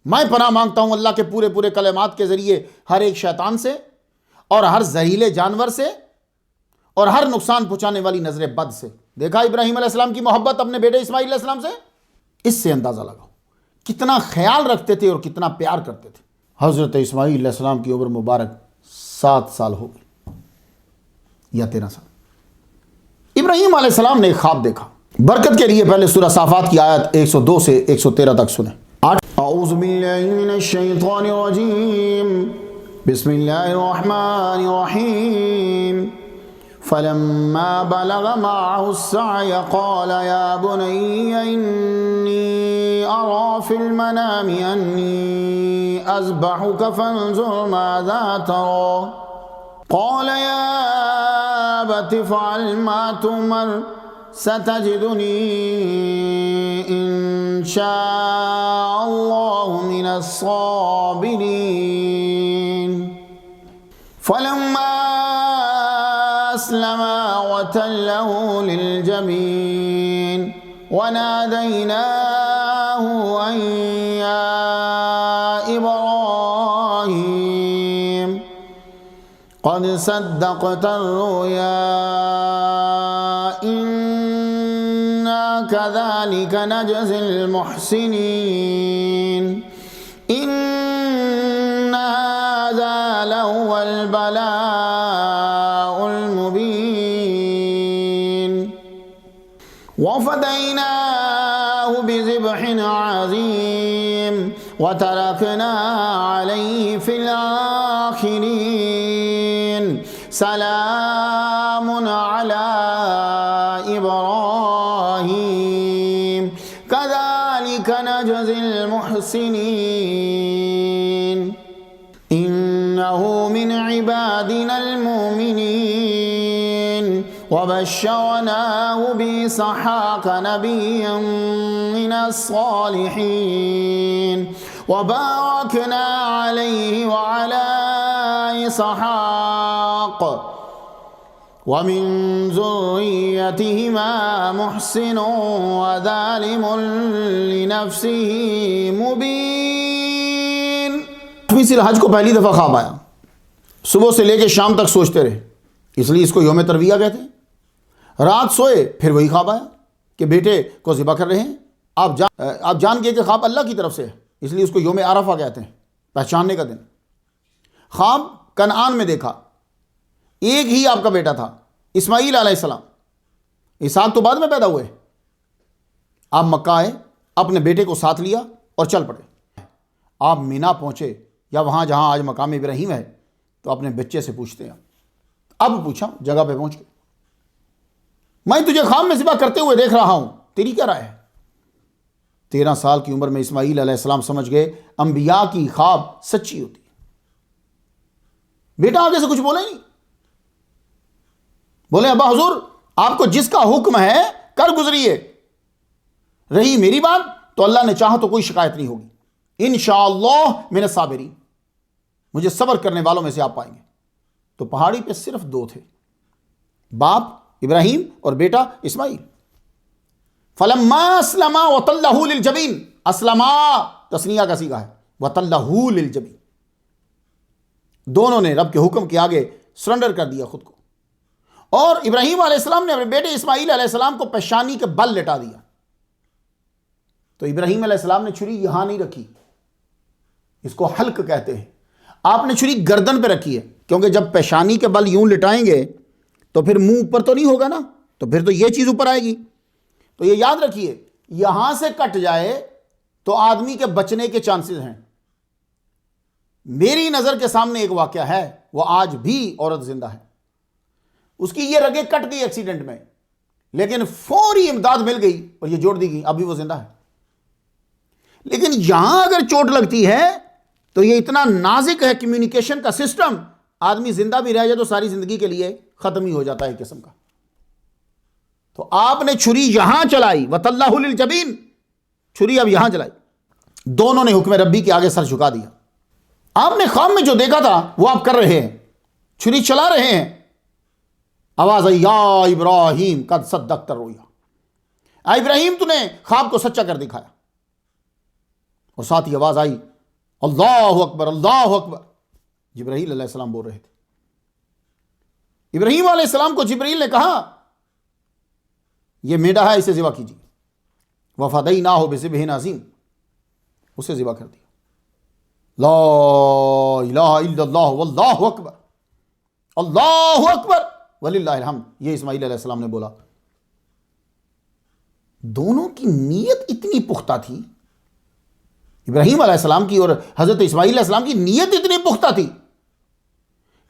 میں پناہ مانگتا ہوں اللہ کے پورے پورے کلمات کے ذریعے ہر ایک شیطان سے اور ہر زہریلے جانور سے اور ہر نقصان پہنچانے والی نظر بد سے۔ دیکھا ابراہیم علیہ السلام کی محبت اپنے بیٹے اسماعیل علیہ السلام سے، اس سے اندازہ لگاؤ کتنا خیال رکھتے تھے اور کتنا پیار کرتے تھے۔ حضرت اسماعیل علیہ السلام کی عمر مبارک 7 سال ہو گئی یا 13 سال۔ ابراہیم علیہ السلام نے ایک خواب دیکھا۔ برکت کے لیے پہلے سورہ صافات کی آیت 102 سے 113 تک سنیں۔ اعوذ باللہ من الشیطان الرجیم، بسم اللہ الرحمن الرحیم۔ فلما بلغ معه السعي قال يا بني إني أرى في المنام أني أذبحك فانظر ماذا ترى قال يا أبت افعل ما تؤمر ستجدني إن شاء الله من الصابرين فلما أسلما وتله للجبين وناديناه أن يا إبراهيم قد صدقت الرؤيا إنا كذلك نجزي المحسنين إن هذا لهو البلاء المبين وفديناه بذبح عظيم وتركنا عليه في الآخرين سلام على إبراهيم كذلك نجزي المحسنين إنه من عبادنا المؤمنين وبشرناه بإسحاق نبيا من الصالحين وباركنا عليه وعلى إسحاق ومن ذريتهما محسن وظالم لنفسه مبين۔ الحج کو پہلی دفعہ خواب آیا، صبح سے لے کے شام تک سوچتے رہے، اس لیے اس کو یوم ترویہ کہتے ہیں۔ رات سوئے پھر وہی خواب آیا کہ بیٹے کو ذبح کر رہے ہیں۔ آپ جان گئے کہ خواب اللہ کی طرف سے ہے، اس لیے اس کو یوم عرفہ کہتے ہیں، پہچاننے کا دن۔ خواب کنعان میں دیکھا، ایک ہی آپ کا بیٹا تھا اسماعیل علیہ السلام، اسحاق تو بعد میں پیدا ہوئے۔ آپ مکہ آئے، اپنے بیٹے کو ساتھ لیا اور چل پڑے۔ آپ مینا پہنچے یا وہاں جہاں آج مقام ابراہیم ہے، تو اپنے بچے سے پوچھتے ہیں۔ اب پوچھا، جگہ پہ پہنچ گئے، میں تجھے خواب میں ذبح کرتے ہوئے دیکھ رہا ہوں، تیری کیا رائے ہے؟ 13 سال کی عمر میں اسماعیل علیہ السلام سمجھ گئے انبیاء کی خواب سچی ہوتی ہے۔ بیٹا آگے سے کچھ بولے نہیں، بولے ابا حضور آپ کو جس کا حکم ہے کر گزریے، رہی میری بات تو اللہ نے چاہا تو کوئی شکایت نہیں ہوگی، انشاءاللہ من الصابرین، مجھے صبر کرنے والوں میں سے آپ پائیں گے۔ تو پہاڑی پہ صرف 2 تھے، باپ ابراہیم اور بیٹا اسماعیل۔ فلما اسلما وتلہ للجبین، اسلما تثنیہ کا صیغہ ہے، وتلہ للجبین، دونوں نے رب کے حکم کے آگے سرنڈر کر دیا خود کو۔ اور ابراہیم علیہ السلام نے اپنے بیٹے اسماعیل علیہ السلام کو پیشانی کے بل لٹا دیا۔ تو ابراہیم علیہ السلام نے چھری یہاں نہیں رکھی، اس کو حلق کہتے ہیں، آپ نے چھری گردن پہ رکھی ہے، کیونکہ جب پیشانی کے بل یوں لٹائیں گے تو پھر منہ اوپر تو نہیں ہوگا نا، تو پھر تو یہ چیز اوپر آئے گی۔ تو یہ یاد رکھیے، یہاں سے کٹ جائے تو آدمی کے بچنے کے چانسز ہیں۔ میری نظر کے سامنے ایک واقعہ ہے، وہ آج بھی عورت زندہ ہے، اس کی یہ رگیں کٹ گئی ایکسیڈنٹ میں، لیکن فوری امداد مل گئی اور یہ جوڑ دی گئی، ابھی وہ زندہ ہے۔ لیکن یہاں اگر چوٹ لگتی ہے تو یہ اتنا نازک ہے کمیونیکیشن کا سسٹم، آدمی زندہ بھی رہ جائے تو ساری زندگی کے لیے ختم ہی ہو جاتا ہے ایک قسم کا۔ تو آپ نے چھری یہاں چلائی، وَتَلَّهُ لِلْجَبِينِ، چھری اب یہاں چلائی، دونوں نے حکم ربی کے آگے سر جھکا دیا۔ آپ نے خواب میں جو دیکھا تھا وہ آپ کر رہے ہیں، چھری چلا رہے ہیں. آواز آئی یا ابراہیم قد صدقت الرؤیا، اے ابراہیم تو نے خواب کو سچا کر دکھایا. اور ساتھ ہی آواز آئی اللہ اکبر اللہ اکبر. جبرائیل علیہ السلام بول رہے تھے. ابراہیم علیہ السلام کو جبرائیل نے کہا یہ میڈا ہے، اسے ذبح کیجیے. وفدیناہ بذبح عظیم، اسے ذبح کر دیا. لا الہ الا اللہ واللہ اکبر اللہ اکبر وللہ الحمد، یہ اسماعیل علیہ السلام نے بولا. دونوں کی نیت اتنی پختہ تھی، ابراہیم علیہ السلام کی اور حضرت اسماعیل علیہ السلام کی نیت اتنی پختہ تھی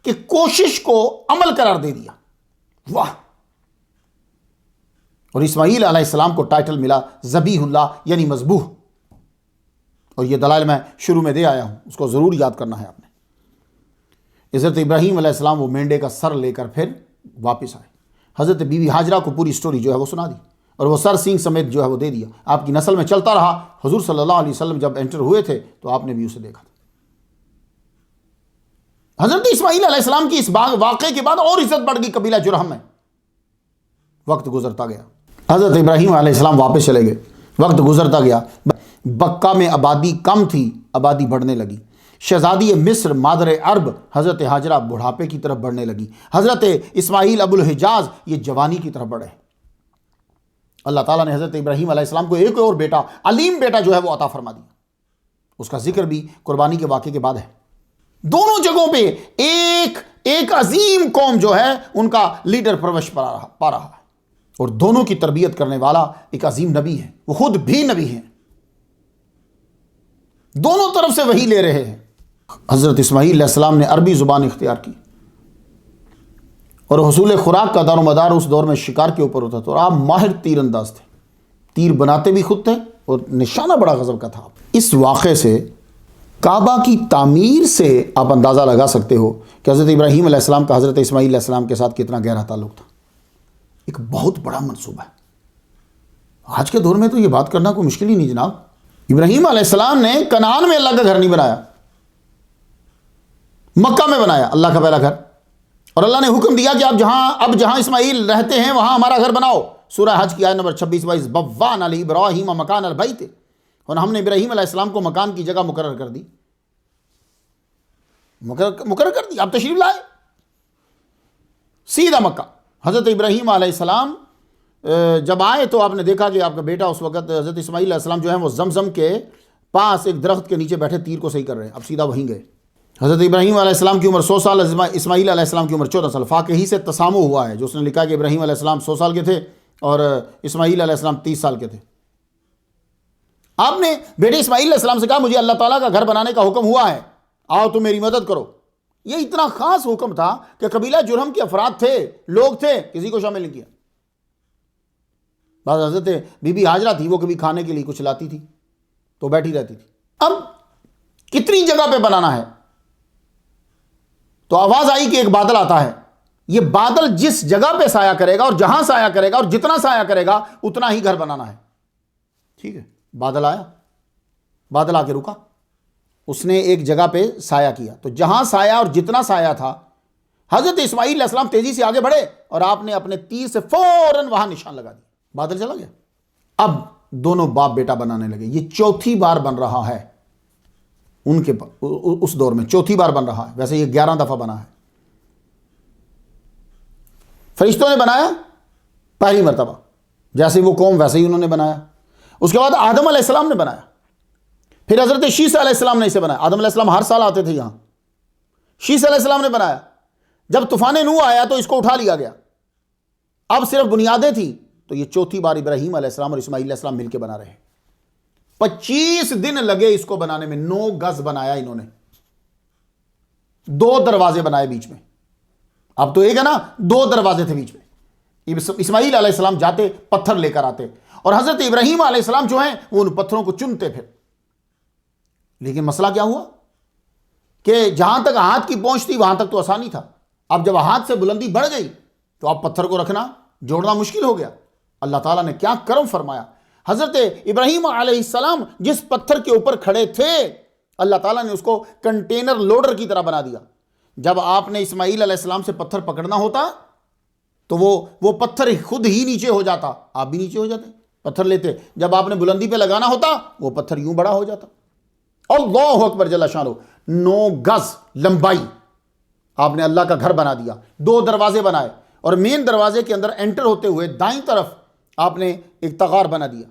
کہ کوشش کو عمل قرار دے دیا. واہ. اور اسماعیل علیہ السلام کو ٹائٹل ملا ذبیح اللہ، یعنی مذبوح. اور یہ دلائل میں شروع میں دے آیا ہوں، اس کو ضرور یاد کرنا ہے آپ نے. حضرت ابراہیم علیہ السلام وہ مینڈے کا سر لے کر پھر واپس آئے. حضرت بی بی ہاجرہ کو پوری سٹوری جو ہے وہ سنا دی، اور وہ سر سینگ سمیت جو ہے وہ دے دیا. آپ کی نسل میں چلتا رہا. حضور صلی اللہ علیہ وسلم جب انٹر ہوئے تھے تو آپ نے بھی اسے دیکھا تھا. حضرت اسماعیل علیہ السلام کی اس واقعے کے بعد اور عزت بڑھ گئی قبیلہ جرہم میں. وقت گزرتا گیا، حضرت ابراہیم علیہ السلام واپس چلے گئے. وقت گزرتا گیا، بکہ میں آبادی کم تھی، آبادی بڑھنے لگی. شہزادی مصر مادر عرب حضرت ہاجرہ بڑھاپے کی طرف بڑھنے لگی. حضرت اسماعیل ابو الحجاز یہ جوانی کی طرف بڑھے. اللہ تعالیٰ نے حضرت ابراہیم علیہ السلام کو ایک اور بیٹا، علیم بیٹا جو ہے وہ عطا فرما دیا. اس کا ذکر بھی قربانی کے واقعے کے بعد ہے. دونوں جگہوں پہ ایک عظیم قوم جو ہے ان کا لیڈر پرورش پا رہا ہے، اور دونوں کی تربیت کرنے والا ایک عظیم نبی ہے. وہ خود بھی نبی ہیں، دونوں طرف سے وحی لے رہے ہیں. حضرت اسماعیل علیہ السلام نے عربی زبان اختیار کی، اور حصول خوراک کا دار و مدار اس دور میں شکار کے اوپر ہوتا تھا. اور آپ ماہر تیر انداز تھے، تیر بناتے بھی خود تھے، اور نشانہ بڑا غضب کا تھا. اس واقعے سے، کعبہ کی تعمیر سے آپ اندازہ لگا سکتے ہو کہ حضرت ابراہیم علیہ السلام کا حضرت اسماعیل علیہ السلام کے ساتھ کتنا گہرا تعلق تھا. ایک بہت بڑا منصوبہ ہے. آج کے دور میں تو یہ بات کرنا کوئی مشکل ہی نہیں جناب. ابراہیم علیہ السلام نے کنعان میں اللہ کا گھر نہیں بنایا، مکہ میں بنایا اللہ کا پہلا گھر. اور اللہ نے حکم دیا کہ اب جہاں اسماعیل رہتے ہیں وہاں ہمارا گھر بناؤ. سورہ حج کی آیت نمبر 26-22 بوّأنا لإبراہیم مکان البیت. اور ہم نے ابراہیم علیہ السلام کو مکان کی جگہ مقرر کر دی، آپ تشریف لائے سیدھا مکہ. حضرت ابراہیم علیہ السلام جب آئے تو آپ نے دیکھا کہ آپ کا بیٹا اس وقت حضرت اسماعیل علیہ السلام جو ہیں وہ زمزم کے پاس ایک درخت کے نیچے بیٹھے تیر کو صحیح کر رہے ہیں. اب سیدھا وہیں گئے. حضرت ابراہیم علیہ السلام کی عمر 100 سال، اسماعیل علیہ السلام کی عمر 14 سال. فاقہی سے تسامو ہوا ہے جو اس نے لکھا کہ ابراہیم علیہ السلام 100 سال کے تھے اور اسماعیل علیہ السلام 30 سال کے تھے. آپ نے بیٹے اسماعیل علیہ السلام سے کہا مجھے اللہ تعالیٰ کا گھر بنانے کا حکم ہوا ہے، آؤ تم میری مدد کرو. یہ اتنا خاص حکم تھا کہ قبیلہ جرہم کے افراد تھے، لوگ تھے، کسی کو شامل نہیں کیا. بعض حضرت بی بی ہاجرہ تھی، وہ کبھی کھانے کے لیے کچھ لاتی تھی تو بیٹھی رہتی تھی. اب کتنی جگہ پہ بنانا ہے تو آواز آئی کہ ایک بادل آتا ہے. یہ بادل جس جگہ پہ سایہ کرے گا اور جہاں سایہ کرے گا اور جتنا سایہ کرے گا اتنا ہی گھر بنانا ہے. ٹھیک ہے. بادل آیا، بادل آ کے رکا، اس نے ایک جگہ پہ سایہ کیا. تو جہاں سایہ اور جتنا سایہ تھا حضرت اسماعیل علیہ السلام تیزی سے آگے بڑھے اور آپ نے اپنے تیر سے فوراً وہاں نشان لگا دیا. بادل چلا گیا. اب دونوں باپ بیٹا بنانے لگے. یہ چوتھی بار بن رہا ہے ان کے اس دور میں، چوتھی بار بن رہا ہے. ویسے یہ 11 دفعہ بنا ہے. فرشتوں نے بنایا پہلی مرتبہ، جیسے وہ قوم ویسے ہی انہوں نے بنایا. اس کے بعد آدم علیہ السلام نے بنایا. پھر حضرت شیس علیہ السلام نے اسے بنایا. آدم علیہ السلام ہر سال آتے تھے یہاں. شیس علیہ السلام نے بنایا. جب طوفان نوح آیا تو اس کو اٹھا لیا گیا. اب صرف بنیادیں تھیں. تو یہ چوتھی بار ابراہیم علیہ السلام اور اسماعیل علیہ السلام مل کے بنا رہے ہیں. 25 دن لگے اس کو بنانے میں. 9 گز بنایا انہوں نے. 2 دروازے بنائے بیچ میں. اب تو ایک ہے نا، 2 دروازے تھے بیچ میں. اسماعیل علیہ السلام جاتے پتھر لے کر آتے اور حضرت ابراہیم علیہ السلام جو ہیں وہ ان پتھروں کو چنتے پھر. لیکن مسئلہ کیا ہوا کہ جہاں تک ہاتھ کی پہنچ تھی وہاں تک تو آسانی تھا. اب جب ہاتھ سے بلندی بڑھ گئی تو اب پتھر کو رکھنا، جوڑنا مشکل ہو گیا. اللہ تعالیٰ نے کیا کرم فرمایا. حضرت ابراہیم علیہ السلام جس پتھر کے اوپر کھڑے تھے اللہ تعالیٰ نے اس کو کنٹینر لوڈر کی طرح بنا دیا. جب آپ نے اسماعیل علیہ السلام سے پتھر پکڑنا ہوتا تو وہ پتھر خود ہی نیچے ہو جاتا, آپ بھی نیچے ہو جاتے, پتھر لیتے. جب آپ نے بلندی پہ لگانا ہوتا وہ پتھر یوں بڑا ہو جاتا. اللہ اکبر جل شانہ. 9 گز لمبائی آپ نے اللہ کا گھر بنا دیا. 2 دروازے بنائے اور مین دروازے کے اندر انٹر ہوتے ہوئے دائیں طرف آپ نے ایک تغار بنا دیا.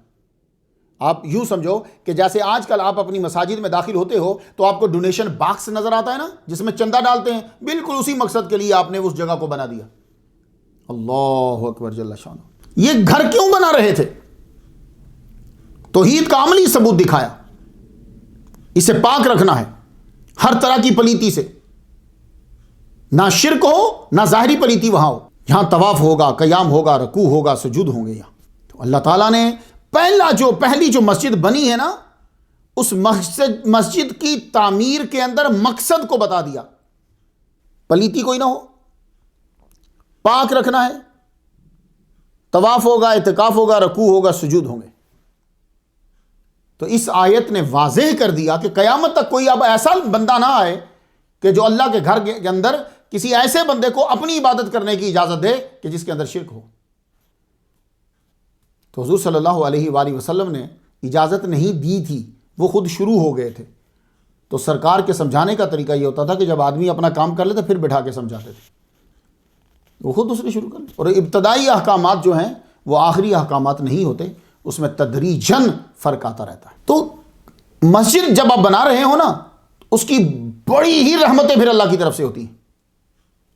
آپ یوں سمجھو کہ جیسے آج کل آپ اپنی مساجد میں داخل ہوتے ہو تو آپ کو ڈونیشن باکس نظر آتا ہے نا, جس میں چندہ ڈالتے ہیں, بالکل اسی مقصد کے لیے آپ نے اس جگہ کو بنا دیا. اللہ اکبر جل شانہ. یہ گھر کیوں بنا رہے تھے؟ توحید کا عملی ثبوت دکھایا. اسے پاک رکھنا ہے ہر طرح کی پلیتی سے, نہ شرک ہو نہ ظاہری پلیتی وہاں ہو. یہاں طواف ہوگا, قیام ہوگا, رکوع ہوگا, سجود ہوں گے یہاں. تو اللہ تعالیٰ نے پہلی جو مسجد بنی ہے نا, اس مسجد کی تعمیر کے اندر مقصد کو بتا دیا. پلیتی کوئی نہ ہو, پاک رکھنا ہے, طواف ہوگا, اعتکاف ہوگا, رکوع ہوگا, سجود ہوں گے. تو اس آیت نے واضح کر دیا کہ قیامت تک کوئی اب ایسا بندہ نہ آئے کہ جو اللہ کے گھر کے اندر کسی ایسے بندے کو اپنی عبادت کرنے کی اجازت دے کہ جس کے اندر شرک ہو. تو حضور صلی اللہ علیہ وآلہ وسلم نے اجازت نہیں دی تھی, وہ خود شروع ہو گئے تھے. تو سرکار کے سمجھانے کا طریقہ یہ ہوتا تھا کہ جب آدمی اپنا کام کر لیتا پھر بٹھا کے سمجھاتے تھے. وہ خود اس نے شروع کر لیا. اور ابتدائی احکامات جو ہیں وہ آخری احکامات نہیں ہوتے, اس میں تدریجاً فرق آتا رہتا ہے. تو مسجد جب آپ بنا رہے ہو نا, اس کی بڑی ہی رحمتیں پھر اللہ کی طرف سے ہوتی ہیں.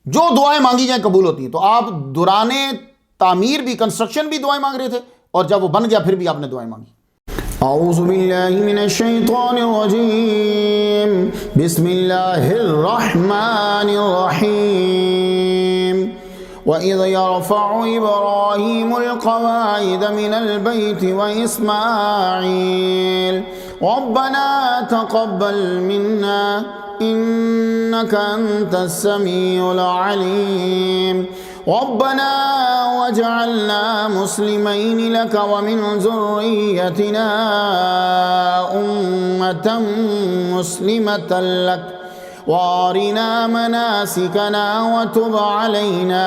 جو دعائیں مانگی جائیں قبول ہوتی ہیں. تو آپ دوران تعمیر بھی, کنسٹرکشن بھی دعائیں مانگ رہے تھے, اور جب وہ بن گیا پھر بھی آپ نے دعائیں مانگی. اعوذ باللہ من الشیطان الرجیم, بسم اللہ الرحمن الرحیم. وَإِذْ يَرْفَعُ إِبْرَاهِيمُ الْقَوَاعِدَ مِنَ الْبَيْتِ وَإِسْمَاعِيلُ رَبَّنَا تَقَبَّلْ مِنَّا إِنَّكَ أَنْتَ السَّمِيعُ الْعَلِيمُ رَبَّنَا وَاجْعَلْنَا مُسْلِمَيْنِ لَكَ وَمِنْ ذُرِّيَّتِنَا أُمَّةً مُسْلِمَةً لَكَ وارنا مناسکنا وتب علینا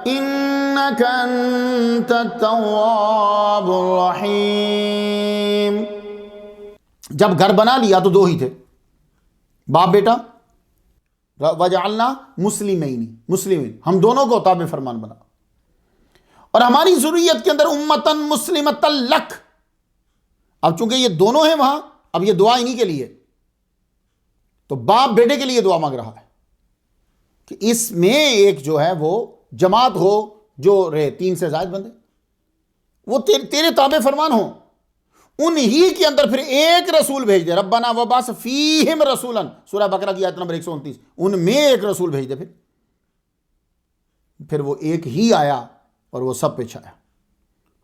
انک انت التواب الرحیم. جب گھر بنا لیا تو 2 ہی تھے, باپ بیٹا. وجعلنا مسلمین, ہم دونوں کو تابع فرمان بنا, اور ہماری ذریت کے اندر امتن مسلمۃ لک. اب چونکہ یہ دونوں ہیں وہاں, اب یہ دعا انہی کے لیے. تو باپ بیٹے کے لیے دعا مانگ رہا ہے کہ اس میں ایک جو ہے وہ جماعت ہو جو رہے 3 سے زائد بندے, وہ تیرے تابع فرمان ہوں. انہی کے اندر پھر ایک رسول بھیج دے. ربنا وبعث فیہم رسولا, سورہ بقرہ کی آیت نمبر 129. ان میں ایک رسول بھیج دے. پھر وہ ایک ہی آیا اور وہ سب پہ چھایا.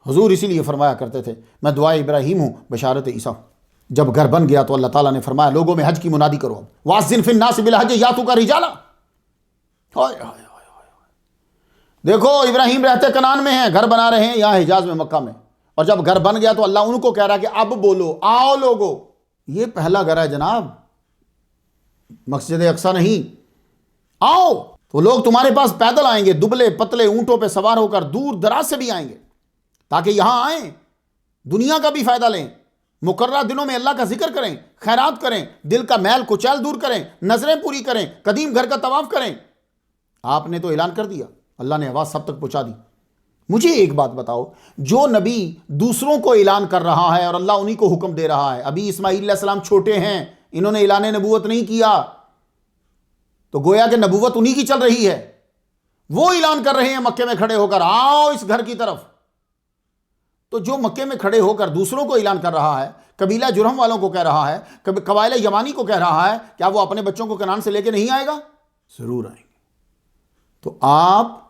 حضور اسی لیے فرمایا کرتے تھے میں دعائے ابراہیم ہوں, بشارت عیسیٰ ہوں. جب گھر بن گیا تو اللہ تعالیٰ نے فرمایا لوگوں میں حج کی منادی کرو. وَأَذِّن فِي النَّاسِ بِالْحَجِّ يَأْتُوكَ رِجَالًا. دیکھو ابراہیم رہتے کنعان میں ہیں, گھر بنا رہے ہیں یہاں حجاز میں, مکہ میں. اور جب گھر بن گیا تو اللہ ان کو کہہ رہا کہ اب بولو, آؤ لوگو. یہ پہلا گھر ہے جناب, مسجد اقصیٰ نہیں. آؤ. تو لوگ تمہارے پاس پیدل آئیں گے, دبلے پتلے اونٹوں پہ سوار ہو کر, دور دراز سے بھی آئیں گے تاکہ یہاں آئیں, دنیا کا بھی فائدہ لیں, مقررہ دنوں میں اللہ کا ذکر کریں, خیرات کریں, دل کا میل کچیل دور کریں, نظریں پوری کریں, قدیم گھر کا طواف کریں. آپ نے تو اعلان کر دیا, اللہ نے آواز سب تک پہنچا دی. مجھے ایک بات بتاؤ, جو نبی دوسروں کو اعلان کر رہا ہے اور اللہ انہی کو حکم دے رہا ہے, ابھی اسماعیل علیہ السلام چھوٹے ہیں, انہوں نے اعلان نبوت نہیں کیا, تو گویا کہ نبوت انہی کی چل رہی ہے. وہ اعلان کر رہے ہیں مکے میں کھڑے ہو کر, آؤ اس گھر کی طرف. تو جو مکے میں کھڑے ہو کر دوسروں کو اعلان کر رہا ہے, قبیلہ جرہم والوں کو کہہ رہا ہے, قبائل یمانی کو کہہ رہا ہے, کیا وہ اپنے بچوں کو کنعان سے لے کے نہیں آئے گا؟ ضرور آئیں گے. تو آپ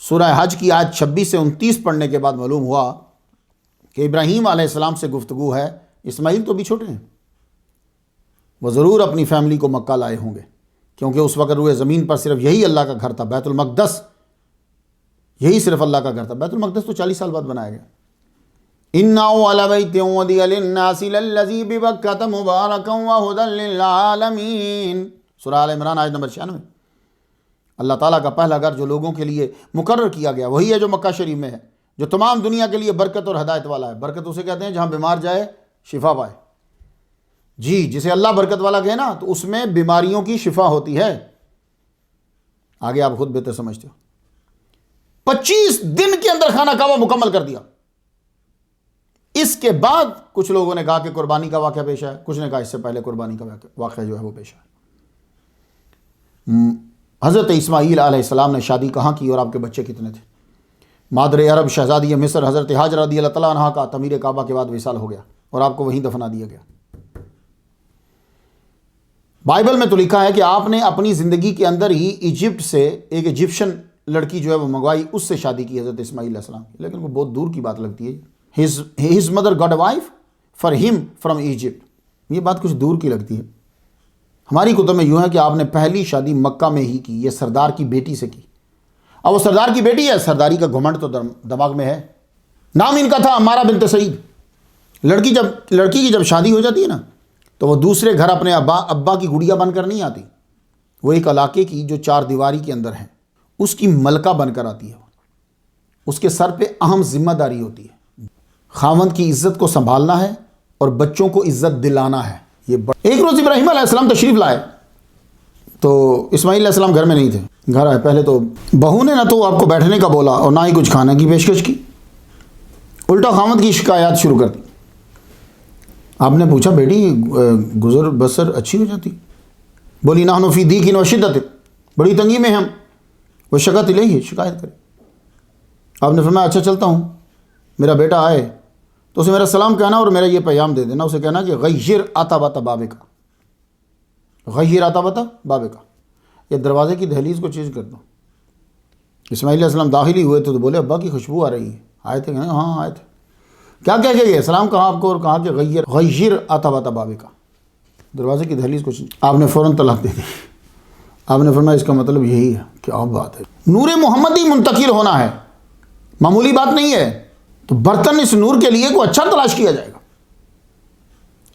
سورہ حج کی آیت 26 سے 29 پڑھنے کے بعد معلوم ہوا کہ ابراہیم علیہ السلام سے گفتگو ہے. اسماعیل تو بھی چھوٹے ہیں, وہ ضرور اپنی فیملی کو مکہ لائے ہوں گے, کیونکہ اس وقت روئے زمین پر صرف یہی اللہ کا گھر تھا, بیت المقدس, یہی صرف اللہ کا گھر تھا. بیت المقدس تو 40 سال بعد بنایا گیا. اِنَّ أَوَّلَ بَيْتٍ وُضِعَ لِلنَّاسِ لَلَّذِي بِبَكَّةَ مُبَارَكًا وَهُدًى لِلْعَالَمِينَ، سورہ آل عمران آیت نمبر 96۔ اللہ تعالیٰ کا پہلا گھر جو لوگوں کے لیے مقرر کیا گیا وہی ہے جو مکہ شریف میں ہے، جو تمام دنیا کے لیے برکت اور ہدایت والا ہے۔ برکت اسے کہتے ہیں جہاں بیمار جائے شفا پائے، جی جسے اللہ برکت والا کہے نا تو اس میں بیماریوں کی شفا ہوتی ہے۔ آگے آپ خود بہتر سمجھتے ہو۔ 25 دن کے اندر خانہ کعبہ مکمل کر دیا۔ اس کے بعد کچھ لوگوں نے کہا کہ قربانی کا واقعہ پیش ہے، کچھ نے کہا اس سے پہلے قربانی کا واقعہ جو ہے وہ پیش ہے۔ حضرت اسماعیل علیہ السلام نے شادی کہاں کی اور آپ کے بچے کتنے تھے؟ مادر عرب شہزادی مصر حضرت حاجرہ رضی اللہ تعالیٰ عنہا کا تعمیر کعبہ کے بعد وصال ہو گیا اور آپ کو وہیں دفنا دیا گیا۔ بائبل میں تو لکھا ہے کہ آپ نے اپنی زندگی کے اندر ہی ایجپٹ سے ایک ایجپشین لڑکی جو ہے وہ منگوائی، اس سے شادی کی حضرت اسماعیل علیہ السلام کی، لیکن وہ بہت دور کی بات لگتی ہے۔ His mother got a wife for ہم فرام ایجپٹ، یہ بات کچھ دور کی لگتی ہے۔ ہماری کتب میں یوں ہے کہ آپ نے پہلی شادی مکہ میں ہی کی، یہ سردار کی بیٹی سے کی۔ اب وہ سردار کی بیٹی ہے، سرداری کا گھمنڈ تو دماغ میں ہے۔ نام ان کا تھا عمارہ بنت سعید۔ لڑکی کی جب شادی ہو جاتی ہے نا تو وہ دوسرے گھر اپنے ابا کی گڑیا بن کر نہیں آتی، وہ ایک علاقے کی جو 4 دیواری کے اندر ہے اس کی ملکہ بن کر آتی ہے۔ اس کے سر پہ اہم ذمہ داری ہوتی ہے، خاوند کی عزت کو سنبھالنا ہے اور بچوں کو عزت دلانا ہے۔ ایک روز ابراہیم علیہ السلام تشریف لائے تو اسماعیل علیہ السلام گھر میں نہیں تھے۔ گھر آئے، پہلے تو بہو نے نہ تو آپ کو بیٹھنے کا بولا اور نہ ہی کچھ کھانے کی پیشکش کی، الٹا خاوند کی شکایات شروع کر دی۔ آپ نے پوچھا بیٹی گزر بسر اچھی ہو جاتی؟ بولی نحن فی ضیق و شدت، بڑی تنگی میں ہم، وہ شکایت الیہ، شکایت کرے۔ آپ نے فرمایا اچھا چلتا ہوں، میرا بیٹا آئے تو اسے میرا سلام کہنا اور میرا یہ پیغام دے دینا، اسے کہنا کہ غیر عتبۃ بابک، غیر عتبۃ بابک، یہ دروازے کی دہلیز کو چینج کر دو۔ اسماعیل علیہ السلام داخل ہی ہوئے تھے تو بولے ابا کی خوشبو آ رہی ہے۔ آئے تھے؟ ہاں آئے تھے۔ کیا کہہ کے گئے؟ سلام کہا آپ کو اور کہا کہ غیر عتبۃ بابک، دروازے کی دہلیز کو چینج۔ آپ نے فوراً طلاق دے دی۔ آپ نے فرمایا اس کا مطلب یہی ہے۔ کیا بات ہے، نور محمدی منتقل ہونا ہے، معمولی بات نہیں ہے، تو برتن اس نور کے لیے کوئی اچھا تلاش کیا جائے گا۔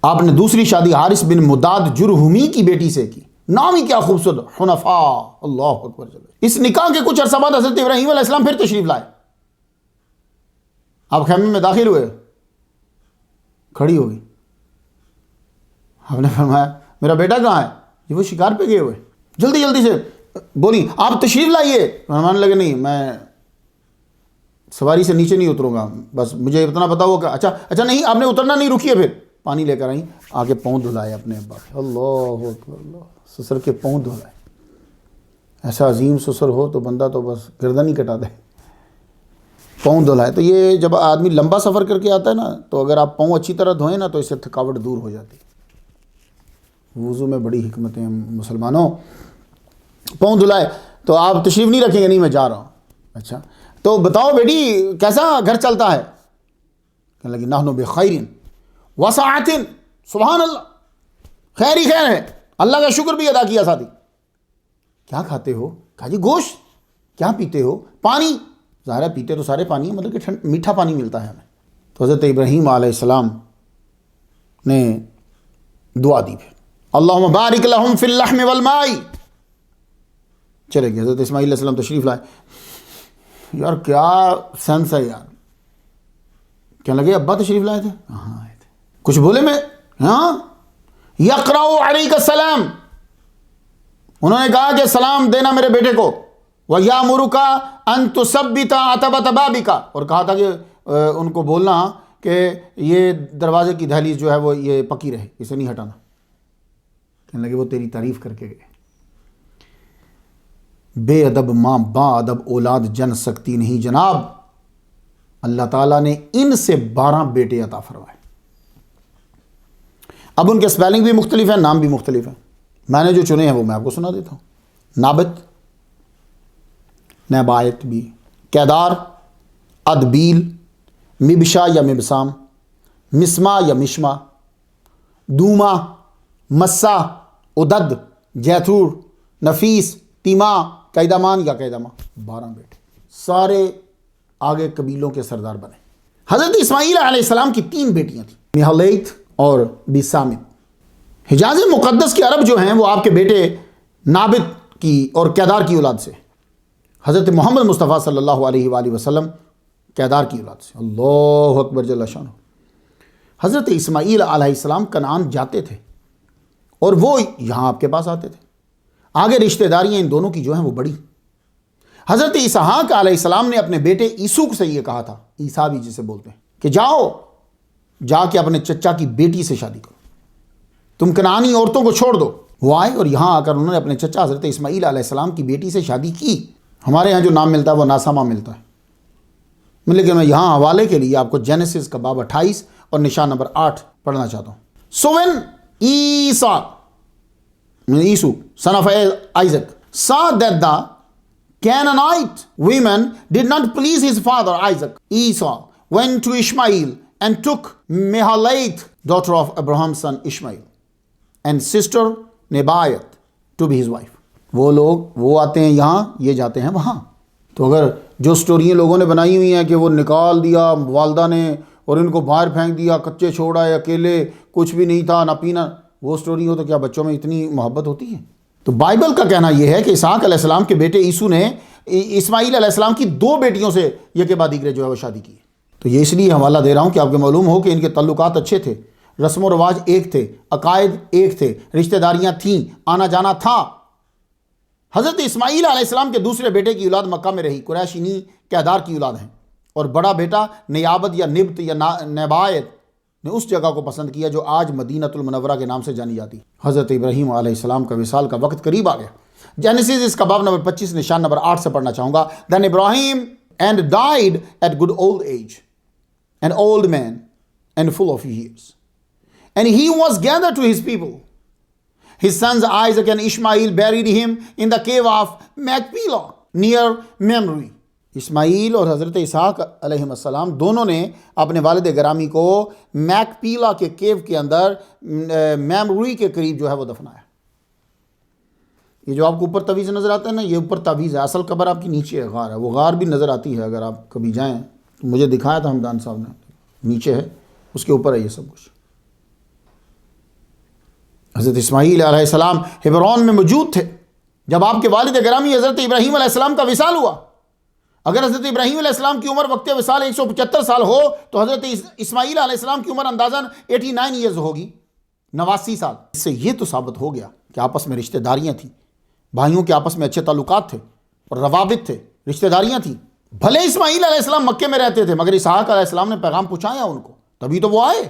آپ نے دوسری شادی حارث بن مداد جرہمی کی بیٹی سے کی، نام ہی کیا خوبصورت، حنفاء، اللہ اکبر۔ اس نکاح کے کچھ عرصہ بعد حضرت ابراہیم علیہ السلام پھر تشریف لائے۔ آپ خیمے میں داخل ہوئے، کھڑی ہو گئی۔ آپ نے فرمایا میرا بیٹا کہاں ہے؟ یہ وہ شکار پہ گئے ہوئے۔ جلدی جلدی سے بولی آپ تشریف لائیے۔ فرمانے لگے نہیں، میں سواری سے نیچے نہیں اتروں گا، بس مجھے اتنا پتا ہو کہ اچھا نہیں، آپ نے اترنا نہیں، رکیے۔ پھر پانی لے کر آئیں، آگے پاؤں دھلائے اپنے ابا کے، اللہ اکبر، اللہ، سسر کے پاؤں دھلائے۔ ایسا عظیم سسر ہو تو بندہ تو بس گردن ہی کٹا دے، پاؤں دھلائے۔ تو یہ جب آدمی لمبا سفر کر کے آتا ہے نا تو اگر آپ پاؤں اچھی طرح دھوئیں نا تو اس سے تھکاوٹ دور ہو جاتی ہے۔ وضو میں بڑی حکمتیں مسلمانوں۔ پاؤں دھلائے تو آپ تشریف نہیں رکھیں گے؟ نہیں میں جا رہا ہوں۔ اچھا تو بتاؤ بیٹی کیسا گھر چلتا ہے؟ کہنے لگی نحن بخیر وسعۃ، سبحان اللہ، خیر ہی خیر ہے، اللہ کا شکر بھی ادا کیا ساتھی۔ کیا کھاتے ہو؟ کہا جی گوشت۔ کیا پیتے ہو؟ پانی۔ ظاہر ہے پیتے تو سارے پانی، مطلب کہ میٹھا پانی ملتا ہے ہمیں۔ تو حضرت ابراہیم علیہ السلام نے دعا دی، پھر اللہم بارک لہم فی اللحم والماء۔ چلے گئے، حضرت اسماعیل علیہ السلام تشریف لائے۔ یار کیا سینس ہے یار، کہنے لگے ابا تشریف لائے تھے؟ ہاں آئے تھے۔ کچھ بولے میں؟ ہاں۔ یقرأ علیک السلام، انہوں نے کہا کہ سلام دینا میرے بیٹے کو۔ وَيَأْمُرُكَ أَن تُثَبِّتَ عَتَبَةَ بَابِكَ، اور کہا تھا کہ ان کو بولنا کہ یہ دروازے کی دہلیز جو ہے وہ یہ پکی رہے، اسے نہیں ہٹانا۔ کہنے لگے وہ تیری تعریف کر کے گئے۔ بے ادب ماں با ادب اولاد جن سکتی نہیں جناب، اللہ تعالیٰ نے ان سے 12 بیٹے عطا فرمائے۔ اب ان کے سپیلنگ بھی مختلف ہیں، نام بھی مختلف ہیں، میں نے جو چنے ہیں وہ میں آپ کو سنا دیتا ہوں۔ نابت، نبایت بھی، کیدار، ادبیل، مبشا یا مبسام، مسما یا مشما، دوما، مسا، ادد، جیتھور، نفیس، تیما، قیدامان یا قیداما، 12 بیٹے، سارے آگے قبیلوں کے سردار بنے۔ حضرت اسماعیل علیہ السلام کی 3 بیٹیاں تھیں، مہلیت اور بیسامت۔ حجاز مقدس کے عرب جو ہیں وہ آپ کے بیٹے نابت کی اور کیدار کی اولاد سے، حضرت محمد مصطفیٰ صلی اللہ علیہ وآلہ وسلم کیدار کی اولاد سے۔ اللہ اکبر جل شانہ۔ حضرت اسماعیل علیہ السلام کنعان جاتے تھے اور وہ یہاں آپ کے پاس آتے تھے۔ آگے رشتہ داریاں ان دونوں کی جو ہیں وہ بڑی۔ حضرت اسحاق علیہ السلام نے اپنے بیٹے عیسو سے یہ کہا تھا، عیسیٰ بھی جسے بولتے ہیں، کہ جا کے اپنے چچا کی بیٹی سے شادی کرو، تم کنعانی عورتوں کو چھوڑ دو۔ وہ آئے اور یہاں آ کر انہوں نے اپنے چچا حضرت اسماعیل علیہ السلام کی بیٹی سے شادی کی۔ ہمارے ہاں جو نام ملتا ہے وہ ناسامہ ملتا ہے، لیکن میں یہاں حوالے کے لیے آپ کو جینیسس کا باب 28 اور نشان نمبر 8 پڑھنا چاہتا ہوں۔ So when Esau, son of Isaac, saw that the Canaanite women did not please his father Isaac, Esau went to Ishmael and took Mahalath, daughter of Abraham's son Ishmael, and sister Nebaioth to be his wife. وہ آتے ہیں یہاں، یہ جاتے ہیں وہاں۔ تو اگر جو سٹوریاں لوگوں نے بنائی ہوئی ہیں کہ وہ نکال دیا والدہ نے اور ان کو باہر پھینک دیا، کچے چھوڑا ہے، اکیلے، کچھ بھی نہیں تھا، نہ پینا، وہ سٹوری ہو تو کیا بچوں میں اتنی محبت ہوتی ہے؟ تو بائبل کا کہنا یہ ہے کہ اسحاق علیہ السلام کے بیٹے عیسو نے اسماعیل علیہ السلام کی 2 بیٹیوں سے یہ کے بعد دیگرے جو ہے وہ شادی کی۔ تو یہ اس لیے حوالہ دے رہا ہوں کہ آپ کو معلوم ہو کہ ان کے تعلقات اچھے تھے، رسم و رواج ایک تھے، عقائد ایک تھے، رشتہ داریاں تھیں، آنا جانا تھا۔ حضرت اسماعیل علیہ السلام کے دوسرے بیٹے کی اولاد مکہ میں رہی، قریشینی کیدار کی اولاد ہیں، اور بڑا بیٹا نیابت یا نبت یا نیبایت نے اس جگہ کو پسند کیا جو آج مدینۃ المنورہ کے نام سے جانی جاتی۔ حضرت ابراہیم علیہ السلام کا وصال کا وقت قریب آ گیا۔ جینیسس اس کا باب نمبر 25 نشان نمبر 8 سے پڑھنا چاہوں گا۔ Then Ibrahim and died at good old age, an old man and full of years. And he was gathered to his people. His sons Isaac and Ishmael buried him in the cave of Machpelah near Mamre. اسماعیل اور حضرت اسحاق علیہ السلام دونوں نے اپنے والد گرامی کو میکپیلا کے کیو کے اندر میموری کے قریب جو ہے وہ دفنایا۔ یہ جو آپ کو اوپر تویز نظر آتا ہے نا، یہ اوپر تویز ہے، اصل قبر آپ کی نیچے ہے، غار ہے، وہ غار بھی نظر آتی ہے اگر آپ کبھی جائیں تو، مجھے دکھایا تھا ہمدان صاحب نے، نیچے ہے، اس کے اوپر ہے یہ سب کچھ۔ حضرت اسماعیل علیہ السلام ہیبرون میں موجود تھے جب آپ کے والد گرامی حضرت ابراہیم علیہ السلام کا وصال ہوا۔ اگر حضرت ابراہیم علیہ السلام کی عمر وقت وصال 175 سال ہو تو حضرت اسماعیل علیہ السلام کی عمر اندازاً 89 ایئرز ہوگی، 89 سال۔ اس سے یہ تو ثابت ہو گیا کہ آپس میں رشتہ داریاں تھیں، بھائیوں کے آپس میں اچھے تعلقات تھے اور روابط تھے، رشتہ داریاں تھیں۔ بھلے اسماعیل علیہ السلام مکے میں رہتے تھے مگر اسحاق علیہ السلام نے پیغام پہنچایا ان کو، تبھی تو وہ آئے۔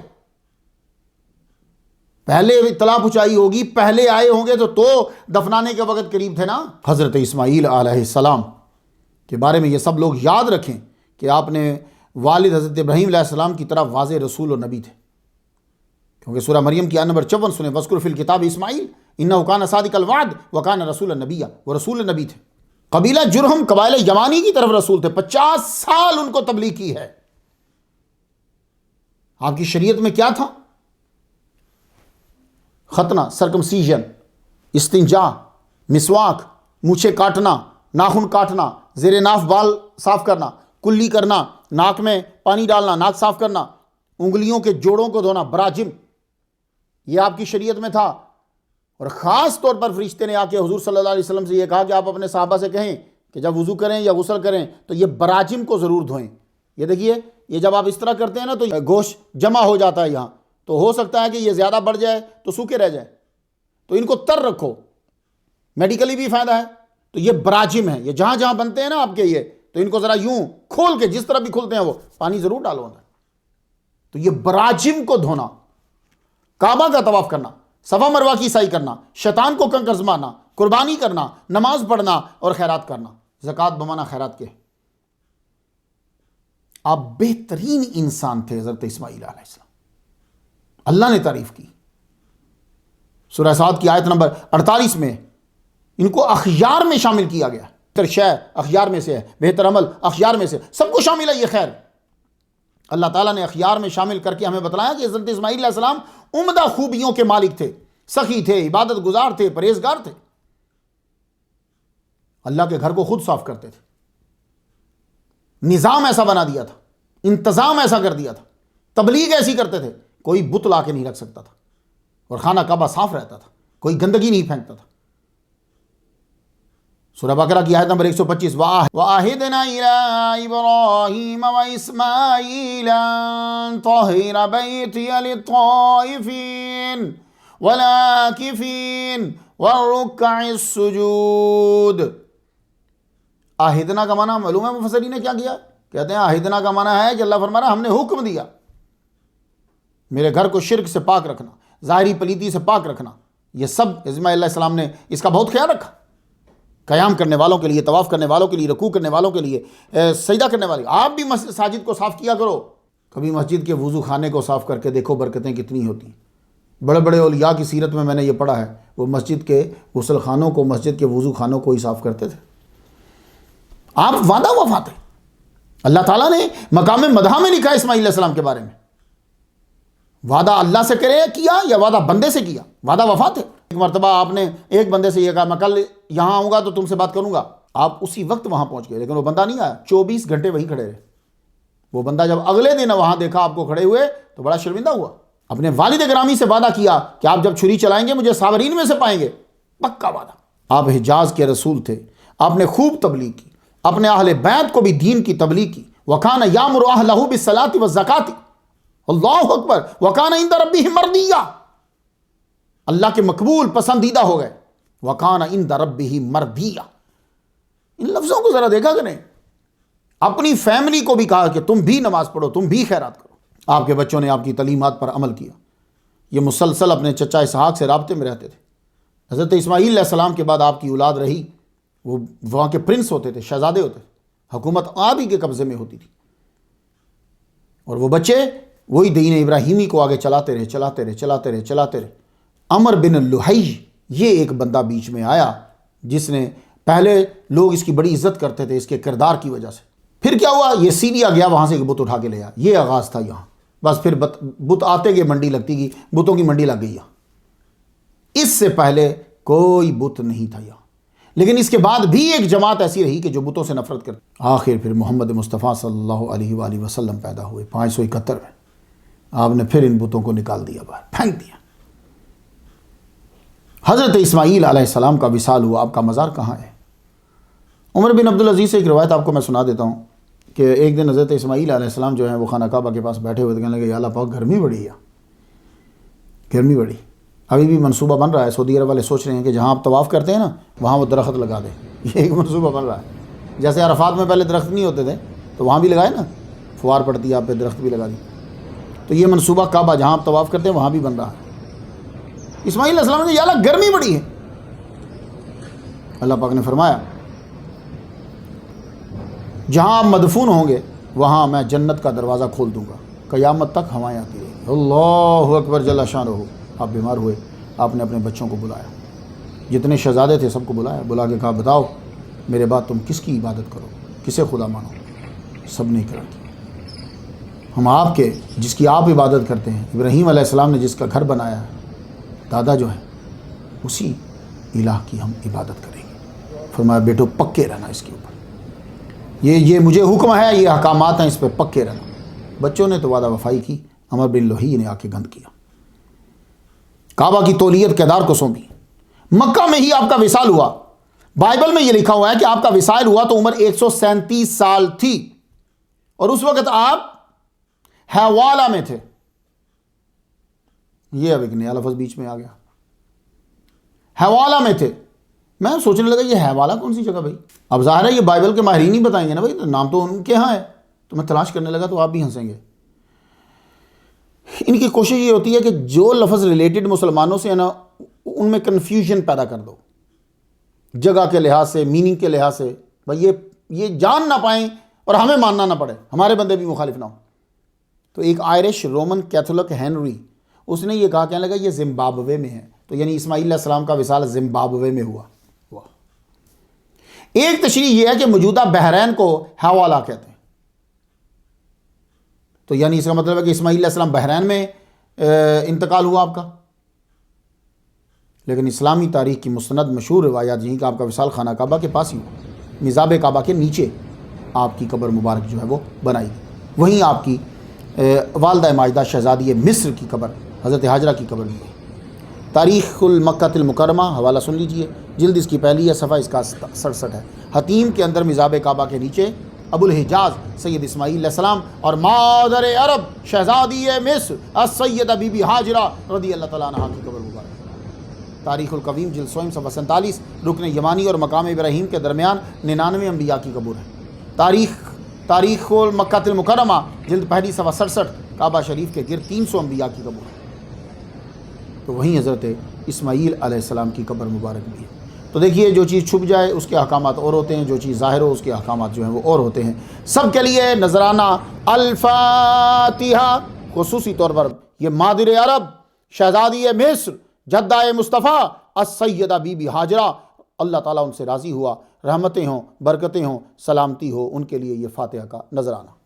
پہلے اطلاع پہنچائی ہوگی، پہلے آئے ہوں گے تو دفنانے کے وقت قریب تھے نا۔ حضرت اسماعیل علیہ السلام کے بارے میں یہ سب لوگ یاد رکھیں کہ آپ نے والد حضرت ابراہیم علیہ السلام کی طرح واضح رسول و نبی تھے، کیونکہ سورہ مریم کی آیت نمبر 54 سنیں، وَاذْكُرْ فِي الْكِتَابِ اسماعیل اِنَّهُ كَانَ صَادِقَ الْوَعْدِ وَكَانَ رَسُولًا نَبِيًّا، وہ رسول نبی تھے۔ قبیلہ جرہم قبائل یمانی کی طرف رسول تھے، 50 سال ان کو تبلیغ کی ہے۔ آپ کی شریعت میں کیا تھا؟ ختنہ، سرکمسیژن، استنجا، مسواک، مونچھیں کاٹنا، ناخن کاٹنا، زیر ناف بال صاف کرنا، کلی کرنا، ناک میں پانی ڈالنا، ناک صاف کرنا، انگلیوں کے جوڑوں کو دھونا، براجم، یہ آپ کی شریعت میں تھا۔ اور خاص طور پر فرشتے نے آ کے حضور صلی اللہ علیہ وسلم سے یہ کہا کہ آپ اپنے صحابہ سے کہیں کہ جب وضو کریں یا غسل کریں تو یہ براجم کو ضرور دھوئیں۔ یہ دیکھیے، یہ جب آپ اس طرح کرتے ہیں نا تو گوشت جمع ہو جاتا ہے یہاں، تو ہو سکتا ہے کہ یہ زیادہ بڑھ جائے تو سوکھے رہ جائے، تو ان کو تر رکھو، میڈیکلی بھی فائدہ ہے۔ تو یہ براجم ہے، یہ جہاں جہاں بنتے ہیں نا آپ کے، یہ تو ان کو ذرا یوں کھول کے، جس طرح بھی کھولتے ہیں وہ پانی ضرور ڈالو اندر۔ تو یہ براجم کو دھونا، کعبہ کا طواف کرنا، صفا مروہ کی سعی کرنا، شیطان کو کنکر آزمانا، قربانی کرنا، نماز پڑھنا اور خیرات کرنا، زکوٰۃ بمانا خیرات کے۔ آپ بہترین انسان تھے حضرت اسماعیل علیہ السلام، اللہ نے تعریف کی۔ سورہ صاد کی آیت نمبر 48 میں ان کو اخیار میں شامل کیا گیا۔ بہتر شے اخیار میں سے ہے، بہتر عمل اخیار میں سے، سب کو شامل ہے یہ خیر۔ اللہ تعالیٰ نے اخیار میں شامل کر کے ہمیں بتلایا کہ حضرت اسماعیل علیہ السلام عمدہ خوبیوں کے مالک تھے، سخی تھے، عبادت گزار تھے، پرہیزگار تھے، اللہ کے گھر کو خود صاف کرتے تھے، نظام ایسا بنا دیا تھا، انتظام ایسا کر دیا تھا، تبلیغ ایسی کرتے تھے، کوئی بت لا کے نہیں رکھ سکتا تھا، اور خانہ کعبہ صاف رہتا تھا، کوئی گندگی نہیں پھینکتا تھا۔ سورہ بقرہ کی آیت نمبر 125، وَعَهِدْنَا إِلَىٰ إِبْرَاهِيمَ وَإِسْمَاعِيلَ أَن طَهِّرَ بَيْتِيَ لِلطَّائِفِينَ وَالْعَاكِفِينَ وَالرُّكَّعِ السُّجُودِ۔ آہدنا کا معنی معلوم ہے مفسرین نے کیا کیا؟ کہتے ہیں آہدنا کا معنی ہے کہ اللہ فرما رہا ہم نے حکم دیا میرے گھر کو شرک سے پاک رکھنا، ظاہری پلیتی سے پاک رکھنا۔ یہ سب اسماعیل علیہ السلام نے اس کا بہت خیال رکھا، قیام کرنے والوں کے لیے، طواف کرنے والوں کے لیے، رکوع کرنے والوں کے لیے، سجدہ کرنے والے۔ آپ بھی مساجد کو صاف کیا کرو، کبھی مسجد کے وضو خانے کو صاف کر کے دیکھو برکتیں کتنی ہوتی ہیں۔ بڑے بڑے اولیاء کی سیرت میں نے یہ پڑھا ہے، وہ مسجد کے غسل خانوں کو، مسجد کے وضو خانوں کو ہی صاف کرتے تھے۔ آپ وعدہ وفات ہے، اللہ تعالیٰ نے مقام مدح میں لکھا ہے اسماعیل علیہ السلام کے بارے میں، وعدہ اللہ سے کرے کیا یا وعدہ بندے سے کیا، وعدہ وفات ہے۔ ایک مرتبہ آپ نے ایک بندے سے یہ کہا میں کل یہاں آؤں گا تو تم سے بات کروں گا، آپ اسی وقت وہاں پہنچ گئے، لیکن وہ بندہ نہیں آیا، 24 گھنٹے وہیں کھڑے رہے۔ وہ بندہ جب اگلے دن وہاں دیکھا آپ کو کھڑے ہوئے تو بڑا شرمندہ ہوا، اپنے والد گرامی سے وعدہ کیا کہ آپ جب چھری چلائیں گے مجھے صابرین میں سے پائیں گے، پکا وعدہ۔ آپ حجاز کے رسول تھے، آپ نے خوب تبلیغ کی، اپنے اہل بیت کو بھی دین کی تبلیغ کی۔ وَكَانَ يَأْمُرُ أَهْلَهُ بِالصَّلَاةِ وَالزَّكَاةِ، اللہ اکبر، وَكَانَ عِندَ رَبِّهِ مَرْضِيًّا، اللہ کے مقبول پسندیدہ ہو گئے۔ وَكَانَ عِندَ رَبِّهِ مَرْضِيًّا، ان لفظوں کو ذرا دیکھا کریں۔ اپنی فیملی کو بھی کہا کہ تم بھی نماز پڑھو، تم بھی خیرات کرو۔ آپ کے بچوں نے آپ کی تعلیمات پر عمل کیا، یہ مسلسل اپنے چچا اسحاق سے رابطے میں رہتے تھے۔ حضرت اسماعیل علیہ السلام کے بعد آپ کی اولاد رہی، وہ وہاں کے پرنس ہوتے تھے، شہزادے ہوتے تھے، حکومت آپ ہی کے قبضے میں ہوتی تھی، اور وہ بچے وہی دین ابراہیمی کو آگے چلاتے رہے۔ عمر بن لحی، یہ ایک بندہ بیچ میں آیا جس نے پہلے لوگ اس کی بڑی عزت کرتے تھے اس کے کردار کی وجہ سے، پھر کیا ہوا، یہ سیریا گیا، وہاں سے ایک بت اٹھا کے لے آیا، یہ آغاز تھا یہاں، بس پھر بت آتے گئے، منڈی لگتی گئی، بتوں کی منڈی لگ گئی یہاں۔ اس سے پہلے کوئی بت نہیں تھا یہاں، لیکن اس کے بعد بھی ایک جماعت ایسی رہی کہ جو بتوں سے نفرت کرتی۔ آخر پھر محمد مصطفیٰ صلی اللہ علیہ وآلہ وسلم پیدا ہوئے 571 میں، آپ نے پھر ان بتوں کو نکال دیا، باہر پھینک دیا۔ حضرت اسماعیل علیہ السلام کا وصال ہوا، آپ کا مزار کہاں ہے؟ عمر بن عبدالعزیز سے ایک روایت آپ کو میں سنا دیتا ہوں کہ ایک دن حضرت اسماعیل علیہ السلام جو ہیں وہ خانہ کعبہ کے پاس بیٹھے ہوئے، کہنے لگے یا اللہ پاک گرمی بڑی ہے، گرمی بڑی۔ ابھی بھی منصوبہ بن رہا ہے، سعودی عرب والے سوچ رہے ہیں کہ جہاں آپ طواف کرتے ہیں نا وہاں وہ درخت لگا دیں، یہ ایک منصوبہ بن رہا ہے۔ جیسے عرفات میں پہلے درخت نہیں ہوتے تھے تو وہاں بھی لگائے نا، فوار پڑتی ہے آپ پہ، درخت بھی لگا دی۔ تو یہ منصوبہ کعبہ جہاں آپ طواف کرتے ہیں وہاں بھی بن رہا ہے۔ اسماعیل علیہ السلام نے یا اللہ گرمی بڑی ہے، اللہ پاک نے فرمایا جہاں آپ مدفون ہوں گے وہاں میں جنت کا دروازہ کھول دوں گا، قیامت تک ہوائیں آتی رہیں گی۔ اللہ اکبر جل شانہ۔ آپ بیمار ہوئے، آپ نے اپنے بچوں کو بلایا، جتنے شہزادے تھے سب کو بلایا، بلا کے کہا بتاؤ میرے بعد تم کس کی عبادت کرو، کسے خدا مانو؟ سب نے اقرار کیا، ہم آپ کے جس کی آپ عبادت کرتے ہیں، ابراہیم علیہ السلام نے جس کا گھر بنایا ہے، دادا جو ہے اسی الہ کی ہم عبادت کریں گے۔ فرمایا بیٹو پکے رہنا اس کے اوپر، یہ مجھے حکم ہے، یہ احکامات ہیں، اس پہ پکے رہنا۔ بچوں نے تو وعدہ وفائی کی، عمر بن لحی نے آ کے گند کیا، کعبہ کی تولیت کردار کو سونپی۔ مکہ میں ہی آپ کا وصال ہوا، بائبل میں یہ لکھا ہوا ہے کہ آپ کا وصال ہوا تو عمر 137 سال تھی، اور اس وقت آپ حوالا میں تھے۔ یہ اب ایک نیا لفظ بیچ میں آ گیا، حوالا میں تھے۔ میں سوچنے لگا یہ حوالا کون سی جگہ بھائی؟ اب ظاہر ہے یہ بائبل کے ماہرین ہی بتائیں گے نا بھائی، نام تو ان کے ہاں ہے۔ تو میں تلاش کرنے لگا تو آپ بھی ہنسیں گے۔ ان کی کوشش یہ ہوتی ہے کہ جو لفظ ریلیٹڈ مسلمانوں سے ہے نا ان میں کنفیوژن پیدا کر دو، جگہ کے لحاظ سے، میننگ کے لحاظ سے، بھائی یہ جان نہ پائیں اور ہمیں ماننا نہ پڑے، ہمارے بندے بھی مخالف نہ ہوں۔ تو ایک آئرش رومن کیتھولک ہینری، اس نے یہ کہا، کہنے لگا یہ زمبابوے میں ہے، تو یعنی اسماعیل علیہ السلام کا وصال زمبابوے میں ہوا۔ ایک تشریح یہ ہے کہ موجودہ بحرین کو حوالا کہتے ہیں، تو یعنی اس کا مطلب ہے کہ اسماعیل علیہ السلام بحرین میں انتقال ہوا آپ کا۔ لیکن اسلامی تاریخ کی مستند مشہور روایات یہیں کہ آپ کا وصال خانہ کعبہ کے پاس ہی ہوا، مزاب کعبہ کے نیچے آپ کی قبر مبارک جو ہے وہ بنائی گئی، وہیں آپ کی والدہ ماجدہ شہزادی مصر کی قبر حضرت ہاجرہ کی قبر بھی ہے۔ تاریخ المکۃ المکرمہ حوالہ سن لیجئے، جلد اس کی پہلی ہے، صفحہ اس کا 67 ہے۔ حتیم کے اندر مزاب کعبہ کے نیچے ابو الحجاز سید اسماعیل علیہ السلام اور مادر عرب شہزادی مصر السیدہ بی بی ہاجرہ رضی اللہ تعالیٰ عنہا کی قبر مبارک۔ تاریخ القویم جلد 100 صفحہ 47 رکن یمانی اور مقام ابراہیم کے درمیان 99 انبیاء کی قبر ہے۔ تاریخ المکۃ المکرمہ جلد پہلی صفحہ 67 کعبہ شریف کے گرد 300 انبیاء کی قبر ہے۔ تو وہیں حضرت اسماعیل علیہ السلام کی قبر مبارک بھی ہے۔ تو دیکھیے، جو چیز چھپ جائے اس کے احکامات اور ہوتے ہیں، جو چیز ظاہر ہو اس کے احکامات جو ہیں وہ اور ہوتے ہیں۔ سب کے لیے نذرانہ الفاتحہ، خصوصی طور پر یہ مادر عرب شہزادی مصر جدہ مصطفیٰ السیدہ بی بی ہاجرہ، اللہ تعالیٰ ان سے راضی ہوا، رحمتیں ہوں، برکتیں ہوں، سلامتی ہو، ان کے لیے یہ فاتحہ کا نذرانہ۔